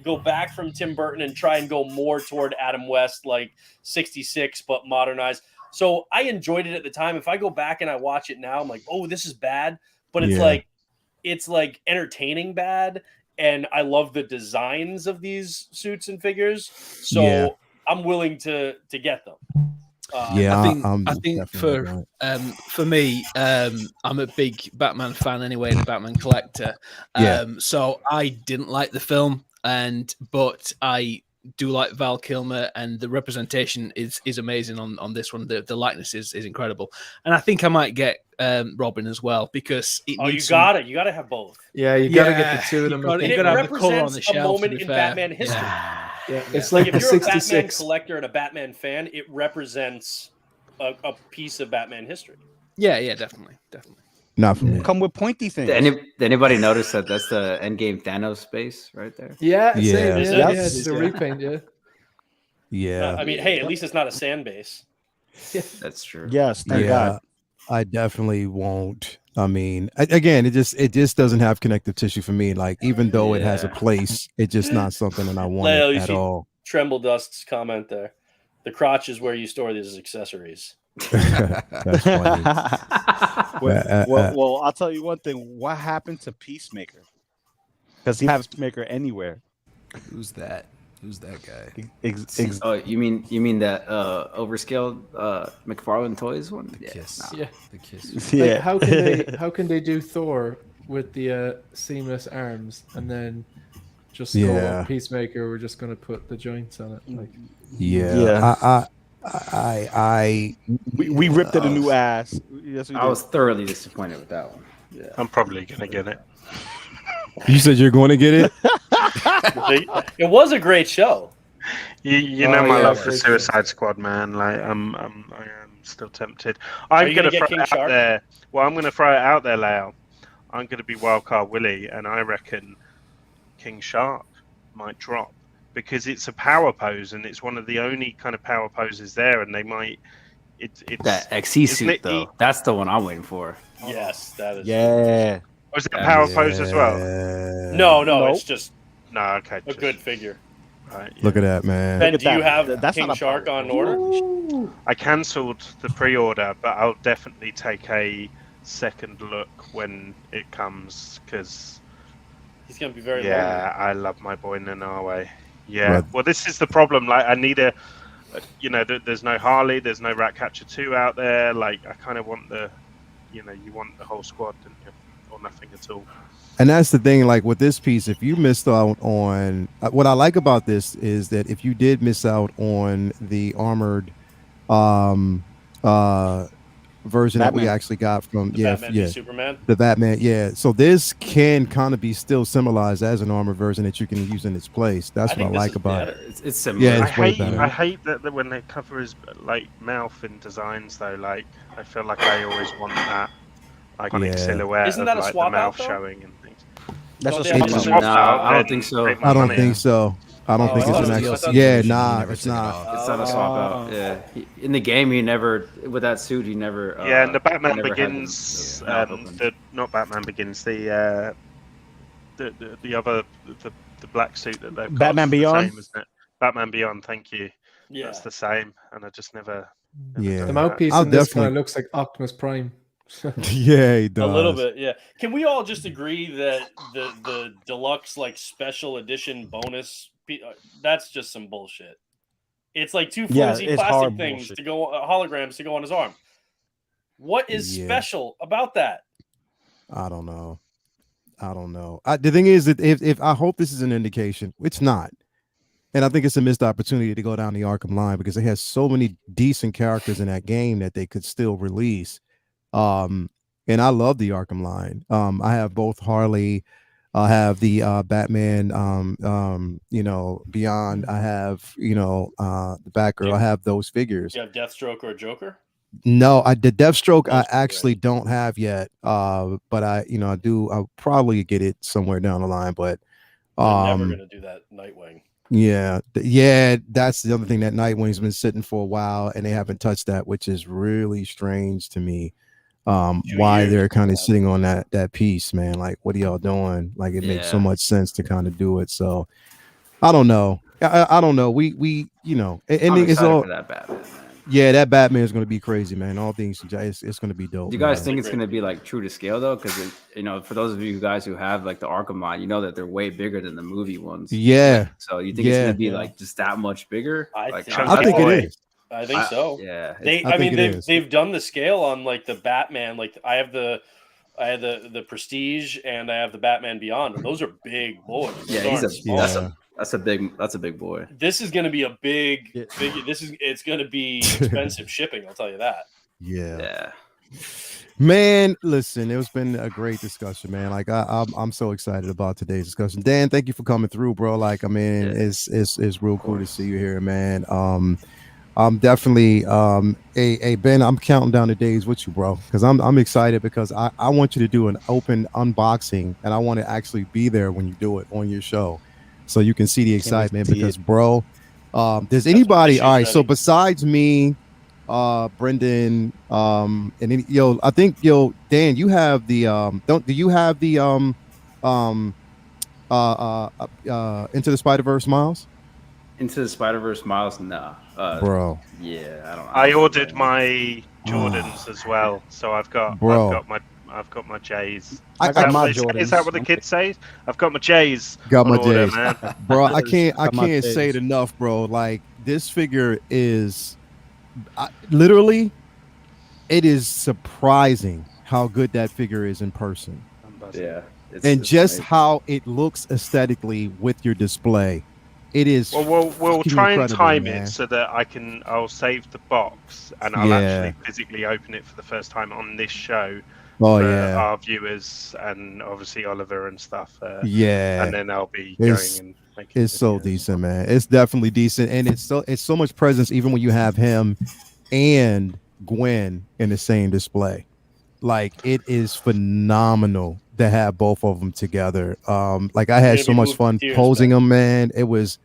go back from Tim Burton and try and go more toward Adam West, like 66, but modernized. So I enjoyed it at the time. If I go back and I watch it now, I'm like, oh, this is bad. But it's like entertaining bad. And I love the designs of these suits and figures. So I'm willing to get them. I think for me, I'm a big Batman fan anyway, and a Batman collector. So I didn't like the film, but I do like Val Kilmer, and the representation is amazing on this one. The likeness is incredible, and I think I might get Robin as well because you gotta have both. Yeah, you gotta get the two of them. You gotta have the color on the shelf. A moment in Batman history. Yeah, it's like if you're a Batman collector and a Batman fan, it represents a piece of Batman history. Yeah, definitely. Not for me. Come with pointy things. Did anybody notice that that's the Endgame Thanos space right there? It's a repaint. Yeah. I mean, hey, at least it's not a sand base. That's true. Yes, thank God. I definitely won't. I mean, again, it just doesn't have connective tissue for me. Like, even though it has a place, it's just not something that I want at all. Tremble Dust's comment there. The crotch is where you store these accessories. That's funny. Well, I'll tell you one thing. What happened to Peacemaker? Because he has Peacemaker anywhere. Who's that guy? Oh, you mean that overscaled McFarlane Toys one? The kiss. Yeah. The kiss. Like, how can they do Thor with the seamless arms and then just go Peacemaker. We're just gonna put the joints on it. Like, We ripped it a new ass. Yes, we did. I was thoroughly disappointed with that one. Yeah, I'm probably gonna get it. You said you're going to get it. It was a great show. You know my love for Suicide Squad, man. Like I am still tempted. I'm gonna throw it out there. Well, I'm gonna throw it out there, Leo. I'm gonna be Wildcard Willie, and I reckon King Shark might drop because it's a power pose, and it's one of the only kind of power poses there, and they might. It's that XC suit though. That's the one I'm waiting for. Yes, that is. Yeah. Was it a power pose as well? No, it's just a good figure. Right, Look at that, man. Ben, do you have King Shark on order? I cancelled the pre-order, but I'll definitely take a second look when it comes because he's gonna be very. Yeah, lonely. I love my boy Nanawe. Yeah, right. Well, this is the problem. Like, I need there's no Harley, there's no Ratcatcher 2 out there. Like, I kind of want you want the whole squad, don't you? Or nothing at all. And that's the thing, like with this piece, if you missed out on what I like about this is that if you did miss out on the armored version that we actually got from Superman, the Batman, so this can kind of be still symbolized as an armored version that you can use in its place. That's what I like about it. It's similar. Yeah, I hate that when they cover his like mouth in designs though. Like I feel like I always want that iconic silhouette. Isn't that of, a like, swap the mouth out, showing and things. That's a swap out. I don't think so. I don't think so. I don't think it's an actual. It's not. It's not a swap out. Yeah, in the game, he never with that suit. He never. And the Batman Begins. Not Batman Begins. The other the black suit that they've got. Batman Beyond. Same, isn't it? Batman Beyond. Thank you. Yeah, that's the same, and I just never. The mouthpiece in this kind of looks like Optimus Prime. Yeah, he does. A little bit, yeah. Can we all just agree that the deluxe like special edition bonus that's just some bullshit? It's like two flimsy plastic things to go holograms to go on his arm. What is special about that? I don't know. The thing is that if I hope this is an indication, it's not. And I think it's a missed opportunity to go down the Arkham line because it has so many decent characters in that game that they could still release. And I love the Arkham line. I have both Harley, I have the Batman Beyond, I have the Batgirl. I have those figures. You have Deathstroke or Joker? No, the Deathstroke I actually don't have yet. But I do. I'll probably get it somewhere down the line, but I'm never gonna do that Nightwing. Yeah, that's the other thing. That Nightwing's been sitting for a while and they haven't touched that, which is really strange to me. Why they're kind of sitting on that piece, man. Like, what are y'all doing? Like, it makes so much sense to kind of do it. So I don't know. I don't know. We and it's all for that Batman, man. Yeah, that Batman is going to be crazy, man. All things, it's going to be dope. Do you guys think it's going to be like true to scale though? Because for those of you guys who have like the Arkham line, you know that they're way bigger than the movie ones. Yeah. So you think it's going to be like just that much bigger? I think it is. I think so. Yeah. They've done the scale on like the Batman. Like I have the Prestige and I have the Batman Beyond. And those are big boys. That's a big boy. This is going to be a big. It's going to be expensive shipping. I'll tell you that. Yeah. Man, listen, it's been a great discussion, man. Like I'm so excited about today's discussion. Dan, thank you for coming through, bro. Like, I mean, it's real cool to see you here, man. I'm definitely Ben, I'm counting down the days with you, bro, because I'm excited because I want you to do an open unboxing and I want to actually be there when you do it on your show. So you can see the excitement because, bro, does anybody? All right. So besides me, Brendan, and then, I think Dan, you have the do you have the Into the Spider-Verse Miles? Into the Spider-Verse Miles, no, bro. Yeah, I don't know. I ordered my Jordans as well, so I've got my J's. I got my Jordans. Is that what the kids say? I've got my J's. Got my J's, bro. I can't say it enough, bro. Like, this figure is literally, it is surprising how good that figure is in person. Yeah. and just amazing. How it looks aesthetically with your display. It is. Well, we'll try and time it so that I'll save the box and I'll actually physically open it for the first time on this show. For our viewers and obviously Oliver and stuff. And then I'll be going and making. It's so decent, man. It's definitely decent, and it's so much presence even when you have him and Gwen in the same display. Like, it is phenomenal to have both of them together. Like, I had so much fun posing them, man. It was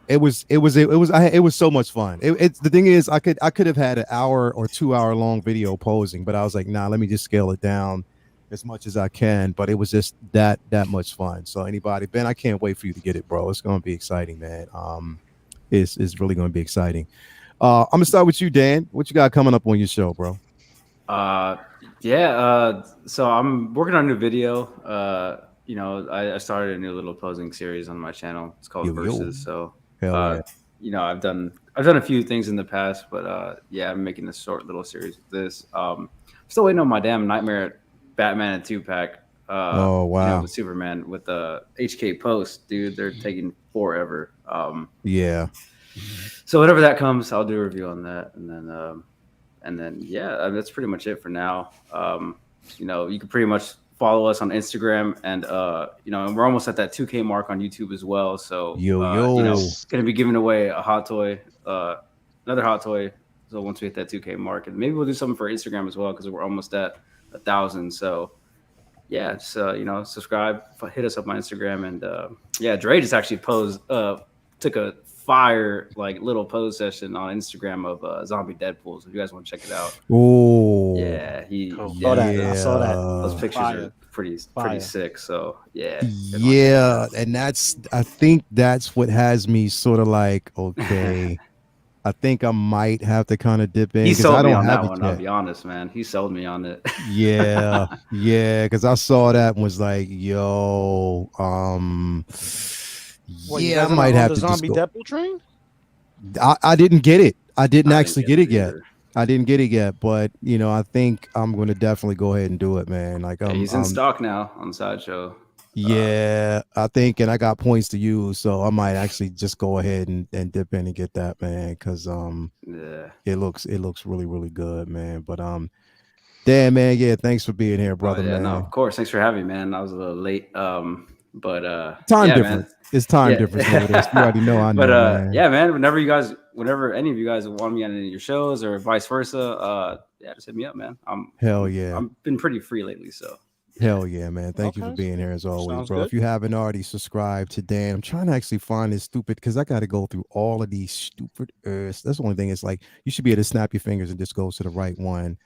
so much fun. It's the thing is, I could have had an hour or 2 hour long video posing, but I was like, nah, let me just scale it down as much as I can. But it was just that much fun. So anybody, Ben, I can't wait for you to get it, bro. It's gonna be exciting, man. It's really gonna be exciting. I'm gonna start with you, Dan. What you got coming up on your show, bro? So I'm working on a new video. I started a new little posing series on my channel. It's called Versus. So I've done a few things in the past, but I'm making a short little series with this. Still waiting on my damn Nightmare Batman and 2-pack. Oh wow! With Superman with the HK post, dude. They're taking forever. So whenever that comes, I'll do a review on that, and then that's pretty much it for now. You can pretty much follow us on Instagram, and and we're almost at that 2K mark on YouTube as well. So gonna be giving away a hot toy, another hot toy. So once we hit that 2K mark, and maybe we'll do something for Instagram as well because we're almost at 1,000. So just subscribe, hit us up on Instagram, and Dre just actually took a fire little pose session on Instagram of zombie Deadpool. So if you guys want to check it out, I saw that. Those pictures are pretty sick. So and I think that's what has me sort of like, okay. I think I might have to kind of dip in. He sold me on that one. I'll be honest, man. He sold me on it. Because I saw that and was like, yo, I might have to zombie Deadpool train. I didn't get it. I didn't actually get it yet. I didn't get it yet, but I think I'm going to definitely go ahead and do it, man. Like, he's in stock now on Sideshow. I think, and I got points to use, so I might actually just go ahead and dip in and get that, man, because it looks really, really good, man. But Dan, man, thanks for being here, brother. Man. No, of course, thanks for having me, man. I was a little late, but time difference. Man. It's time difference. You already know. I know. But man. Man. Whenever any of you guys want me on any of your shows or vice versa, just hit me up, man. I've been pretty free lately, so. Hell yeah, man. Thank you for being here as always, Sounds bro. Good. If you haven't already subscribed to Dan, I'm trying to actually find this stupid because I got to go through all of these stupid That's the only thing. It's like you should be able to snap your fingers and just go to the right one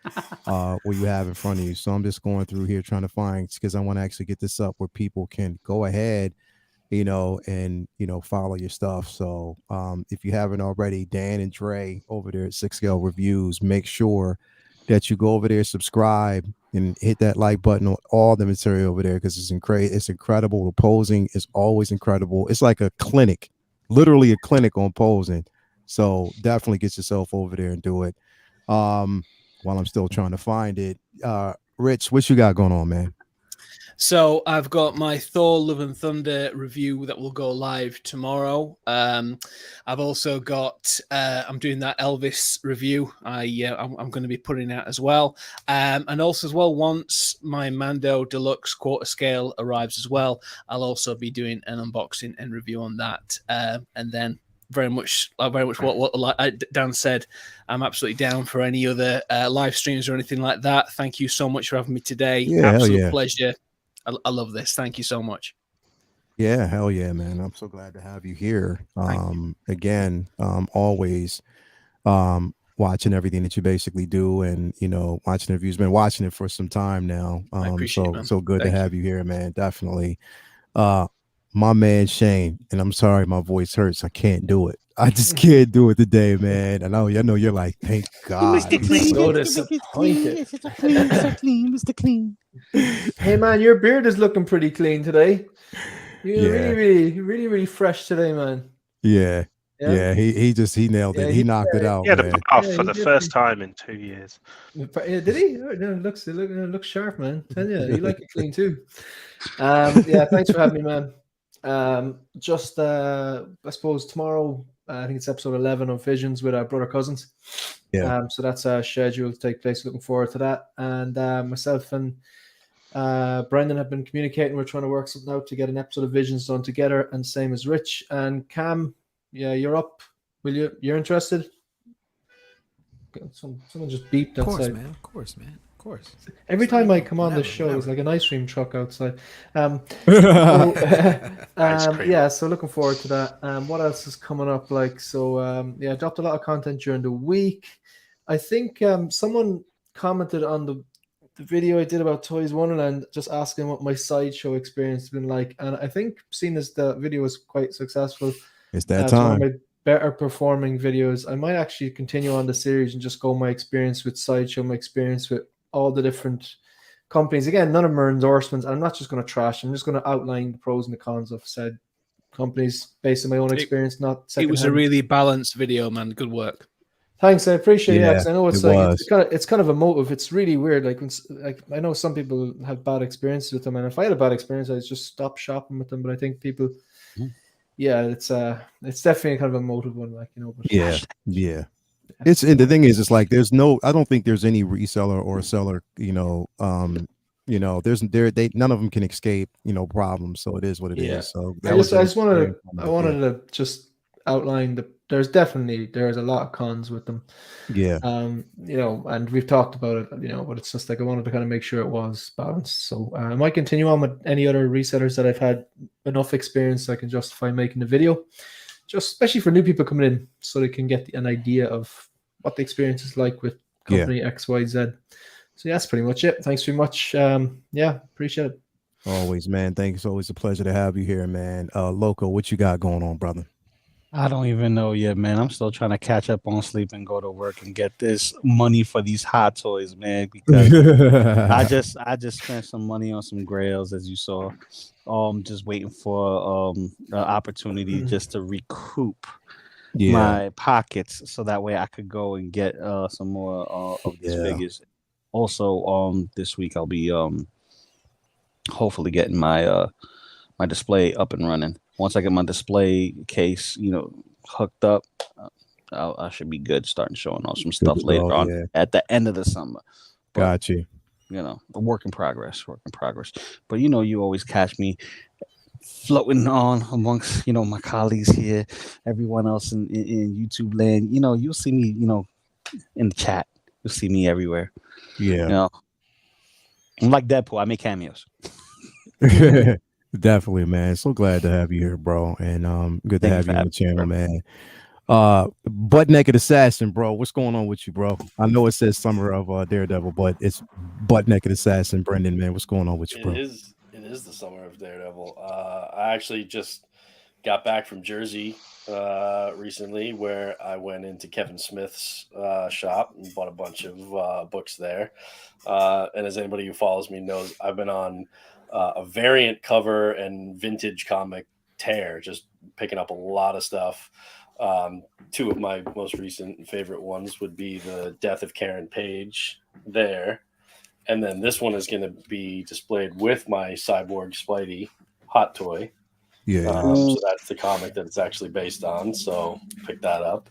where you have in front of you. So I'm just going through here trying to find because I want to actually get this up where people can go ahead, and follow your stuff. So if you haven't already, Dan and Dre over there at 6 Scale Reviews, make sure that you go over there, subscribe, and hit that like button on all the material over there because it's incredible. The posing is always incredible. It's like a clinic, literally a clinic on posing. So definitely get yourself over there and do it. While I'm still trying to find it. Rich, what you got going on, man? So I've got my Thor Love and Thunder review that will go live tomorrow. I've also got I'm doing that Elvis review. I'm going to be putting out as well. And also as well, once my Mando Deluxe quarter scale arrives as well, I'll also be doing an unboxing and review on that. And then very much what Dan said, I'm absolutely down for any other live streams or anything like that. Thank you so much for having me today. Absolute pleasure. I love this. Thank you so much. Yeah, hell yeah, man. I'm so glad to have you here. Again, always watching everything that you basically do and, watching interviews. Been watching it for some time now. So good to have you here, man. Definitely. My man, Shane, and I'm sorry, my voice hurts. I can't do it. I just can't do it today, man. I know you're like, thank God. So disappointed. Mr. Clean. Hey man, your beard is looking pretty clean today. You're really fresh today, man. Yeah. Yeah, he nailed it. He knocked it out. He had a buff Yeah, for he the did. first time in 2 years. Did he? Oh, no, it looks sharp, man. Tell you, you like it clean too. Yeah, thanks for having me, man. I suppose tomorrow, I think it's episode 11 of Visions with our brother cousins. Yeah. So that's scheduled to take place. Looking forward to that. And myself and Brendan have been communicating. We're trying to work something out to get an episode of Visions done together. And same as Rich and Cam. Yeah, you're up. You're interested? Someone just beeped outside. Of course, man. Of course. Every time I come on this show, it's like an ice cream truck outside. So looking forward to that. What else is coming up? I dropped a lot of content during the week. I think someone commented on the video I did about Toys Wonderland, just asking what my sideshow experience has been like. And I think, seeing as the video was quite successful, it's that time. Better performing videos, I might actually continue on the series and just go my experience with sideshow, my experience with all the different companies. Again, none of them are endorsements. I'm not just going to trash. I'm just going to outline the pros and the cons of said companies based on my own experience. It was a really balanced video, man. Good work. Thanks, I appreciate it. Yeah, because I know it's kind of emotive. It's really weird. I know some people have bad experiences with them, and if I had a bad experience, I'd just stop shopping with them. But I think people. Yeah, it's definitely kind of a motive one, But yeah. It's, and the thing is, it's like I don't think there's any reseller or seller, none of them can escape, problems. So it is what it is. So I wanted to just outline there's a lot of cons with them. Yeah. And we've talked about it, but it's just like I wanted to kind of make sure it was balanced. So I might continue on with any other resellers that I've had enough experience so I can justify making the video, just especially for new people coming in, so they can get an idea of what the experience is like with company XYZ. So that's pretty much it. Thanks very much. Appreciate it. Always, man. Thanks. Always a pleasure to have you here, man. Loco, what you got going on, brother? I don't even know yet, man. I'm still trying to catch up on sleep and go to work and get this money for these hot toys, man. Because I just spent some money on some grails, as you saw. Just waiting for an opportunity just to recoup my pockets, so that way I could go and get some more of these figures. Also, this week I'll be hopefully getting my my display up and running. Once I get my display case, hooked up, I should be good starting showing off some stuff later on at the end of the summer. But, got you. A work in progress. But you always catch me floating on amongst my colleagues here, everyone else in YouTube land. You'll see me in the chat. You'll see me everywhere. Yeah. I'm like Deadpool. I make cameos. Definitely, man. So glad to have you here, bro. And good to have you on the channel, man. Butt Naked Assassin, bro. What's going on with you, bro? I know it says Summer of Daredevil, but it's Butt Naked Assassin. Brendan, man, what's going on with you, bro? It is the Summer of Daredevil. I actually just got back from Jersey recently, where I went into Kevin Smith's shop and bought a bunch of books there. And as anybody who follows me knows, I've been on a variant cover and vintage comic tear, just picking up a lot of stuff. Two of my most recent favorite ones would be the Death of Karen Page there. And then this one is going to be displayed with my Cyborg Spidey hot toy. So that's the comic that it's actually based on. So pick that up.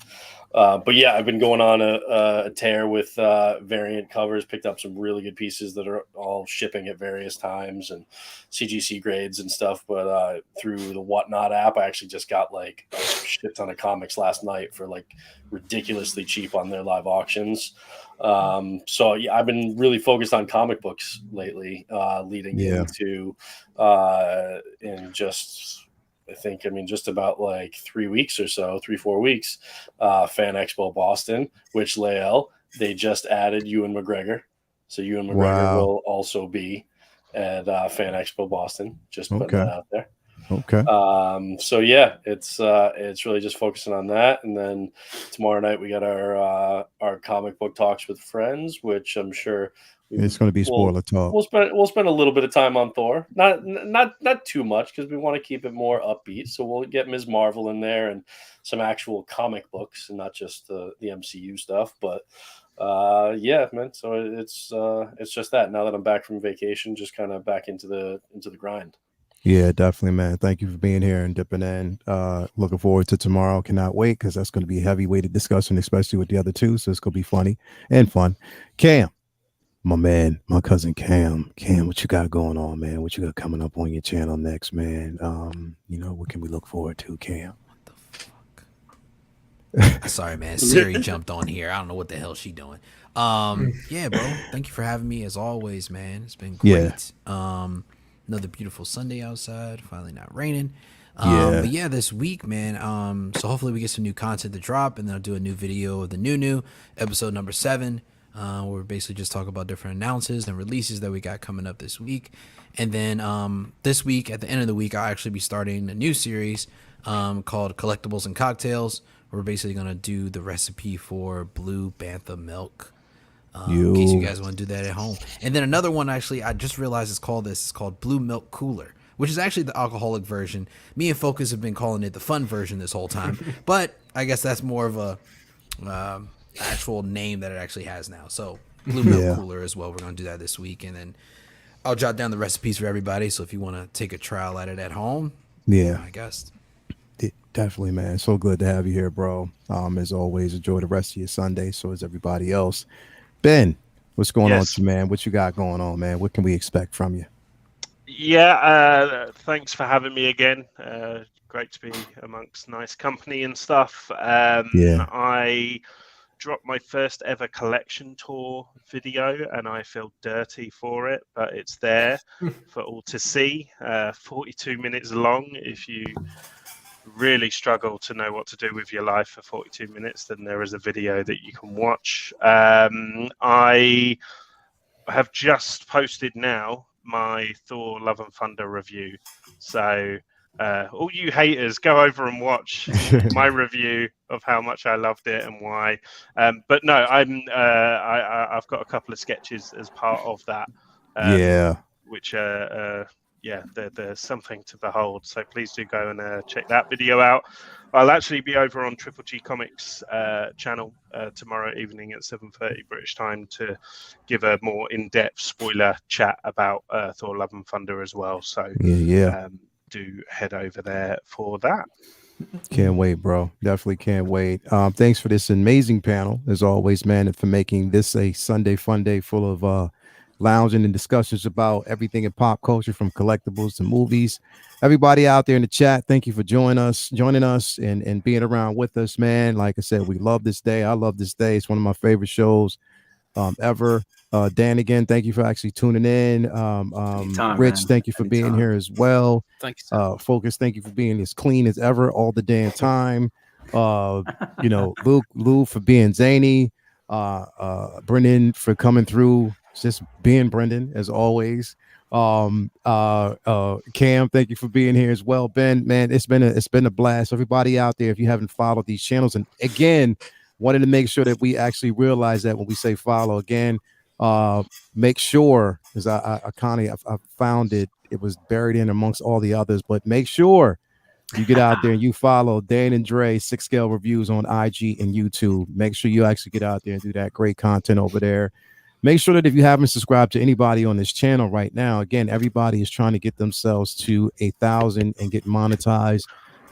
But yeah, I've been going on a tear with variant covers, picked up some really good pieces that are all shipping at various times and CGC grades and stuff. But through the Whatnot app, I actually just got like a shit ton of comics last night for like ridiculously cheap on their live auctions. So yeah, I've been really focused on comic books lately, leading into in just... just about like 3 weeks or so, 3-4 weeks, Fan Expo Boston, which Lael, they just added Ewan McGregor. So Ewan McGregor will also be at Fan Expo Boston. Just putting that out there. Okay. So yeah, it's really just focusing on that. And then tomorrow night we got our comic book talks with friends, which I'm sure It's going to be spoiler talk. We'll spend a little bit of time on Thor, not too much because we want to keep it more upbeat. So we'll get Ms. Marvel in there and some actual comic books and not just the MCU stuff. But yeah, man. So it's just that now that I'm back from vacation, just kind of back into the grind. Yeah, definitely, man. Thank you for being here and dipping in. Looking forward to tomorrow. Cannot wait because that's going to be a heavy-weighted discussion, especially with the other two. So it's going to be funny and fun. Cam. My man, my cousin Cam, what you got going on, man? What you got coming up on your channel next, man? What can we look forward to, Cam? What the fuck? Sorry, man. Siri jumped on here. I don't know what the hell she doing. Yeah, bro. Thank you for having me as always, man. It's been great. Yeah. Another beautiful Sunday outside. Finally not raining. But yeah, this week, man. So hopefully we get some new content to drop, and then I'll do a new video of the new episode number 7. Where we basically just talk about different announces and releases that we got coming up this week. And then this week, at the end of the week, I'll actually be starting a new series called Collectibles and Cocktails. We're basically going to do the recipe for Blue Bantha milk. In case you guys want to do that at home. And then another one, actually, I just realized it's called Blue Milk Cooler, which is actually the alcoholic version. Me and Focus have been calling it the fun version this whole time. But I guess that's more of a... actual name that it actually has now. So Blue Milk Cooler as well. We're going to do that this week. And then I'll jot down the recipes for everybody. So if you want to take a trial at it at home, I guess. Definitely, man. So good to have you here, bro. As always, enjoy the rest of your Sunday. So is everybody else. Ben, what's going on with you, man? What you got going on, man? What can we expect from you? Yeah, thanks for having me again. Great to be amongst nice company and stuff. I dropped my first ever collection tour video and I feel dirty for it, but it's there for all to see. 42 minutes long. If you really struggle to know what to do with your life for 42 minutes, then there is a video that you can watch. I have just posted now my Thor Love and Thunder review. So all you haters, go over and watch my review of how much I loved it and why. But no, I've got a couple of sketches as part of that. Which there's something to behold. So please do go and check that video out. I'll actually be over on Triple G Comics channel tomorrow evening at 7:30 British time to give a more in-depth spoiler chat about Thor Love and Thunder as well. So do head over there for that. Can't wait, bro. Definitely can't wait. Thanks for this amazing panel, as always, man, and for making this a Sunday fun day full of lounging and discussions about everything in pop culture, from collectibles to movies. Everybody out there in the chat, thank you for joining us and being around with us, man. Like I said, we love this day. I love this day. It's one of my favorite shows ever. Dan, again, thank you for actually tuning in. Rich, man. Thank you for being here as well. Thank you. Focus, thank you for being as clean as ever all the damn time. Lou for being zany. Brendan for coming through, just being Brendan as always. Cam, thank you for being here as well. Ben, man, it's been a blast. Everybody out there, if you haven't followed these channels, and again, wanted to make sure that we actually realize that when we say follow, again, make sure, because I found it was buried in amongst all the others, but make sure you get out there and you follow Dan and Dre 6 Scale Reviews on IG and YouTube. Make sure you actually get out there and do that great content over there. Make sure that if you haven't subscribed to anybody on this channel right now, again, everybody is trying to get themselves to 1,000 and get monetized.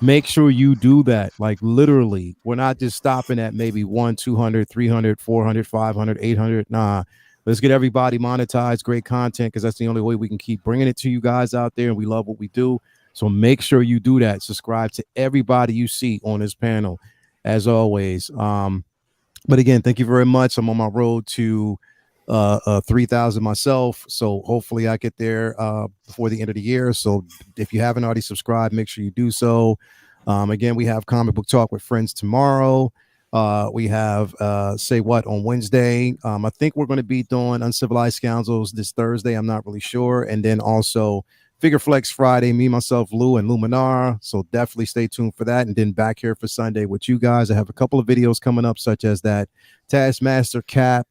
Make sure you do that. Like, literally, we're not just stopping at maybe 100, 200, 300, 400, 500, 800. Nah, let's get everybody monetized, great content, because that's the only way we can keep bringing it to you guys out there, and we love what we do. So make sure you do that. Subscribe to everybody you see on this panel, as always. But again, thank you very much. I'm on my road to 3,000 myself, so hopefully I get there before the end of the year. So if you haven't already subscribed, make sure you do so. Again, we have Comic Book Talk with Friends tomorrow. We have Say What on Wednesday. I think we're going to be doing Uncivilized Scoundrels this Thursday. I'm not really sure. And then also Figure Flex Friday, me, myself, Lou, and Luminar. So definitely stay tuned for that. And then back here for Sunday with you guys. I have a couple of videos coming up, such as that Taskmaster Cap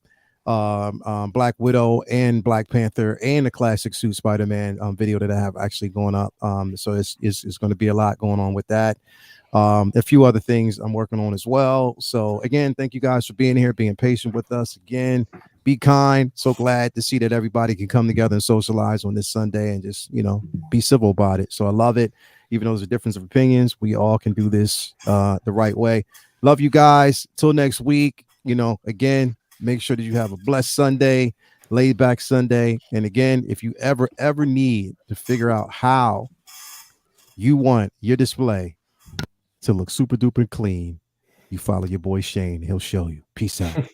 Black Widow and Black Panther and the classic suit Spider-Man video that I have actually going up. So it's going to be a lot going on with that. A few other things I'm working on as well. So again, thank you guys for being here, being patient with us again. Be kind. So glad to see that everybody can come together and socialize on this Sunday and just, be civil about it. So I love it. Even though there's a difference of opinions, we all can do this the right way. Love you guys. Till next week, again, make sure that you have a blessed Sunday, laid back Sunday. And again, if you ever need to figure out how you want your display to look super duper clean, you follow your boy Shane. He'll show you. Peace out.